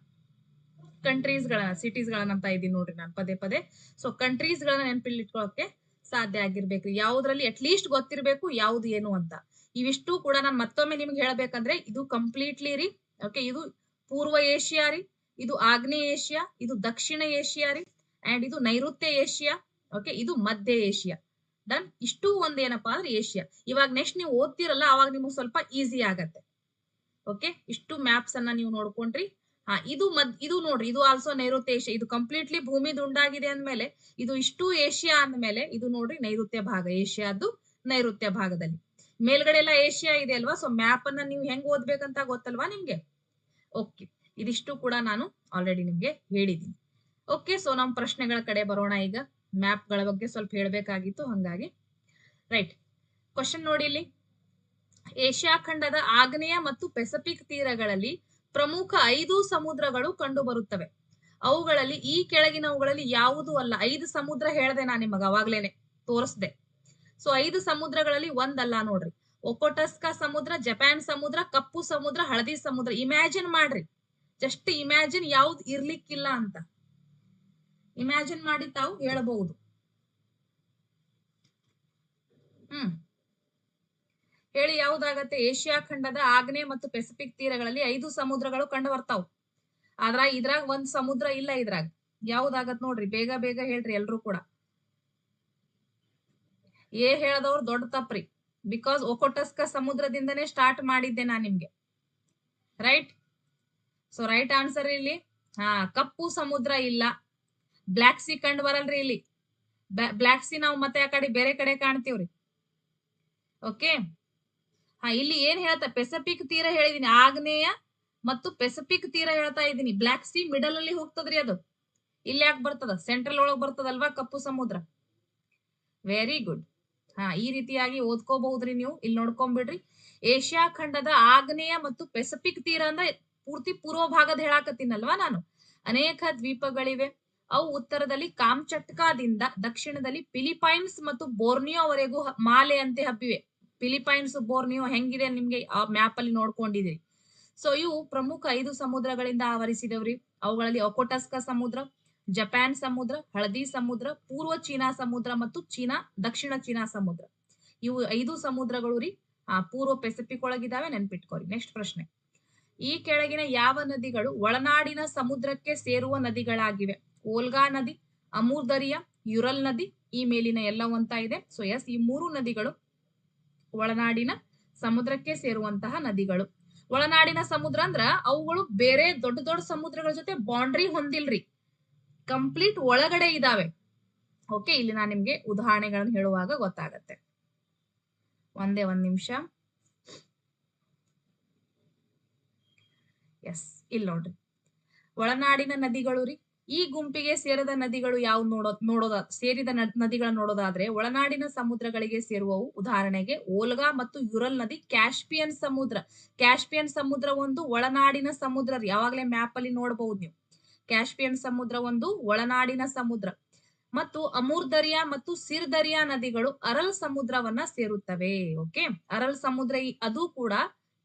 ಕಂಟ್ರೀಸ್ ಗಳನ್ನ, ಸಿಟೀಸ್ ಗಳನ್ನ ಅಂತ ಇದೀನಿ ನೋಡ್ರಿ ನಾನು ಪದೇ. ಸೊ ಕಂಟ್ರೀಸ್ ಗಳನ್ನ ನೆನಪಲ್ಲಿ ಇಟ್ಕೊಳಕ್ಕೆ ಸಾಧ್ಯ ಆಗಿರ್ಬೇಕ್ರಿ. ಯಾವ್ದ್ರಲ್ಲಿ ಅಟ್ಲೀಸ್ಟ್ ಗೊತ್ತಿರ್ಬೇಕು ಯಾವ್ದು ಏನು ಅಂತ. ಇವಿಷ್ಟು ಕೂಡ ನಾನು ಮತ್ತೊಮ್ಮೆ ನಿಮ್ಗೆ ಹೇಳ್ಬೇಕಂದ್ರೆ, ಇದು ಕಂಪ್ಲೀಟ್ಲಿ ರೀ. ಓಕೆ, ಇದು ಪೂರ್ವ ಏಷ್ಯಾ ರೀ, ಇದು ಆಗ್ನೇಯ ಏಷ್ಯಾ, ಇದು ದಕ್ಷಿಣ ಏಷ್ಯಾ ರೀ, ಅಂಡ್ ಇದು ನೈಋತ್ಯ ಏಷ್ಯಾ. ಓಕೆ, ಇದು ಮಧ್ಯ ಏಷ್ಯಾ. ಡನ್. ಇಷ್ಟು ಒಂದೇನಪ್ಪಾ ಅಂದ್ರೆ ಏಷ್ಯಾ. ಇವಾಗ ನೆಕ್ಸ್ಟ್ ನೀವು ಓದ್ತಿರಲ್ಲ, ಅವಾಗ ನಿಮ್ಗೆ ಸ್ವಲ್ಪ ಈಸಿ ಆಗತ್ತೆ. ಓಕೆ, ಇಷ್ಟು ಮ್ಯಾಪ್ಸ್ ಅನ್ನ ನೀವು ನೋಡ್ಕೊಂಡ್ರಿ. ಇದು ನೋಡ್ರಿ, ಇದು ಆಲ್ಸೋ ನೈಋತ್ಯ ಏಷ್ಯಾ. ಇದು ಕಂಪ್ಲೀಟ್ಲಿ ಭೂಮಿ ದುಂಡಾಗಿದೆ ಅಂದ್ಮೇಲೆ, ಇದು ಇಷ್ಟು ಏಷ್ಯಾ ಅಂದ್ಮೇಲೆ, ಇದು ನೋಡ್ರಿ ನೈಋತ್ಯ ಭಾಗ, ಏಷ್ಯಾದ್ದು ನೈಋತ್ಯ ಭಾಗದಲ್ಲಿ. ಮೇಲ್ಗಡೆ ಎಲ್ಲ ಏಷ್ಯಾ ಇದೆ ಅಲ್ವಾ. ಸೊ ಮ್ಯಾಪ್ ಅನ್ನ ನೀವು ಹೆಂಗ್ ಓದ್ಬೇಕಂತ ಗೊತ್ತಲ್ವಾ ನಿಮ್ಗೆ. ಓಕೆ, ಇದಿಷ್ಟು ಕೂಡ ನಾನು ಆಲ್ರೆಡಿ ನಿಮ್ಗೆ ಹೇಳಿದ್ದೀನಿ. ಓಕೆ, ಸೊ ನಮ್ಮ ಪ್ರಶ್ನೆಗಳ ಕಡೆ ಬರೋಣ ಈಗ. ಮ್ಯಾಪ್ ಗಳ ಬಗ್ಗೆ ಸ್ವಲ್ಪ ಹೇಳ್ಬೇಕಾಗಿತ್ತು, ಹಂಗಾಗಿ. ರೈಟ್, ಕ್ವಶನ್ ನೋಡಿ ಇಲ್ಲಿ. ಏಷ್ಯಾ ಖಂಡದ ಆಗ್ನೇಯ ಮತ್ತು ಪೆಸಿಫಿಕ್ ತೀರಗಳಲ್ಲಿ ಪ್ರಮುಖ 5 ಸಮುದ್ರಗಳು ಕಂಡು ಬರುತ್ತವೆ. ಅವುಗಳಲ್ಲಿ ಈ ಕೆಳಗಿನವುಗಳಲ್ಲಿ ಯಾವುದು ಅಲ್ಲ. 5 ಸಮುದ್ರ ಹೇಳ್ದೆ ನಾನು ನಿಮಗ, ಅವಾಗ್ಲೇನೆ ತೋರಿಸ್ದೆ. ಸೊ 5 ಸಮುದ್ರಗಳಲ್ಲಿ ಒಂದಲ್ಲ ನೋಡ್ರಿ. ಒಕೋಟಸ್ಕಾ ಸಮುದ್ರ, ಜಪಾನ್ ಸಮುದ್ರ, ಕಪ್ಪು ಸಮುದ್ರ, ಹಳದಿ ಸಮುದ್ರ. ಇಮ್ಯಾಜಿನ್ ಮಾಡ್ರಿ, ಜಸ್ಟ್ ಇಮ್ಯಾಜಿನ್ ಯಾವ್ದು ಇರ್ಲಿಕ್ಕಿಲ್ಲ ಅಂತ ಇಮ್ಯಾಜಿನ್ ಮಾಡಿ ತಾವು ಹೇಳಬಹುದು. ಹೇಳಿ ಯಾವ್ದಾಗತ್ತೆ? ಏಷ್ಯಾ ಖಂಡದ ಆಗ್ನೇಯ ಮತ್ತು ಪೆಸಿಫಿಕ್ ತೀರಗಳಲ್ಲಿ 5 ಸಮುದ್ರಗಳು ಕಂಡು ಬರ್ತಾವ್. ಆದ್ರ ಇದ್ರಾಗ ಒಂದ್ ಸಮುದ್ರ ಇಲ್ಲ. ಇದ್ರಾಗ ಯಾವ್ದಾಗತ್ ನೋಡ್ರಿ, ಬೇಗ ಹೇಳ್ರಿ ಎಲ್ರು ಕೂಡ. ಹೇಳದವ್ರು ದೊಡ್ಡ ತಪ್ಪ್ರಿ. ಬಿಕಾಸ್ ಒಕೋಟಸ್ಕ ಸಮುದ್ರದಿಂದನೇ ಸ್ಟಾರ್ಟ್ ಮಾಡಿದ್ದೆ ನಾನ್ ನಿಮ್ಗೆ. ರೈಟ್. ಸೊ ರೈಟ್ ಆನ್ಸರ್ ಇಲ್ಲಿ ಕಪ್ಪು ಸಮುದ್ರ ಇಲ್ಲ. ಬ್ಲಾಕ್ ಸಿ ಕಂಡು ಬರಲ್ರಿ ಇಲ್ಲಿ. ಬ್ಲಾಕ್ ಸಿ ನಾವು ಮತ್ತೆ ಆ ಕಡೆ ಬೇರೆ ಕಡೆ ಕಾಣ್ತೀವ್ರಿ. ಓಕೆ, ಇಲ್ಲಿ ಏನ್ ಹೇಳ್ತಾ, ಪೆಸಿಫಿಕ್ ತೀರ ಹೇಳಿದೀನಿ, ಆಗ್ನೇಯ ಮತ್ತು ಪೆಸಿಫಿಕ್ ತೀರ ಹೇಳ್ತಾ ಇದ್ದೀನಿ. ಬ್ಲಾಕ್ ಸಿ ಮಿಡಲ್ ಅಲ್ಲಿ ಹೋಗ್ತದ್ರಿ ಅದು. ಇಲ್ಲಿ ಯಾಕೆ ಬರ್ತದ? ಸೆಂಟ್ರಲ್ ಒಳಗ್ ಬರ್ತದಲ್ವಾ ಕಪ್ಪು ಸಮುದ್ರ. Very good. ಈ ರೀತಿಯಾಗಿ ಓದ್ಕೋಬಹುದ್ರಿ ನೀವು. ಇಲ್ಲಿ ನೋಡ್ಕೊಂಡ್ಬಿಡ್ರಿ, ಏಷ್ಯಾ ಖಂಡದ ಆಗ್ನೇಯ ಮತ್ತು ಪೆಸಿಫಿಕ್ ತೀರ ಅಂದ್ರೆ ಪೂರ್ತಿ ಪೂರ್ವ ಭಾಗದ ಹೇಳಾಕತ್ತೀನಲ್ವಾ ನಾನು. ಅನೇಕ ದ್ವೀಪಗಳಿವೆ. ಅವು ಉತ್ತರದಲ್ಲಿ ಕಾಮ್ಚಟ್ಕಾದಿಂದ ದಕ್ಷಿಣದಲ್ಲಿ ಫಿಲಿಪೈನ್ಸ್ ಮತ್ತು ಬೋರ್ನಿಯೋವರೆಗೂ ಮಾಲೆ ಅಂತೆ ಹಬ್ಬಿವೆ. ಫಿಲಿಪೈನ್ಸ್ ಬೋರ್ನಿಯೋ ಹೆಂಗಿದೆ ನಿಮ್ಗೆ ಆ ಮ್ಯಾಪ್ ಅಲ್ಲಿ ನೋಡ್ಕೊಂಡಿದ್ದೀರಿ. ಸೊ ಇವು ಪ್ರಮುಖ 5 ಸಮುದ್ರಗಳಿಂದ ಆವರಿಸಿದವ್ರಿ. ಅವುಗಳಲ್ಲಿ ಒಕೋಟಸ್ಕ ಸಮುದ್ರ, ಜಪಾನ್ ಸಮುದ್ರ, ಹಳದಿ ಸಮುದ್ರ, ಪೂರ್ವ ಚೀನಾ ಸಮುದ್ರ ಮತ್ತು ದಕ್ಷಿಣ ಚೀನಾ ಸಮುದ್ರ. ಇವು 5 ಸಮುದ್ರಗಳು ರೀ ಪೂರ್ವ ಪೆಸಿಫಿಕ್ ಒಳಗಿದಾವೆ, ನೆನ್ಪಿಟ್ಕೋರಿ. ನೆಕ್ಸ್ಟ್ ಪ್ರಶ್ನೆ, ಈ ಕೆಳಗಿನ ಯಾವ ನದಿಗಳು ಒಳನಾಡಿನ ಸಮುದ್ರಕ್ಕೆ ಸೇರುವ ನದಿಗಳಾಗಿವೆ? ಓಲ್ಗಾ ನದಿ, ಅಮೂರ್ ದರಿಯಾ, ಯುರಲ್ ನದಿ, ಈ ಮೇಲಿನ ಎಲ್ಲವಂತ ಇದೆ. ಸೊ ಎಸ್, ಈ 3 ನದಿಗಳು ಒಳನಾಡಿನ ಸಮುದ್ರಕ್ಕೆ ಸೇರುವಂತಹ ನದಿಗಳು. ಒಳನಾಡಿನ ಸಮುದ್ರ ಅಂದ್ರ ಅವುಗಳು ಬೇರೆ ದೊಡ್ಡ ದೊಡ್ಡ ಸಮುದ್ರಗಳ ಜೊತೆ ಬೌಂಡ್ರಿ ಹೊಂದಿಲ್ರಿ, ಕಂಪ್ಲೀಟ್ ಒಳಗಡೆ ಇದಾವೆ. ಓಕೆ, ಇಲ್ಲಿ ನಾನು ನಿಮ್ಗೆ ಉದಾಹರಣೆಗಳನ್ನು ಹೇಳುವಾಗ ಗೊತ್ತಾಗತ್ತೆ. ಒಂದ್ ನಿಮಿಷ. ಎಸ್, ಇಲ್ಲಿ ನೋಡ್ರಿ, ಒಳನಾಡಿನ ನದಿಗಳು ರೀ. ಈ ಗುಂಪಿಗೆ ಸೇರದ ನದಿಗಳು ಯಾವ ಸೇರಿದ ನದಿಗಳ ನೋಡೋದಾದ್ರೆ ಒಳನಾಡಿನ ಸಮುದ್ರಗಳಿಗೆ ಸೇರುವವು. ಉದಾಹರಣೆಗೆ ಓಲ್ಗಾ ಮತ್ತು ಯುರಲ್ ನದಿ, ಕ್ಯಾಸ್ಪಿಯನ್ ಸಮುದ್ರ. ಕ್ಯಾಸ್ಪಿಯನ್ ಸಮುದ್ರ ಒಂದು ಒಳನಾಡಿನ ಸಮುದ್ರ ರೀ. ಯಾವಾಗಲೇ ಮ್ಯಾಪ್ ಅಲ್ಲಿ ನೋಡಬಹುದು ನೀವು. ಕ್ಯಾಸ್ಪಿಯನ್ ಸಮುದ್ರ ಒಂದು ಒಳನಾಡಿನ ಸಮುದ್ರ. ಮತ್ತು ಅಮೂರ್ ದರಿಯಾ ಮತ್ತು ಸಿರ್ ದರಿಯಾ ನದಿಗಳು ಅರಲ್ ಸಮುದ್ರವನ್ನ ಸೇರುತ್ತವೆ. ಓಕೆ, ಅರಲ್ ಸಮುದ್ರ ಅದು ಕೂಡ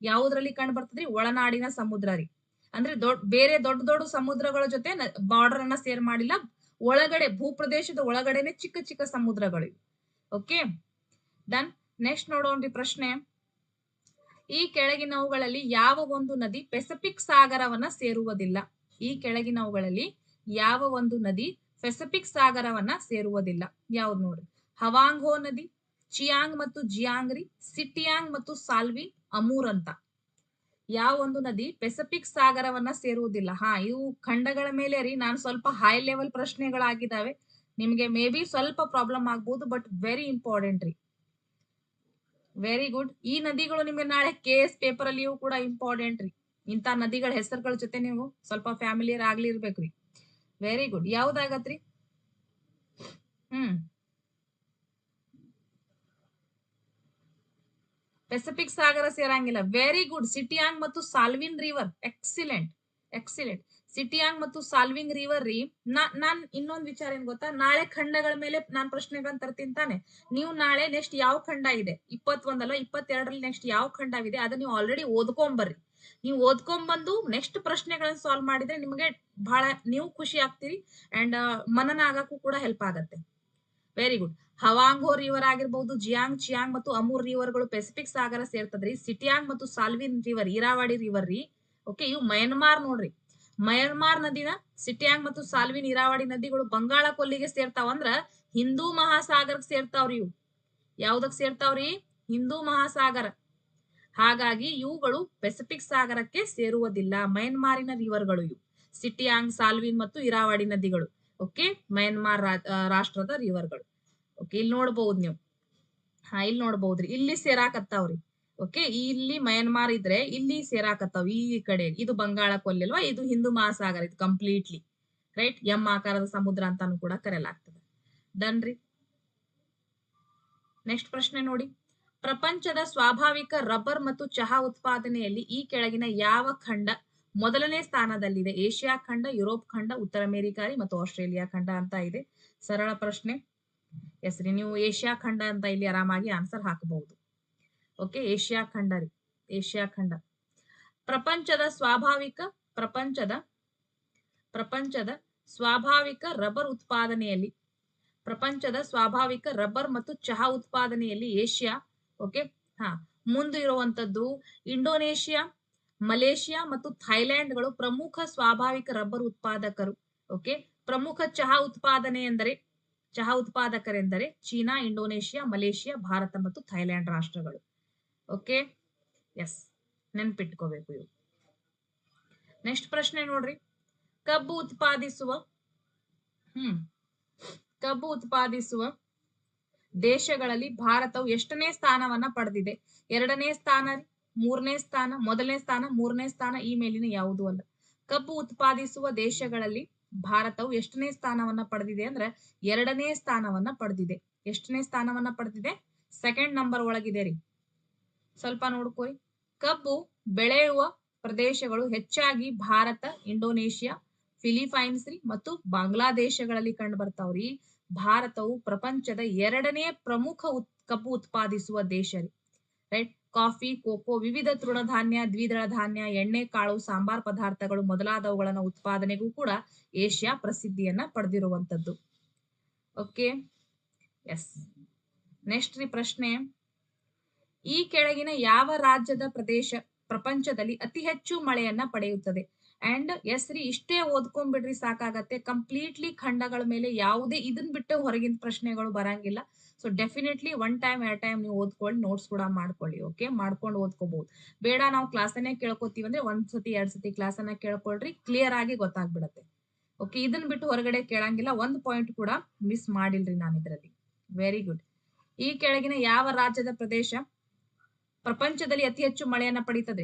ಯಾವುದ್ರಲ್ಲಿ ಕಂಡು ಬರ್ತದ್ರಿ? ಒಳನಾಡಿನ ಸಮುದ್ರ ರೀ. ಅಂದ್ರೆ ಬೇರೆ ದೊಡ್ಡ ದೊಡ್ಡ ಸಮುದ್ರಗಳ ಜೊತೆ ಬಾರ್ಡರ್ ಅನ್ನ ಸೇರ್ ಮಾಡಿಲ್ಲ, ಒಳಗಡೆ ಭೂಪ್ರದೇಶದ ಒಳಗಡೆನೆ ಚಿಕ್ಕ ಚಿಕ್ಕ ಸಮುದ್ರಗಳು. Okay, done. ನೆಕ್ಸ್ಟ್ ನೋಡೋಣ್ರಿ ಪ್ರಶ್ನೆ, ಈ ಕೆಳಗಿನವುಗಳಲ್ಲಿ ಯಾವ ಒಂದು ನದಿ ಪೆಸಿಫಿಕ್ ಸಾಗರವನ್ನ ಸೇರುವುದಿಲ್ಲ? ಈ ಕೆಳಗಿನವುಗಳಲ್ಲಿ ಯಾವ ಒಂದು ನದಿ ಪೆಸಿಫಿಕ್ ಸಾಗರವನ್ನ ಸೇರುವುದಿಲ್ಲ? ಯಾವ್ದು ನೋಡ್ರಿ? ಹವಾಂಗ್ ನದಿ, ಚಿಯಾಂಗ್ ಮತ್ತು ಜಿಯಾಂಗ್ ರೀ, ಸಿಟಿಯಾಂಗ್ ಮತ್ತು ಸಾಲ್ವಿನ್, ಅಮೂರ್ ಅಂತ. ಯಾವ ಒಂದು ನದಿ ಪೆಸಿಫಿಕ್ ಸಾಗರವನ್ನ ಸೇರುವುದಿಲ್ಲ? ಇವು ಖಂಡಗಳ ಮೇಲೆ ರೀ ನಾನು ಸ್ವಲ್ಪ ಹೈ ಲೆವೆಲ್ ಪ್ರಶ್ನೆಗಳಾಗಿದ್ದಾವೆ. ನಿಮ್ಗೆ ಮೇ ಬಿ ಸ್ವಲ್ಪ ಪ್ರಾಬ್ಲಮ್ ಆಗ್ಬಹುದು, ಬಟ್ ವೆರಿ ಇಂಪಾರ್ಟೆಂಟ್ ರೀ. Very good. ಈ ನದಿಗಳು ನಿಮ್ಗೆ ನಾಳೆ KS ಪೇಪರ್ ಅಲ್ಲಿಯೂ ಕೂಡ ಇಂಪಾರ್ಟೆಂಟ್ ರೀ. ಇಂಥ ನದಿಗಳ ಹೆಸರುಗಳ ಜೊತೆ ನೀವು ಸ್ವಲ್ಪ ಫ್ಯಾಮಿಲಿಯರ್ ಆಗ್ಲಿರ್ಬೇಕ್ರಿ. Very good. ಯಾವ್ದಾಗತ್ರಿ? ಪೆಸಿಫಿಕ್ ಸಾಗರ ಸೇರಂಗಿಲ್ಲ. Very good. ಸಿಟಿಯಾಂಗ್ ಮತ್ತು Salween river. Excellent, excellent. Sittaung ಮತ್ತು ಸಾಲ್ವಿಂಗ್ ರಿವರ್ ರೀ. ನಾನ್ ಇನ್ನೊಂದ್ ವಿಚಾರ ಏನ್ ಗೊತ್ತಾ, ನಾಳೆ ಖಂಡಗಳ ಮೇಲೆ ನಾನ್ ಪ್ರಶ್ನೆಗಳನ್ನ ತರ್ತೀನಿ ತಾನೆ. ನೀವು ನಾಳೆ ನೆಕ್ಸ್ಟ್ ಯಾವ ಖಂಡ ಇದೆ, 21 ಅಲ್ಲ 22ರಲ್ಲಿ ನೆಕ್ಸ್ಟ್ ಯಾವ ಖಂಡವಿದೆ ಅದನ್ನ ನೀವು ಆಲ್ರೆಡಿ ಓದ್ಕೊಂಬರ್ರಿ. ನೀವು ಓದ್ಕೊಂಡ್ಬಂದು ನೆಕ್ಸ್ಟ್ ಪ್ರಶ್ನೆಗಳನ್ನ ಸಾಲ್ವ್ ಮಾಡಿದ್ರೆ ನಿಮಗೆ ಬಹಳ ನೀವು ಖುಷಿ ಆಗ್ತೀರಿ ಅಂಡ್ ಮನನ ಆಗಕ್ಕೂ ಕೂಡ ಹೆಲ್ಪ್ ಆಗತ್ತೆ. Very good. ಹವಾಂಗೋ ರಿವರ್ ಆಗಿರ್ಬಹುದು, ಜಿಯಾಂಗ್, ಚಿಯಾಂಗ್ ಮತ್ತು ಅಮೂರ್ ರಿವರ್ಗಳು ಪೆಸಿಫಿಕ್ ಸಾಗರ ಸೇರ್ತದ್ರಿ. ಸಿಟಿಯಾಂಗ್ ಮತ್ತು ಸಾಲ್ವಿನ್ ರಿವರ್, ಇರಾವಡಿ ರಿವರ್ ರೀ. ಓಕೆ, ಇವು ಮಯನ್ಮಾರ್ ನೋಡ್ರಿ. ಮಯನ್ಮಾರ್ ನದಿನ ಸಿಟಿಯಾಂಗ್ ಮತ್ತು ಸಾಲ್ವಿನ್ ಇರಾವಡಿ ನದಿಗಳು ಬಂಗಾಳ ಕೊಲ್ಲಿಗೆ ಸೇರ್ತಾವಂದ್ರ ಹಿಂದೂ ಮಹಾಸಾಗರಕ್ಕೆ ಸೇರ್ತಾವ್ರಿ. ಇವು ಯಾವ್ದಕ್ ಸೇರ್ತಾವ್ರಿ? ಹಿಂದೂ ಮಹಾಸಾಗರ. ಹಾಗಾಗಿ ಇವುಗಳು ಪೆಸಿಫಿಕ್ ಸಾಗರಕ್ಕೆ ಸೇರುವುದಿಲ್ಲ. ಮಯನ್ಮಾರಿನ ರಿವರ್ಗಳು ಇವು, ಸಿಟಿಯಾಂಗ್, ಸಾಲ್ವಿನ್ ಮತ್ತು ಇರಾವಡಿ ನದಿಗಳು. ಓಕೆ, ಮಯನ್ಮಾರ್ ರಾಷ್ಟ್ರದ ರಿವರ್ಗಳು. ಓಕೆ, ಇಲ್ಲಿ ನೋಡ್ಬಹುದು ನೀವು. ಇಲ್ಲಿ ನೋಡ್ಬಹುದ್ರಿ, ಇಲ್ಲಿ ಸೇರಾಕತ್ತಾವ್ರಿ. ಓಕೆ, ಇಲ್ಲಿ ಮಯನ್ಮಾರ್ ಇದ್ರೆ ಇಲ್ಲಿ ಸೇರಾಕತ್ತಾವ್ ಈ ಕಡೆ. ಇದು ಬಂಗಾಳ ಕೊಲ್ಲಿ ಅಲ್ವಾ, ಇದು ಹಿಂದೂ ಮಹಾಸಾಗರ. ಇದು ಕಂಪ್ಲೀಟ್ಲಿ ರೈಟ್. ಎಂ ಆಕಾರದ ಸಮುದ್ರ ಅಂತಾನು ಕೂಡ ಕರೆಯಲಾಗ್ತದೆ. ಡನ್ ರೀ. ನೆಕ್ಸ್ಟ್ ಪ್ರಶ್ನೆ ನೋಡಿ, ಪ್ರಪಂಚದ ಸ್ವಾಭಾವಿಕ ರಬ್ಬರ್ ಮತ್ತು ಚಹಾ ಉತ್ಪಾದನೆಯಲ್ಲಿ ಈ ಕೆಳಗಿನ ಯಾವ ಖಂಡ ಮೊದಲನೇ ಸ್ಥಾನದಲ್ಲಿದೆ? ಏಷ್ಯಾ ಖಂಡ, ಯುರೋಪ್ ಖಂಡ, ಉತ್ತರ ಅಮೆರಿಕಾ ಮತ್ತು ಆಸ್ಟ್ರೇಲಿಯಾ ಖಂಡ ಅಂತ ಇದೆ. ಸರಳ ಪ್ರಶ್ನೆ. ಹೆಸರಿ ನೀವು ಏಷ್ಯಾ ಖಂಡ ಅಂತ ಇಲ್ಲಿ ಆರಾಮಾಗಿ ಆನ್ಸರ್ ಹಾಕಬಹುದು. ಓಕೆ, ಏಷ್ಯಾ ಖಂಡ ರೀ, ಏಷ್ಯಾ ಖಂಡ. ಪ್ರಪಂಚದ ಸ್ವಾಭಾವಿಕ ರಬ್ಬರ್ ಉತ್ಪಾದನೆಯಲ್ಲಿ, ಪ್ರಪಂಚದ ಸ್ವಾಭಾವಿಕ ರಬ್ಬರ್ ಮತ್ತು ಚಹಾ ಉತ್ಪಾದನೆಯಲ್ಲಿ ಏಷ್ಯಾ ಓಕೆ ಮುಂದಿರುವಂತದ್ದು. ಇಂಡೋನೇಷಿಯಾ, ಮಲೇಷಿಯಾ ಮತ್ತು ಥೈಲ್ಯಾಂಡ್ಗಳು ಪ್ರಮುಖ ಸ್ವಾಭಾವಿಕ ರಬ್ಬರ್ ಉತ್ಪಾದಕರು. ಓಕೆ, ಪ್ರಮುಖ ಚಹಾ ಉತ್ಪಾದಕರೆಂದರೆ ಚೀನಾ, ಇಂಡೋನೇಷಿಯಾ, ಮಲೇಷಿಯಾ, ಭಾರತ ಮತ್ತು ಥೈಲ್ಯಾಂಡ್ ರಾಷ್ಟ್ರಗಳು. ಓಕೆ, ಎಸ್, ನೆನ್ಪಿಟ್ಕೋಬೇಕು ಇವು. ನೆಕ್ಸ್ಟ್ ಪ್ರಶ್ನೆ ನೋಡ್ರಿ, ಕಬ್ಬು ಉತ್ಪಾದಿಸುವ ದೇಶಗಳಲ್ಲಿ ಭಾರತವು ಎಷ್ಟನೇ ಸ್ಥಾನವನ್ನ ಪಡೆದಿದೆ? 2ನೇ ಸ್ಥಾನ, 3ನೇ ಸ್ಥಾನ, ಮೊದಲನೇ ಸ್ಥಾನ, 3ನೇ ಸ್ಥಾನ, ಈ ಮೇಲಿನ ಯಾವುದೂ ಅಲ್ಲ. ಕಬ್ಬು ಉತ್ಪಾದಿಸುವ ದೇಶಗಳಲ್ಲಿ ಭಾರತವು ಎಷ್ಟನೇ ಸ್ಥಾನವನ್ನ ಪಡೆದಿದೆ ಅಂದ್ರೆ 2ನೇ ಸ್ಥಾನವನ್ನ ಪಡೆದಿದೆ. ಎಷ್ಟನೇ ಸ್ಥಾನವನ್ನ ಪಡೆದಿದೆ? 2nd ನಂಬರ್ ಒಳಗಿದೆ ರೀ. ಸ್ವಲ್ಪ ನೋಡ್ಕೋರಿ. ಕಬ್ಬು ಬೆಳೆಯುವ ಪ್ರದೇಶಗಳು ಹೆಚ್ಚಾಗಿ ಭಾರತ, ಇಂಡೋನೇಷಿಯಾ, ಫಿಲಿಪೈನ್ಸ್ ರೀ ಮತ್ತು ಬಾಂಗ್ಲಾದೇಶಗಳಲ್ಲಿ ಕಂಡು ಬರ್ತಾವ್ರಿ. ಭಾರತವು ಪ್ರಪಂಚದ 2ನೇ ಪ್ರಮುಖ ಕಬ್ಬು ಉತ್ಪಾದಿಸುವ ದೇಶ ರೀ. ರೈಟ್. ಕಾಫಿ, ಕೋಕೋ, ವಿವಿಧ ತೃಣಧಾನ್ಯ, ದ್ವಿದಳ ಧಾನ್ಯ, ಎಣ್ಣೆ ಕಾಳು, ಸಾಂಬಾರ್ ಪದಾರ್ಥಗಳು ಮೊದಲಾದವುಗಳನ್ನ ಉತ್ಪಾದನೆಗೂ ಕೂಡ ಏಷ್ಯಾ ಪ್ರಸಿದ್ಧಿಯನ್ನ ಪಡೆದಿರುವಂತದ್ದು. Okay, yes. ನೆಕ್ಸ್ಟ್ ರೀ ಪ್ರಶ್ನೆ, ಈ ಕೆಳಗಿನ ಯಾವ ರಾಜ್ಯದ ಪ್ರದೇಶ ಪ್ರಪಂಚದಲ್ಲಿ ಅತಿ ಹೆಚ್ಚು ಮಳೆಯನ್ನ ಪಡೆಯುತ್ತದೆ? ಅಂಡ್ ಎಸ್ ರೀ, ಇಷ್ಟೇ ಓದ್ಕೊಂಡ್ಬಿಡ್ರಿ ಸಾಕಾಗತ್ತೆ. ಕಂಪ್ಲೀಟ್ಲಿ ಖಂಡಗಳ ಮೇಲೆ ಯಾವುದೇ ಇದನ್ ಬಿಟ್ಟು ಹೊರಗಿನ ಪ್ರಶ್ನೆಗಳು ಬರಂಗಿಲ್ಲ. ಸೊ ಡೆಫಿನೆಟ್ಲಿ 1 ಟೈಮ್ 2 ಟೈಮ್ ನೀವು ಓದ್ಕೊಳ್ಳಿ, ನೋಟ್ಸ್ ಕೂಡ ಮಾಡ್ಕೊಳ್ಳಿ. ಓಕೆ, ಮಾಡ್ಕೊಂಡು ಓದ್ಕೋಬಹುದು. ಬೇಡ ನಾವು ಕ್ಲಾಸನ್ನೇ ಕೇಳ್ಕೊತೀವಿ ಅಂದ್ರೆ 1 ಸತಿ 2 ಸತಿ ಕ್ಲಾಸನ್ನ ಕೇಳ್ಕೊಳ್ರಿ, ಕ್ಲಿಯರ್ ಆಗಿ ಗೊತ್ತಾಗ್ಬಿಡತ್ತೆ. ಓಕೆ, ಇದನ್ ಬಿಟ್ಟು ಹೊರಗಡೆ ಕೇಳಂಗಿಲ್ಲ. 1 ಪಾಯಿಂಟ್ ಕೂಡ ಮಿಸ್ ಮಾಡಿಲ್ರಿ ನಾನು ಇದರಲ್ಲಿ. Very good. ಈ ಕೆಳಗಿನ ಯಾವ ರಾಜ್ಯದ ಪ್ರದೇಶ ಪ್ರಪಂಚದಲ್ಲಿ ಅತಿ ಹೆಚ್ಚು ಮಳೆಯನ್ನ ಪಡೀತದೆ?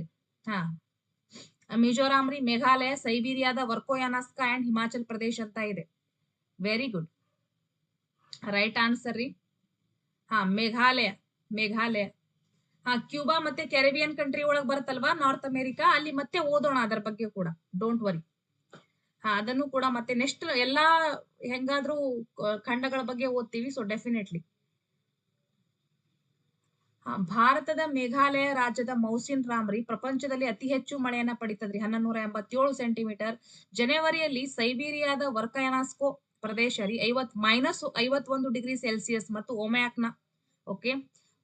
ಮಿಜೋರಾಂ ರೀ, ಮೇಘಾಲಯ, ಸೈಬೀರಿಯಾದ ವರ್ಕೋಯಾನಸ್ಕಾ ಅಂಡ್ ಹಿಮಾಚಲ್ ಪ್ರದೇಶ್ ಅಂತ ಇದೆ. ವೆರಿ ಗುಡ್, ರೈಟ್ ಆನ್ಸರ್ ರೀ. ಮೇಘಾಲಯ. ಕ್ಯೂಬಾ ಮತ್ತೆ ಕ್ಯಾರಿಬಿಯನ್ ಕಂಟ್ರಿ ಒಳಗ್ ಬರುತ್ತಲ್ವಾ, ನಾರ್ತ್ ಅಮೆರಿಕಾ, ಅಲ್ಲಿ ಮತ್ತೆ ಓದೋಣ ಅದರ ಬಗ್ಗೆ ಕೂಡ, ಡೋಂಟ್ ವರಿ. ಅದನ್ನು ಕೂಡ ಮತ್ತೆ ನೆಕ್ಸ್ಟ್ ಎಲ್ಲಾ ಹೆಂಗಾದ್ರೂ ಖಂಡಗಳ ಬಗ್ಗೆ ಓದ್ತೀವಿ. ಸೊ ಡೆಫಿನೆಟ್ಲಿ ಭಾರತದ ಮೇಘಾಲಯ ರಾಜ್ಯದ ಮೌಸಿನ್ ರಾಮ್ರಿ ಪ್ರಪಂಚದಲ್ಲಿ ಅತಿ ಹೆಚ್ಚು ಮಳೆಯನ್ನ ಪಡಿತದ್ರಿ, 1187 ಸೆಂಟಿಮೀಟರ್. ಜನವರಿಯಲ್ಲಿ ಸೈಬೀರಿಯಾದ ವರ್ಕಯಾನಾಸ್ಕೋ ಪ್ರದೇಶ ರೀ -51 ಡಿಗ್ರಿ ಸೆಲ್ಸಿಯಸ್ ಮತ್ತು ಒಮಯಾಕ್ನ, ಓಕೆ,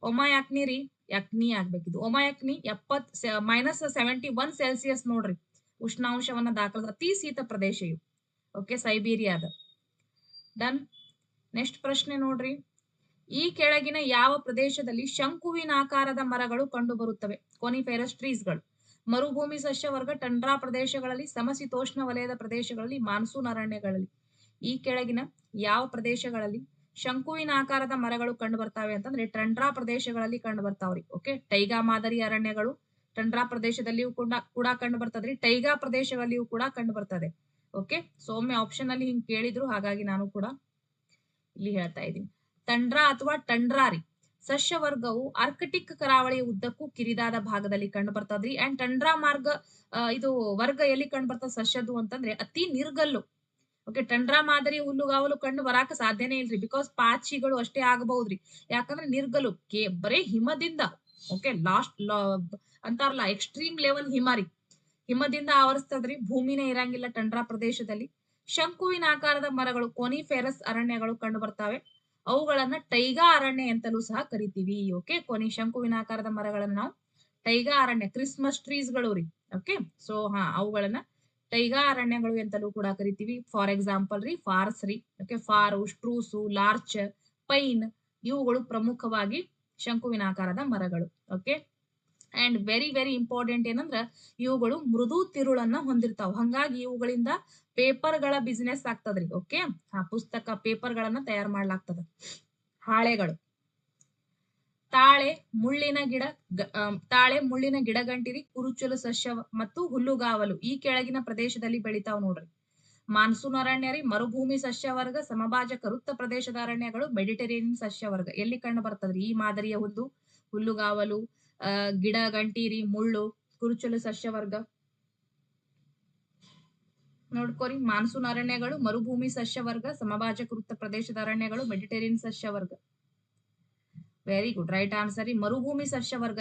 ಒಮಯಾಕ್ನಿ ರೀ, ಯಾಕ್ನಿ ಆಗ್ಬೇಕಿದು, ಒಮಯಾಕ್ನಿ -71 ಸೆಲ್ಸಿಯಸ್ ನೋಡ್ರಿ ಉಷ್ಣಾಂಶವನ್ನ ದಾಖಲ ಅತಿ ಶೀತ ಪ್ರದೇಶ ಇವು. ಓಕೆ, ಸೈಬೀರಿಯಾದ. ಡನ್. ನೆಕ್ಸ್ಟ್ ಪ್ರಶ್ನೆ ನೋಡ್ರಿ, ಈ ಕೆಳಗಿನ ಯಾವ ಪ್ರದೇಶದಲ್ಲಿ ಶಂಕುವಿನಾಕಾರದ ಮರಗಳು ಕಂಡು ಬರುತ್ತವೆ? ಕೋನಿಫೆರಸ್ ಟ್ರೀಸ್ಗಳು. ಮರುಭೂಮಿ ಸಸ್ಯವರ್ಗ, ಟಂಡ್ರಾ ಪ್ರದೇಶಗಳಲ್ಲಿ, ಸಮಶೀತೋಷ್ಣ ವಲಯದ ಪ್ರದೇಶಗಳಲ್ಲಿ, ಮಾನ್ಸೂನ್ ಅರಣ್ಯಗಳಲ್ಲಿ. ಈ ಕೆಳಗಿನ ಯಾವ ಪ್ರದೇಶಗಳಲ್ಲಿ ಶಂಕುವಿನಾಕಾರದ ಮರಗಳು ಕಂಡು ಬರ್ತಾವೆ ಅಂತಂದ್ರೆ ಟಂಡ್ರಾ ಪ್ರದೇಶಗಳಲ್ಲಿ ಕಂಡು ಬರ್ತಾವ್ರಿ. ಓಕೆ, ಟೈಗಾ ಮಾದರಿ ಅರಣ್ಯಗಳು ಟಂಡ್ರಾ ಪ್ರದೇಶದಲ್ಲಿಯೂ ಕೂಡ ಕಂಡು ಬರ್ತದ್ರಿ, ಟೈಗಾ ಪ್ರದೇಶಗಳಲ್ಲಿಯೂ ಕೂಡ ಕಂಡು ಬರ್ತದೆ. ಓಕೆ, ಸೌಮ್ಯ ಆಪ್ಷನ್ ಅಲ್ಲಿ ಹಿಂಗ್ ಕೇಳಿದ್ರು, ಹಾಗಾಗಿ ನಾನು ಕೂಡ ಇಲ್ಲಿ ಹೇಳ್ತಾ ಇದ್ದೀನಿ. ತಂಡ್ರಾ ಅಥವಾ ಟಂಡ್ರಾರಿ ಸಸ್ಯವರ್ಗವು ಆರ್ಕಟಿಕ್ ಕರಾವಳಿಯ ಉದ್ದಕ್ಕೂ ಕಿರಿದಾದ ಭಾಗದಲ್ಲಿ ಕಂಡು ಬರ್ತದ್ರಿ. ಅಂಡ್ ಟಂಡ್ರಾ ಮಾರ್ಗ ಇದು ವರ್ಗ ಎಲ್ಲಿ ಕಂಡು ಬರ್ತದ ಸಸ್ಯದ್ದು ಅಂತಂದ್ರೆ ಅತಿ ನಿರ್ಗಲ್ಲು. ಓಕೆ, ಟಂಡ್ರಾ ಮಾದರಿ ಹುಲ್ಲುಗಾವಲು ಕಂಡು ಬರಾಕ ಸಾಧ್ಯನೇ ಇಲ್ರಿ, ಬಿಕಾಸ್ ಪಾಚಿಗಳು ಅಷ್ಟೇ ಆಗಬಹುದ್ರಿ. ಯಾಕಂದ್ರೆ ನಿರ್ಗಲು ಬರೇ ಹಿಮದಿಂದ, ಓಕೆ, ಲಾಸ್ಟ್ ಅಂತಾರಲ್ಲ ಎಕ್ಸ್ಟ್ರೀಮ್ ಲೆವೆಲ್ ಹಿಮಾರಿ, ಹಿಮದಿಂದ ಆವರಿಸ್ತದ್ರಿ, ಭೂಮಿನೇ ಇರಂಗಿಲ್ಲ ಟಂಡ್ರಾ ಪ್ರದೇಶದಲ್ಲಿ. ಶಂಕುವಿನ ಆಕಾರದ ಮರಗಳು ಕೋನಿಫೆರಸ್ ಅರಣ್ಯಗಳು ಕಂಡು ಬರ್ತಾವೆ. ಅವುಗಳನ್ನ ಟೈಗಾ ಅರಣ್ಯ ಅಂತಲೂ ಸಹ ಕರಿತೀವಿ. ಓಕೆ, ಶಂಕುವಿನ ಆಕಾರದ ಮರಗಳನ್ನ ನಾವು ಟೈಗಾ ಅರಣ್ಯ, ಕ್ರಿಸ್ಮಸ್ ಟ್ರೀಸ್ಗಳು ರೀ. ಓಕೆ, ಸೊ ಅವುಗಳನ್ನ ಟೈಗಾ ಅರಣ್ಯಗಳು ಅಂತಲೂ ಕೂಡ ಕರಿತೀವಿ. ಫಾರ್ ಎಕ್ಸಾಂಪಲ್ ರೀ ಫಾರ್ಸ್ ರೀ. ಓಕೆ, ಫಾರು, ಸ್ಟ್ರೂಸು, ಲಾರ್ಚ್, ಪೈನ್ ಇವುಗಳು ಪ್ರಮುಖವಾಗಿ ಶಂಕುವಿನ ಆಕಾರದ ಮರಗಳು. Okay, and very very important ಏನಂದ್ರ ಇವುಗಳು ಮೃದು ತಿರುಳನ್ನ ಹೊಂದಿರ್ತಾವ, ಹಂಗಾಗಿ ಇವುಗಳಿಂದ ಪೇಪರ್ಗಳ ಬಿಸಿನೆಸ್ ಆಗ್ತದ್ರಿ. ಓಕೆ, ಪುಸ್ತಕ ಪೇಪರ್ಗಳನ್ನ ತಯಾರು ಮಾಡ್ಲಾಗ್ತದ. ಹಾಳೆಗಳು. ತಾಳೆ ಮುಳ್ಳಿನ ಗಿಡಗಂಟಿರಿ, ಕುರುಚಲು ಸಸ್ಯ ಮತ್ತು ಹುಲ್ಲುಗಾವಲು ಈ ಕೆಳಗಿನ ಪ್ರದೇಶದಲ್ಲಿ ಬೆಳಿತಾವ್ ನೋಡ್ರಿ. ಮಾನ್ಸೂನ್ ಅರಣ್ಯ ರೀ, ಮರುಭೂಮಿ ಸಸ್ಯವರ್ಗ, ಸಮಭಾಜಕ ವೃತ್ತ ಪ್ರದೇಶದ ಅರಣ್ಯಗಳು, ಮೆಡಿಟರೇನಿಯನ್ ಸಸ್ಯವರ್ಗ ಎಲ್ಲಿ ಕಂಡು ಬರ್ತದ್ರಿ ಈ ಮಾದರಿಯ ಹುಲ್ಲುಗಾವಲು, ಗಿಡ ಗಂಟೀರಿ, ಮುಳ್ಳು, ಕುರುಚಲು ಸಸ್ಯವರ್ಗ ನೋಡ್ಕೋರಿ. ಮಾನ್ಸೂನ್ ಅರಣ್ಯಗಳು, ಮರುಭೂಮಿ ಸಸ್ಯವರ್ಗ, ಸಮಭಾಜಕ ವೃತ್ತ ಪ್ರದೇಶದ ಅರಣ್ಯಗಳು, ಮೆಡಿಟರೇನಿಯನ್ ಸಸ್ಯವರ್ಗ. ವೆರಿ ಗುಡ್, ರೈಟ್ ಆನ್ಸರ್ ರೀ ಮರುಭೂಮಿ ಸಸ್ಯವರ್ಗ.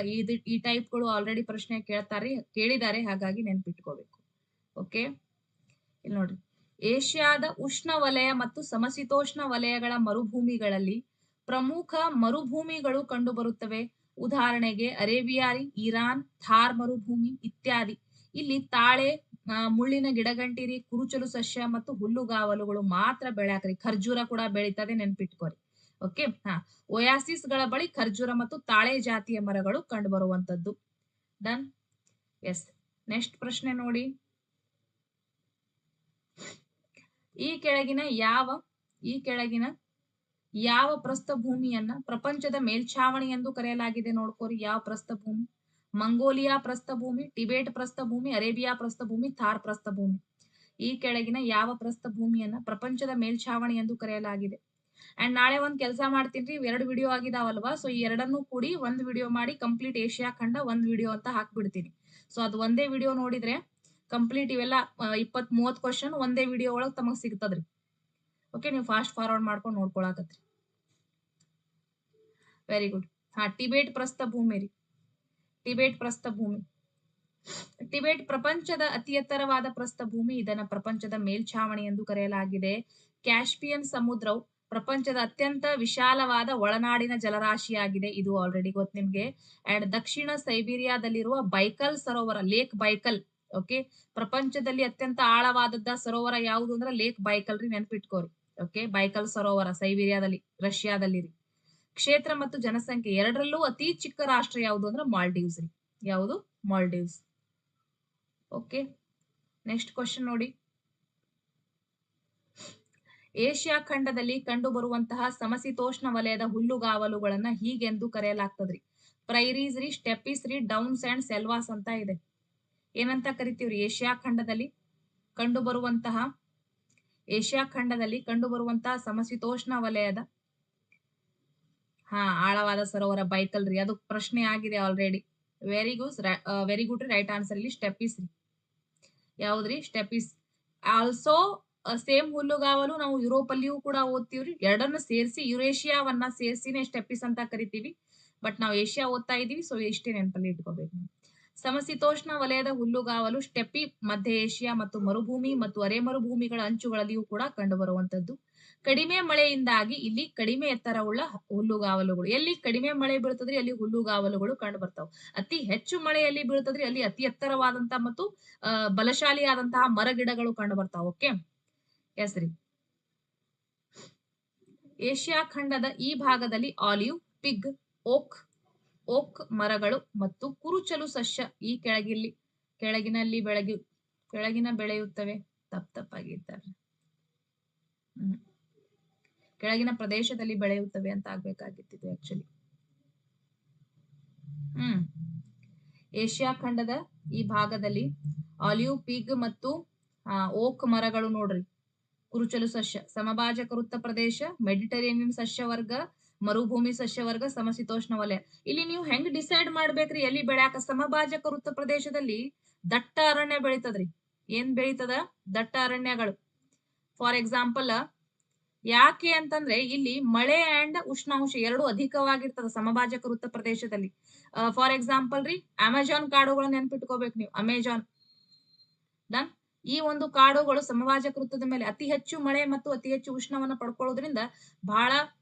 ಈ ಟೈಪ್ಗಳು ಆಲ್ರೆಡಿ ಪ್ರಶ್ನೆ ಕೇಳಿದ್ದಾರೆ, ಹಾಗಾಗಿ ನೆನ್ಪಿಟ್ಕೋಬೇಕು. ಓಕೆ, ಇಲ್ಲಿ ನೋಡ್ರಿ, ಏಷ್ಯಾದ ಉಷ್ಣ ವಲಯ ಮತ್ತು ಸಮಶೀತೋಷ್ಣ ವಲಯಗಳ ಮರುಭೂಮಿಗಳಲ್ಲಿ ಪ್ರಮುಖ ಮರುಭೂಮಿಗಳು ಕಂಡು ಬರುತ್ತವೆ. ಉದಾಹರಣೆಗೆ ಅರೇಬಿಯಾರಿ, ಇರಾನ್, ಥಾರ್ ಮರುಭೂಮಿ ಇತ್ಯಾದಿ. ಇಲ್ಲಿ ತಾಳೆ, ಮುಳ್ಳಿನ ಗಿಡಗಂಟಿರಿ, ಕುರುಚಲು ಸಸ್ಯ ಮತ್ತು ಹುಲ್ಲುಗಾವಲುಗಳು ಮಾತ್ರ ಬೆಳ್ಯಾಕ್ರಿ. ಖರ್ಜೂರ ಕೂಡ ಬೆಳೀತದೆ, ನೆನ್ಪಿಟ್ಕೋರಿ. ಓಕೆ, ಒಯಾಸಿಸ್ ಗಳ ಬಳಿ ಖರ್ಜೂರ ಮತ್ತು ತಾಳೆ ಜಾತಿಯ ಮರಗಳು ಕಂಡು ಬರುವಂತದ್ದು. ಡನ್. ಎಸ್, ನೆಕ್ಸ್ಟ್ ಪ್ರಶ್ನೆ ನೋಡಿ, ಈ ಕೆಳಗಿನ ಯಾವ ಪ್ರಸ್ಥಭೂಮಿಯನ್ನ ಪ್ರಪಂಚದ ಮೇಲ್ಛಾವಣಿ ಎಂದು ಕರೆಯಲಾಗಿದೆ? ನೋಡ್ಕೋರಿ, ಯಾವ ಪ್ರಸ್ಥಭೂಮಿ? ಮಂಗೋಲಿಯಾ ಪ್ರಸ್ಥಭೂಮಿ, ಟಿಬೇಟ್ ಪ್ರಸ್ಥಭೂಮಿ, ಅರೇಬಿಯಾ ಪ್ರಸ್ಥಭೂಮಿ, ಥಾರ್ ಪ್ರಸ್ಥಭೂಮಿ. ಈ ಕೆಳಗಿನ ಯಾವ ಪ್ರಸ್ಥಭೂಮಿಯನ್ನ ಪ್ರಪಂಚದ ಮೇಲ್ಛಾವಣಿ ಎಂದು ಕರೆಯಲಾಗಿದೆ? ಅಂಡ್ ನಾಳೆ ಒಂದ್ ಕೆಲಸ ಮಾಡ್ತೀನಿ, 2 ವಿಡಿಯೋ ಆಗಿದಾವಲ್ವಾ, ಸೊ ಈ ಎರಡನ್ನೂ ಕೂಡಿ ಒಂದ್ ವಿಡಿಯೋ ಮಾಡಿ ಕಂಪ್ಲೀಟ್ ಏಷ್ಯಾ ಖಂಡ ಒಂದ್ ವಿಡಿಯೋ ಅಂತ ಹಾಕ್ಬಿಡ್ತೀನಿ. ಸೊ ಅದು ಒಂದೇ ವಿಡಿಯೋ ನೋಡಿದ್ರೆ ಕಂಪ್ಲೀಟ್ ಇವೆಲ್ಲ 20-30 ಕ್ವಶನ್ ಒಂದೇ ವಿಡಿಯೋ ಒಳಗ್ ತಮಗ್ ಸಿಗ್ತದ್ರಿ. ಓಕೆ, ನೀವು ಫಾಸ್ಟ್ ಫಾರ್ವರ್ಡ್ ಮಾಡ್ಕೊಂಡು ನೋಡ್ಕೊಳಕತ್ರಿ. Very good. ಟಿಬೇಟ್ ಪ್ರಸ್ಥಭೂಮಿ ರೀ, ಟಿಬೇಟ್ ಪ್ರಸ್ಥಭೂಮಿ. ಟಿಬೇಟ್ ಪ್ರಪಂಚದ ಅತಿ ಎತ್ತರವಾದ ಪ್ರಸ್ಥಭೂಮಿ. ಇದನ್ನ ಪ್ರಪಂಚದ ಮೇಲ್ಛಾವಣಿ ಎಂದು ಕರೆಯಲಾಗಿದೆ. ಕ್ಯಾಸ್ಪಿಯನ್ ಸಮುದ್ರವು ಪ್ರಪಂಚದ ಅತ್ಯಂತ ವಿಶಾಲವಾದ ಒಳನಾಡಿನ ಜಲರಾಶಿಯಾಗಿದೆ. ಇದು ಆಲ್ರೆಡಿ ಗೊತ್ತು ನಿಮ್ಗೆ. ಅಂಡ್ ದಕ್ಷಿಣ ಸೈಬೀರಿಯಾದಲ್ಲಿರುವ ಬೈಕಲ್ ಸರೋವರ, ಲೇಕ್ ಬೈಕಲ್. ಓಕೆ, ಪ್ರಪಂಚದಲ್ಲಿ ಅತ್ಯಂತ ಆಳವಾದದ್ದ ಸರೋವರ ಯಾವುದು ಅಂದ್ರೆ ಲೇಕ್ ಬೈಕಲ್ ರೀ, ನೆನ್ಪಿಟ್ಕೋರಿ. ಓಕೆ, ಬೈಕಲ್ ಸರೋವರ ಸೈಬೀರಿಯಾದಲ್ಲಿ, ರಷ್ಯಾದಲ್ಲಿ ರೀ. ಕ್ಷೇತ್ರ ಮತ್ತು ಜನಸಂಖ್ಯೆ ಎರಡರಲ್ಲೂ ಅತಿ ಚಿಕ್ಕ ರಾಷ್ಟ್ರ ಯಾವುದು ಅಂದ್ರೆ ಮಾಲ್ಡೀವ್ಸ್ ರೀ. ಯಾವುದು? ಮಾಲ್ಡೀವ್ಸ್. ಓಕೆ, ನೆಕ್ಸ್ಟ್ ಕ್ವಶನ್ ನೋಡಿ. ಏಷ್ಯಾ ಖಂಡದಲ್ಲಿ ಕಂಡು ಬರುವಂತಹ ಸಮಶೀತೋಷ್ಣ ವಲಯದ ಹುಲ್ಲುಗಾವಲುಗಳನ್ನ ಹೀಗೆಂದು ಕರೆಯಲಾಗ್ತದ್ರಿ? ಪ್ರೈರೀಸ್ ರೀ, ಸ್ಟೆಪಿಸ್ ರೀ, ಡೌನ್ಸ್ ಅಂಡ್ ಸೆಲ್ವಾಸ್ ಅಂತ ಇದೆ. ಏನಂತ ಕರಿತೀವ್ರಿ? ಏಷ್ಯಾ ಖಂಡದಲ್ಲಿ ಕಂಡು ಬರುವಂತಹ ಸಮಶೀತೋಷ್ಣ ವಲಯದ ಆಳವಾದ ಸರೋವರ ಬೈಕಲ್ ರೀ. ಅದು ಪ್ರಶ್ನೆ ಆಗಿದೆ already. Very good. Right answer ಇಲ್ಲಿ ಸ್ಟೆಪಿಸ್ ರೀ. ಯಾವ್ದ್ರಿ? ಸ್ಟೆಪಿಸ್. ಆಲ್ಸೋ ಸೇಮ್ ಹುಲ್ಲುಗಾವಲು ನಾವು ಯುರೋಪ್ ಅಲ್ಲಿಯೂ ಕೂಡ ಓದ್ತೀವ್ರಿ. ಎರಡನ್ನ ಸೇರಿಸಿ, ಯುರೇಷಿಯಾವನ್ನ ಸೇರಿಸಿನೇ ಸ್ಟೆಪಿಸ್ ಅಂತ ಕರಿತೀವಿ. ಬಟ್ ನಾವು ಏಷ್ಯಾ ಓದ್ತಾ ಇದೀವಿ, ಸೊ ಇಷ್ಟೇ ನೆನಪಲ್ಲಿ ಇಟ್ಕೋಬೇಕು. ಸಮಶೀತೋಷ್ಣ ವಲಯದ ಹುಲ್ಲುಗಾವಲು ಸ್ಟೆಪಿ ಮಧ್ಯ ಏಷ್ಯಾ ಮತ್ತು ಮರುಭೂಮಿ ಮತ್ತು ಅರೆ ಮರುಭೂಮಿಗಳ ಅಂಚುಗಳಲ್ಲಿಯೂ ಕೂಡ ಕಂಡು ಬರುವಂತದ್ದು. ಕಡಿಮೆ ಮಳೆಯಿಂದಾಗಿ ಇಲ್ಲಿ ಕಡಿಮೆ ಎತ್ತರವುಳ್ಳ ಹುಲ್ಲುಗಾವಲುಗಳು. ಎಲ್ಲಿ ಕಡಿಮೆ ಮಳೆ ಬೀಳ್ತದ್ರಿ ಅಲ್ಲಿ ಹುಲ್ಲುಗಾವಲುಗಳು ಕಂಡು ಬರ್ತಾವ. ಅತಿ ಹೆಚ್ಚು ಮಳೆಯಲ್ಲಿ ಬೀಳ್ತದ್ರಿ ಅಲ್ಲಿ ಅತಿ ಎತ್ತರವಾದಂತಹ ಮತ್ತು ಬಲಶಾಲಿಯಾದಂತಹ ಮರ ಗಿಡಗಳು ಕಂಡು ಬರ್ತಾವ. ಓಕೆ, ಎಸ್ ರೀ. ಏಷ್ಯಾ ಖಂಡದ ಈ ಭಾಗದಲ್ಲಿ ಆಲಿವ್, ಪಿಗ್, ಓಕ್ ಮರಗಳು ಮತ್ತು ಕುರುಚಲು ಸಸ್ಯ ಈ ಕೆಳಗಿನ ಬೆಳೆಯುತ್ತವೆ. ತಪ್ಪಾಗಿರ್ತಾರೆ. ಕೆಳಗಿನ ಪ್ರದೇಶದಲ್ಲಿ ಬೆಳೆಯುತ್ತವೆ ಅಂತ ಆಗ್ಬೇಕಾಗಿತ್ತು ಆಕ್ಚುಲಿ. ಏಷ್ಯಾ ಖಂಡದ ಈ ಭಾಗದಲ್ಲಿ ಆಲಿವ್, ಪಿಗ್ ಮತ್ತು ಓಕ್ ಮರಗಳು ನೋಡ್ರಿ. ಕುರುಚಲು ಸಸ್ಯ, ಸಮಭಾಜಕ ವೃತ್ತ ಪ್ರದೇಶ, ಮೆಡಿಟರೇನಿಯನ್ ಸಸ್ಯವರ್ಗ, ಮರುಭೂಮಿ ಸಸ್ಯವರ್ಗ, ಸಮಶೀತೋಷ್ಣ ವಲಯ. ಇಲ್ಲಿ ನೀವು ಹೆಂಗ್ ಡಿಸೈಡ್ ಮಾಡ್ಬೇಕ್ರಿ ಎಲ್ಲಿ ಬೆಳ್ಯಾಕ? ಸಮಭಾಜಕ ವೃತ್ತ ಪ್ರದೇಶದಲ್ಲಿ ದಟ್ಟ ಅರಣ್ಯ ಬೆಳಿತದ್ರಿ. ಏನ್ ಬೆಳಿತದ? ದಟ್ಟ ಅರಣ್ಯಗಳು. ಫಾರ್ ಎಕ್ಸಾಂಪಲ್, ಯಾಕೆ ಅಂತಂದ್ರೆ ಇಲ್ಲಿ ಮಳೆ ಅಂಡ್ ಉಷ್ಣಾಂಶ ಎರಡು ಅಧಿಕವಾಗಿರ್ತದ ಸಮಭಾಜಕ ವೃತ್ತ ಪ್ರದೇಶದಲ್ಲಿ. ಫಾರ್ ಎಕ್ಸಾಂಪಲ್ ರೀ, ಅಮೆಜಾನ್ ಕಾಡುಗಳನ್ನ ನೆನ್ಪಿಟ್ಕೋಬೇಕು ನೀವು. ಅಮೆಜಾನ್ ಈ ಒಂದು ಕಾಡುಗಳು ಸಮಭಾಜಕ ವೃತ್ತದ ಮೇಲೆ ಅತಿ ಹೆಚ್ಚು ಮಳೆ ಮತ್ತು ಅತಿ ಹೆಚ್ಚು ಉಷ್ಣವನ್ನ ಪಡ್ಕೊಳ್ಳೋದ್ರಿಂದ ಬಹಳ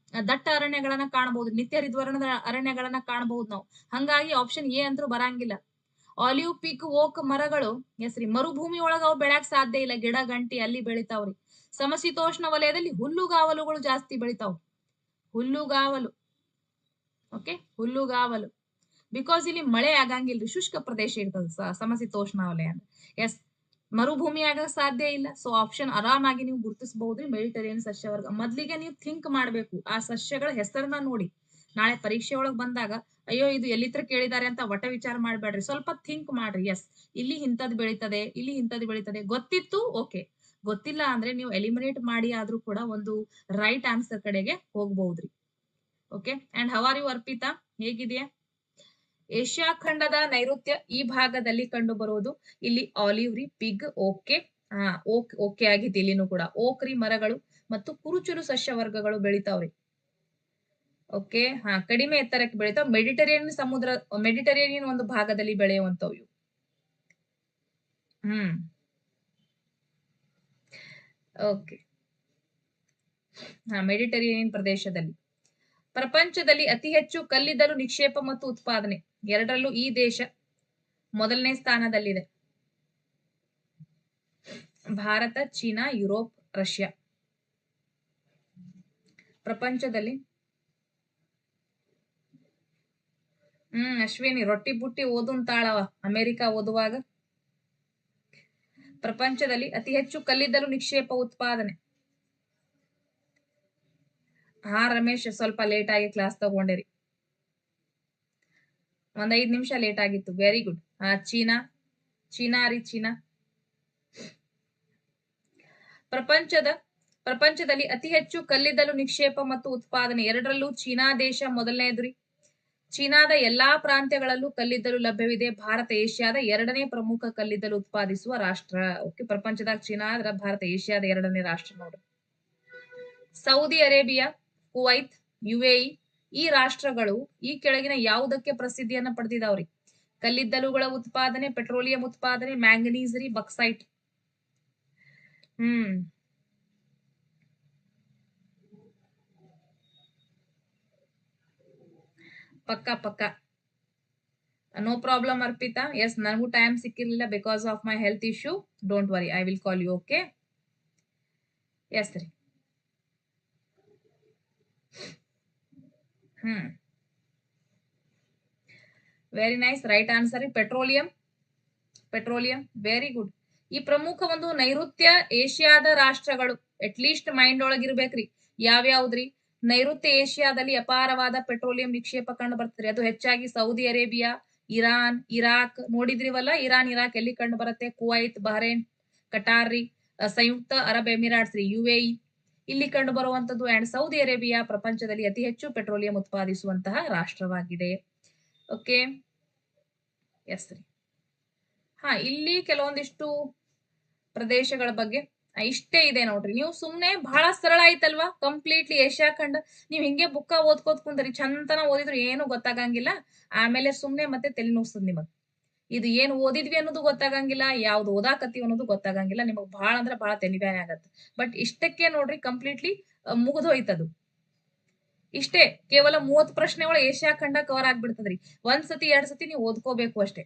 ದಟ್ಟ ಅರಣ್ಯಗಳನ್ನ ಕಾಣಬಹುದು. ನಿತ್ಯ ಹರಿದ್ವರ್ಣದ ಅರಣ್ಯಗಳನ್ನ ಕಾಣಬಹುದು ನಾವು. ಹಂಗಾಗಿ ಆಪ್ಷನ್ ಎ ಅಂತೂ ಬರಂಗಿಲ್ಲ. ಆಲಿವ್, ಪಿಗ್, ಓಕ್ ಮರಗಳು ಹೆಸ್ರಿ ಮರುಭೂಮಿ ಒಳಗ ಅವು ಬೆಳ್ಯಾಕ್ ಸಾಧ್ಯ ಇಲ್ಲ. ಗಿಡ ಗಂಟಿ ಅಲ್ಲಿ ಬೆಳಿತಾವ್ರಿ. ಸಮಶೀತೋಷ್ಣ ವಲಯದಲ್ಲಿ ಹುಲ್ಲುಗಾವಲುಗಳು ಜಾಸ್ತಿ ಬೆಳಿತಾವ್. ಹುಲ್ಲುಗಾವಲು. ಓಕೆ, ಹುಲ್ಲುಗಾವಲು. ಬಿಕಾಸ್ ಇಲ್ಲಿ ಮಳೆ ಆಗಂಗಿಲ್ರಿ, ಶುಷ್ಕ ಪ್ರದೇಶ ಇರ್ತದ ಸಮಶೀತೋಷ್ಣ ವಲಯ. ಎಸ್, ಮರುಭೂಮಿ ಆಗಕ್ ಸಾಧ್ಯ ಇಲ್ಲ. ಸೊ ಆಪ್ಷನ್ ಆರಾಮಾಗಿ ನೀವು ಗುರುತಿಸಬಹುದ್ರಿ, ಮೆಡಿಟರೇನಿಯನ್ ಸಸ್ಯವರ್ಗ. ಮೊದ್ಲಿಗೆ ನೀವು ಥಿಂಕ್ ಮಾಡ್ಬೇಕು, ಆ ಸಸ್ಯಗಳ ಹೆಸರನ್ನ ನೋಡಿ. ನಾಳೆ ಪರೀಕ್ಷೆ ಒಳಗ್ ಬಂದಾಗ ಅಯ್ಯೋ ಇದು ಎಲ್ಲಿತ್ರ ಕೇಳಿದಾರೆ ಅಂತ ಒಟ್ಟ ವಿಚಾರ ಮಾಡ್ಬೇಡ್ರಿ, ಸ್ವಲ್ಪ ಥಿಂಕ್ ಮಾಡ್ರಿ. ಎಸ್, ಇಲ್ಲಿ ಇಂಥದ್ ಬೆಳೀತದೆ, ಇಲ್ಲಿ ಇಂಥದ್ ಬೆಳೀತದೆ. ಗೊತ್ತಿತ್ತು ಓಕೆ, ಗೊತ್ತಿಲ್ಲ ಅಂದ್ರೆ ನೀವು ಎಲಿಮಿನೇಟ್ ಮಾಡಿ ಆದ್ರೂ ಕೂಡ ಒಂದು ರೈಟ್ ಆನ್ಸರ್ ಕಡೆಗೆ ಹೋಗ್ಬಹುದ್ರಿ. Okay, and how are you Arpita? ಹೇಗಿದೆಯಾ? ಏಷ್ಯಾ ಖಂಡದ ನೈಋತ್ಯ ಈ ಭಾಗದಲ್ಲಿ ಕಂಡು ಬರುವುದು ಇಲ್ಲಿ ಆಲಿವ್ ರೀ, ಪಿಗ್, ಓಕೆ ಆಗಿತ್ತು. ಇಲ್ಲಿನೂ ಕೂಡ ಓಕ್ರಿ ಮರಗಳು ಮತ್ತು ಕುರುಚಲು ಸಸ್ಯ ವರ್ಗಗಳು ಬೆಳಿತಾವ್ರಿ. ಓಕೆ, ಕಡಿಮೆ ಎತ್ತರಕ್ಕೆ ಬೆಳಿತಾವ್. ಮೆಡಿಟರೇನಿಯನ್ ಒಂದು ಭಾಗದಲ್ಲಿ ಬೆಳೆಯುವಂತವು ಇವು. ಓಕೆ, ಮೆಡಿಟರೇನಿಯನ್ ಪ್ರದೇಶದಲ್ಲಿ. ಪ್ರಪಂಚದಲ್ಲಿ ಅತಿ ಹೆಚ್ಚು ಕಲ್ಲಿದ್ದಲು ನಿಕ್ಷೇಪ ಮತ್ತು ಉತ್ಪಾದನೆ ಎರಡರಲ್ಲೂ ಈ ದೇಶ ಮೊದಲನೇ ಸ್ಥಾನದಲ್ಲಿದೆ. Bharat, China, Europe, Russia. ಪ್ರಪಂಚದಲ್ಲಿ ಅಶ್ವಿನಿ ರೊಟ್ಟಿ ಬುಟ್ಟಿ ಓದುಂತಾಳವ ಅಮೆರಿಕ ಓದುವಾಗ. ಪ್ರಪಂಚದಲ್ಲಿ ಅತಿ ಹೆಚ್ಚು ಕಲ್ಲಿದ್ದಲು ನಿಕ್ಷೇಪ ಉತ್ಪಾದನೆ. ರಮೇಶ್, ಸ್ವಲ್ಪ ಲೇಟ್ ಆಗಿ ಕ್ಲಾಸ್ ತಗೊಂಡಿರಿ. ಒಂದ್ 5 ನಿಮಿಷ ಲೇಟ್ ಆಗಿತ್ತು. Very good. ಚೀನಾ ರೀ, ಚೀನಾ. ಪ್ರಪಂಚದಲ್ಲಿ ಅತಿ ಹೆಚ್ಚು ಕಲ್ಲಿದ್ದಲು ನಿಕ್ಷೇಪ ಮತ್ತು ಉತ್ಪಾದನೆ ಎರಡರಲ್ಲೂ ಚೀನಾ ದೇಶ ಮೊದಲನೆಯದು. ಚೀನಾದ ಎಲ್ಲಾ ಪ್ರಾಂತ್ಯಗಳಲ್ಲೂ ಕಲ್ಲಿದ್ದಲು ಲಭ್ಯವಿದೆ. ಭಾರತ ಏಷ್ಯಾದ 2ನೇ ಪ್ರಮುಖ ಕಲ್ಲಿದ್ದಲು ಉತ್ಪಾದಿಸುವ ರಾಷ್ಟ್ರ. ಓಕೆ, ಪ್ರಪಂಚದಾಗ ಚೀನಾ ಆದ್ರ ಭಾರತ ಏಷ್ಯಾದ 2ನೇ ರಾಷ್ಟ್ರ ನೋಡ್ರಿ. ಸೌದಿ ಅರೇಬಿಯಾ, ಕುವೈತ್, UAE ಈ ರಾಷ್ಟ್ರಗಳು ಈ ಕೆಳಗಿನ ಯಾವುದಕ್ಕೆ ಪ್ರಸಿದ್ಧಿಯನ್ನ ಪಡೆದಿದಾವ್ರಿ? ಕಲ್ಲಿದ್ದಲುಗಳ ಉತ್ಪಾದನೆ, ಪೆಟ್ರೋಲಿಯಂ ಉತ್ಪಾದನೆ, ಮ್ಯಾಂಗನೀಸ್ ರೀ, ಬಕ್ಸೈಟ್. ಪಕ್ಕ ನೋ ಪ್ರಾಬ್ಲಮ್ ಅರ್ಪಿತಾ. ಎಸ್, ನನಗೂ ಟೈಮ್ ಸಿಕ್ಕಿರ್ಲಿಲ್ಲ because of my health issue. Don't worry, I will call you. Okay, yes ರೀ. Very nice, right answer. Petroleum, very good. ಈ ಪ್ರಮುಖ ಒಂದು ನೈಋತ್ಯ ಏಷ್ಯಾದ ರಾಷ್ಟ್ರಗಳು ಅಟ್ಲೀಸ್ಟ್ ಮೈಂಡ್ ಒಳಗಿರ್ಬೇಕ್ರಿ. ಯಾವ್ಯಾವ್ದ್ರಿ? ನೈಋತ್ಯ ಏಷ್ಯಾದಲ್ಲಿ ಅಪಾರವಾದ ಪೆಟ್ರೋಲಿಯಂ ನಿಕ್ಷೇಪ ಕಂಡು ಬರ್ತದೆ. ಅದು ಹೆಚ್ಚಾಗಿ ಸೌದಿ ಅರೇಬಿಯಾ, ಇರಾನ್, ಇರಾಕ್ ನೋಡಿದ್ರಿವಲ್ಲ. ಇರಾನ್, ಇರಾಕ್ ಎಲ್ಲಿ ಕಂಡು ಬರುತ್ತೆ? ಕುವೈತ್, ಬಹರೇನ್, ಕಟಾರ್ ರೀ, ಸಂಯುಕ್ತ ಅರಬ್ ಎಮಿರಾಟ್ಸ್ ರೀ, UAE ಇಲ್ಲಿ ಕಂಡು ಬರುವಂತದ್ದು. ಅಂಡ್ ಸೌದಿ ಅರೇಬಿಯಾ ಪ್ರಪಂಚದಲ್ಲಿ ಅತಿ ಹೆಚ್ಚು ಪೆಟ್ರೋಲಿಯಂ ಉತ್ಪಾದಿಸುವಂತಹ ರಾಷ್ಟ್ರವಾಗಿದೆ. ಓಕೆ, ಎಸ್ ರೀ. ಇಲ್ಲಿ ಕೆಲವೊಂದಿಷ್ಟು ಪ್ರದೇಶಗಳ ಬಗ್ಗೆ ಇಷ್ಟೇ ಇದೆ ನೋಡ್ರಿ. ನೀವು ಸುಮ್ನೆ ಬಹಳ ಸರಳ ಆಯ್ತಲ್ವಾ? ಕಂಪ್ಲೀಟ್ಲಿ ಏಷ್ಯಾ ಖಂಡ ನೀವ್ ಹಿಂಗೆ ಬುಕ್ಕ ಓದ್ಕೋತ್ ಕುಂದ್ರಿ, ಚಂತನ ಓದಿದ್ರು ಏನು ಗೊತ್ತಾಗಂಗಿಲ್ಲ. ಆಮೇಲೆ ಸುಮ್ನೆ ಮತ್ತೆ ತಲೆ ನುಗ್ಸದ್ ನಿಮಗ್. ಇದು ಏನ್ ಓದಿದ್ವಿ ಅನ್ನೋದು ಗೊತ್ತಾಗಂಗಿಲ್ಲ, ಯಾವ್ದು ಓದಾಕತ್ತೀವಿ ಅನ್ನೋದು ಗೊತ್ತಾಗಂಗಿಲ್ಲ. ನಿಮಗ್ ಬಹಳ ಅಂದ್ರೆ ಬಹಳ ತಲೆಬ್ಯಾನೆ ಆಗತ್ತೆ. ಬಟ್ ಇಷ್ಟಕ್ಕೆ ನೋಡ್ರಿ ಕಂಪ್ಲೀಟ್ಲಿ ಮುಗಿದೋಯ್ತದು. ಇಷ್ಟೇ, ಕೇವಲ 30 ಪ್ರಶ್ನೆ ಒಳಗೆ ಏಷ್ಯಾ ಖಂಡ ಕವರ್ ಆಗ್ಬಿಡ್ತದ್ರಿ. 1 ಸತಿ 2 ಸತಿ ನೀವು ಓದ್ಕೋಬೇಕು ಅಷ್ಟೇ.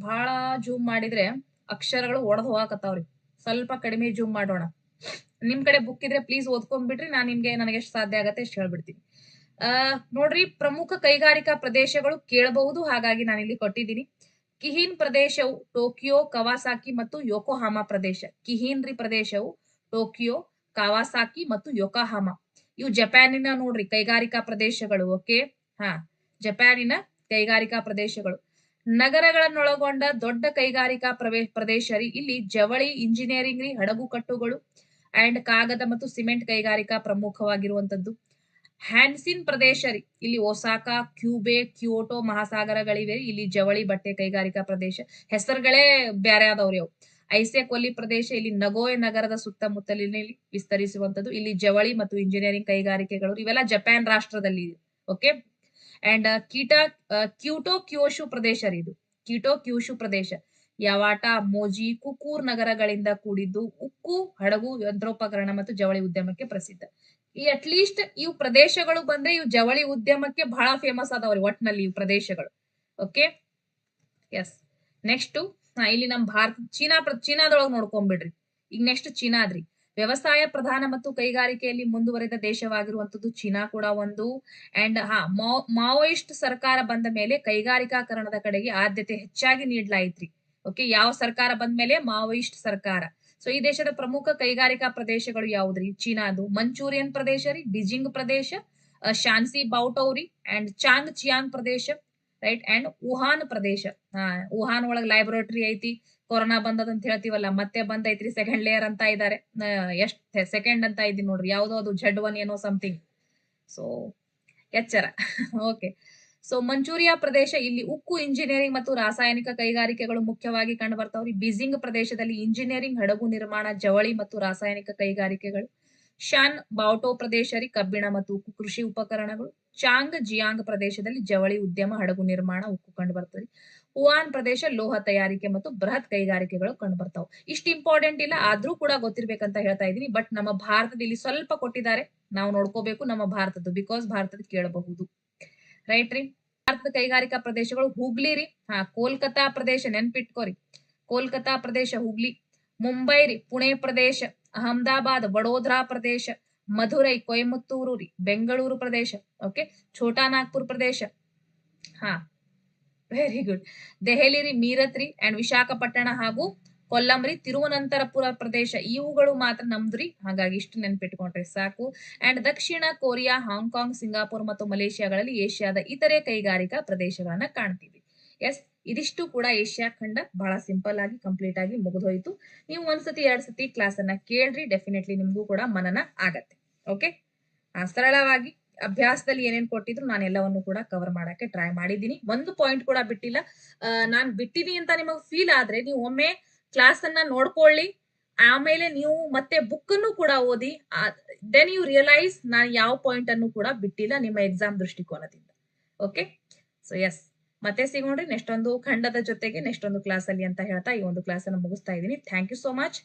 ಬಹಳ ಜೂಮ್ ಮಾಡಿದ್ರೆ ಅಕ್ಷರಗಳು ಒಡೆದು ಹೋಗಾಕತ್ತಾವ್ರಿ. ಸ್ವಲ್ಪ ಕಡಿಮೆ ಜೂಮ್ ಮಾಡೋಣ. ನಿಮ್ ಕಡೆ ಬುಕ್ ಇದ್ರೆ ಪ್ಲೀಸ್ ಓದ್ಕೊಂಡ್ಬಿಟ್ರಿ. ನನಗೆ ಎಷ್ಟು ಸಾಧ್ಯ ಆಗತ್ತೆ ಎಷ್ಟು ಹೇಳ್ಬಿಡ್ತೀನಿ. ನೋಡ್ರಿ, ಪ್ರಮುಖ ಕೈಗಾರಿಕಾ ಪ್ರದೇಶಗಳು ಕೇಳಬಹುದು, ಹಾಗಾಗಿ ನಾನಿಲ್ಲಿ ಕೊಟ್ಟಿದ್ದೀನಿ. ಕಿಹಿನ್ ಪ್ರದೇಶವು ಟೋಕಿಯೋ, ಕವಾಸಾಕಿ ಮತ್ತು ಯೋಕೋಹಾಮಾ ಪ್ರದೇಶ. ಕಿಹಿನ್ ರೀ ಪ್ರದೇಶವು ಟೋಕಿಯೋ, ಕಾವಾಸಾಕಿ ಮತ್ತು ಯೋಕೋಹಾಮಾ. ಇವು ಜಪಾನಿನ ನೋಡ್ರಿ ಕೈಗಾರಿಕಾ ಪ್ರದೇಶಗಳು. ಓಕೆ, ಜಪಾನಿನ ಕೈಗಾರಿಕಾ ಪ್ರದೇಶಗಳು. ನಗರಗಳನ್ನೊಳಗೊಂಡ ದೊಡ್ಡ ಕೈಗಾರಿಕಾ ಪ್ರದೇಶ ರೀ. ಇಲ್ಲಿ ಜವಳಿ, ಇಂಜಿನಿಯರಿಂಗ್ ರೀ, ಹಡಗು ಕಟ್ಟುಗಳು ಅಂಡ್ ಕಾಗದ ಮತ್ತು ಸಿಮೆಂಟ್ ಕೈಗಾರಿಕಾ ಪ್ರಮುಖವಾಗಿರುವಂತದ್ದು. ಹ್ಯಾನ್ಸಿನ್ ಪ್ರದೇಶ ರೀ. ಇಲ್ಲಿ ಒಸಾಕಾ, ಕ್ಯೂಬೆ, ಕ್ಯೋಟೋ ಮಹಾಸಾಗರಗಳಿವೆ. ಇಲ್ಲಿ ಜವಳಿ, ಬಟ್ಟೆ ಕೈಗಾರಿಕಾ ಪ್ರದೇಶ. ಹೆಸರುಗಳೇ ಬ್ಯಾರೆ ಆದವ್ರಿ ಅವು. ಐಸೆಕೊಲ್ಲಿ ಪ್ರದೇಶ ಇಲ್ಲಿ ನಗೋಯ್ ನಗರದ ಸುತ್ತಮುತ್ತಲಿನಲ್ಲಿ ವಿಸ್ತರಿಸುವಂತದ್ದು. ಇಲ್ಲಿ ಜವಳಿ ಮತ್ತು ಇಂಜಿನಿಯರಿಂಗ್ ಕೈಗಾರಿಕೆಗಳು. ಇವೆಲ್ಲ ಜಪಾನ್ ರಾಷ್ಟ್ರದಲ್ಲಿ. ಓಕೆ, ಅಂಡ್ ಕ್ಯೂಟೋ ಕ್ಯೋಶು ಪ್ರದೇಶ ರೀ ಇದು. ಕ್ಯೂಟೋ ಕ್ಯೂಶು ಪ್ರದೇಶ ಯಾವಾಟಾ, ಮೋಜಿ, ಕುಕೂರ್ ನಗರಗಳಿಂದ ಕೂಡಿದ್ದು ಉಕ್ಕು, ಹಡಗು, ಯಂತ್ರೋಪಕರಣ ಮತ್ತು ಜವಳಿ ಉದ್ಯಮಕ್ಕೆ ಪ್ರಸಿದ್ಧ. ಈ ಅಟ್ಲೀಸ್ಟ್ ಇವು ಪ್ರದೇಶಗಳು ಬಂದ್ರೆ ಇವು ಜವಳಿ ಉದ್ಯಮಕ್ಕೆ ಬಹಳ ಫೇಮಸ್ ಆದವ್ರಿ ಒಟ್ನಲ್ಲಿ ಇವು ಪ್ರದೇಶಗಳು. Okay, yes. ನೆಕ್ಸ್ಟ್ ಇಲ್ಲಿ ನಮ್ ಚೀನಾದೊಳಗೆ ನೋಡ್ಕೊಂಡ್ಬಿಡ್ರಿ. ಈಗ ನೆಕ್ಸ್ಟ್ ಚೀನಾದ್ರಿ. ವ್ಯವಸಾಯ ಪ್ರಧಾನ ಮತ್ತು ಕೈಗಾರಿಕೆಯಲ್ಲಿ ಮುಂದುವರೆದ ದೇಶವಾಗಿರುವಂತದ್ದು ಚೀನಾ ಕೂಡ ಒಂದು. ಅಂಡ್ ಮಾವೋಯಿಸ್ಟ್ ಸರ್ಕಾರ ಬಂದ ಮೇಲೆ ಕೈಗಾರಿಕಾಕರಣದ ಕಡೆಗೆ ಆದ್ಯತೆ ಹೆಚ್ಚಾಗಿ ನೀಡಲಾಯಿತ್ರಿ. ಓಕೆ, ಯಾವ ಸರ್ಕಾರ ಬಂದ ಮೇಲೆ? ಮಾವೋಯಿಸ್ಟ್ ಸರ್ಕಾರ. ಸೊ ಈ ದೇಶದ ಪ್ರಮುಖ ಕೈಗಾರಿಕಾ ಪ್ರದೇಶಗಳು ಯಾವ್ದ್ರಿ? ಚೀನಾದು ಮಂಚೂರಿಯನ್ ಪ್ರದೇಶ ರೀ, ಬಿಜಿಂಗ್ ಪ್ರದೇಶ, ಶಾನ್ಸಿ ಬೌಟೌರಿ and Chong Chiang Pradesh, right, and Wuhan Pradesh. Wuhan ಒಳಗ್ ಲೈಬ್ರಟರಿ ಐತಿ. ಕೊರೋನಾ ಬಂದದ ಅಂತ ಹೇಳ್ತೀವಲ್ಲ, ಮತ್ತೆ ಬಂದೈತ್ರಿ. ಸೆಕೆಂಡ್ ಲೇಯರ್ ಅಂತ ಇದ್ದಾರೆ. ಎಷ್ಟ್ ಸೆಕೆಂಡ್ ಅಂತ ಇದ್ದೀನಿ ನೋಡ್ರಿ. ಯಾವ್ದೋ ಅದು Z1 ಏನೋ ಸಮಥಿಂಗ್. ಸೊ ಎಚ್ಚರ. ಓಕೆ, ಸೊ ಮಂಚೂರಿಯಾ ಪ್ರದೇಶ ಇಲ್ಲಿ ಉಕ್ಕು, ಇಂಜಿನಿಯರಿಂಗ್ ಮತ್ತು ರಾಸಾಯನಿಕ ಕೈಗಾರಿಕೆಗಳು ಮುಖ್ಯವಾಗಿ ಕಂಡು ಬರ್ತಾವ್ರಿ. ಬೀಜಿಂಗ್ ಪ್ರದೇಶದಲ್ಲಿ ಇಂಜಿನಿಯರಿಂಗ್, ಹಡಗು ನಿರ್ಮಾಣ, ಜವಳಿ ಮತ್ತು ರಾಸಾಯನಿಕ ಕೈಗಾರಿಕೆಗಳು. ಶಾನ್ ಬಾವ್ಟೋ ಪ್ರದೇಶ ರೀ, ಕಬ್ಬಿಣ ಮತ್ತು ಉಕ್ಕು ಕೃಷಿ ಉಪಕರಣಗಳು. ಚಾಂಗ್ ಜಿಯಾಂಗ್ ಪ್ರದೇಶದಲ್ಲಿ ಜವಳಿ ಉದ್ಯಮ, ಹಡಗು ನಿರ್ಮಾಣ, ಉಕ್ಕು ಕಂಡು ಬರ್ತದೆ. ವುಹಾನ್ ಪ್ರದೇಶ ಲೋಹ ತಯಾರಿಕೆ ಮತ್ತು ಬೃಹತ್ ಕೈಗಾರಿಕೆಗಳು ಕಂಡು ಬರ್ತಾವ. ಇಷ್ಟು ಇಂಪಾರ್ಟೆಂಟ್ ಇಲ್ಲ, ಆದ್ರೂ ಕೂಡ ಗೊತ್ತಿರ್ಬೇಕಂತ ಹೇಳ್ತಾ ಇದೀನಿ. ಬಟ್ ನಮ್ಮ ಭಾರತದ ಇಲ್ಲಿ ಸ್ವಲ್ಪ ಕೊಟ್ಟಿದ್ದಾರೆ, ನಾವು ನೋಡ್ಕೋಬೇಕು ನಮ್ಮ ಭಾರತದ್ದು. ಬಿಕಾಸ್ ಭಾರತದ ಕೇಳಬಹುದು. ರೈಟ್ ರೀ. ಭಾರತದ ಕೈಗಾರಿಕಾ ಪ್ರದೇಶಗಳು ಹುಬ್ಳಿ ರೀ. ಕೋಲ್ಕತಾ ಪ್ರದೇಶ ನೆನ್ಪಿಟ್ಕೋರಿ. ಕೋಲ್ಕತಾ ಪ್ರದೇಶ ಹುಬ್ಳಿ. ಮುಂಬೈ ರೀ, ಪುಣೆ ಪ್ರದೇಶ. ಅಹಮದಾಬಾದ್, ವಡೋದರಾ ಪ್ರದೇಶ. ಮಧುರೈ, ಕೊಯಮತ್ತೂರು ರೀ, ಬೆಂಗಳೂರು ಪ್ರದೇಶ. ಓಕೆ, ಛೋಟಾ ನಾಗ್ಪುರ್ ಪ್ರದೇಶ. Very good. ದೆಹಲಿ ರೀ, ಮೀರತ್ ರೀ, ಅಂಡ್ ವಿಶಾಖಪಟ್ಟಣ ಹಾಗೂ ಕೊಲ್ಲಂ ರೀ, ತಿರುವನಂತಪುರ ಪ್ರದೇಶ. ಇವುಗಳು ಮಾತ್ರ ನಮ್ದ್ರಿ. ಹಾಗಾಗಿ ಇಷ್ಟು ನೆನ್ಪಿಟ್ಕೊಂಡ್ರೆ ಸಾಕು. And Dakshina Korea, Hong Kong, Singapore ಮತ್ತು ಮಲೇಷಿಯಾಗಳಲ್ಲಿ ಏಷ್ಯಾದ ಇತರೆ ಕೈಗಾರಿಕಾ ಪ್ರದೇಶಗಳನ್ನ ಕಾಣ್ತೀವಿ. ಎಸ್, ಇದಿಷ್ಟು ಕೂಡ ಏಷ್ಯಾ ಖಂಡ ಬಹಳ ಸಿಂಪಲ್ ಆಗಿ ಕಂಪ್ಲೀಟ್ ಆಗಿ ಮುಗಿದೋಯ್ತು. ನೀವು ಒಂದ್ಸತಿ 2 ಸತಿ ಕ್ಲಾಸ್ ಅನ್ನ ಕೇಳ್ರಿ, ಡೆಫಿನೆಟ್ಲಿ ನಿಮ್ಗೂ ಕೂಡ ಮನನ ಆಗತ್ತೆ. ಓಕೆ, ಸರಳವಾಗಿ ಅಭ್ಯಾಸದಲ್ಲಿ ಏನೇನ್ ಕೊಟ್ಟಿದ್ರು ನಾನು ಎಲ್ಲವನ್ನು ಕೂಡ ಕವರ್ ಮಾಡಕ್ಕೆ ಟ್ರೈ ಮಾಡಿದ್ದೀನಿ. ಒಂದು ಪಾಯಿಂಟ್ ಕೂಡ ಬಿಟ್ಟಿಲ್ಲ. ನಾನ್ ಬಿಟ್ಟಿನಿ ಅಂತ ನಿಮಗೆ ಫೀಲ್ ಆದ್ರೆ ನೀವು ಒಮ್ಮೆ ಕ್ಲಾಸ್ ಅನ್ನ ನೋಡ್ಕೊಳ್ಳಿ, ಆಮೇಲೆ ನೀವು ಮತ್ತೆ ಬುಕ್ ಅನ್ನು ಕೂಡ ಓದಿ, ದೆನ್ ಯು ರಿಯಲೈಸ್ ನಾನು ಯಾವ ಪಾಯಿಂಟ್ ಅನ್ನು ಕೂಡ ಬಿಟ್ಟಿಲ್ಲ ನಿಮ್ಮ ಎಕ್ಸಾಮ್ ದೃಷ್ಟಿಕೋನದಿಂದ. ಓಕೆ, ಸೊ ಎಸ್, ಮತ್ತೆ ಸಿಗೋಣ್ರಿ ನೆಕ್ಸ್ಟ್ ಒಂದು ಖಂಡದ ಜೊತೆಗೆ ನೆಕ್ಸ್ಟ್ ಒಂದು ಕ್ಲಾಸ್ ಅಲ್ಲಿ ಅಂತ ಹೇಳ್ತಾ ಈ ಒಂದು ಕ್ಲಾಸ್ ಅನ್ನು ಮುಗಿಸ್ತಾ ಇದ್ದೀನಿ. Thank you so much.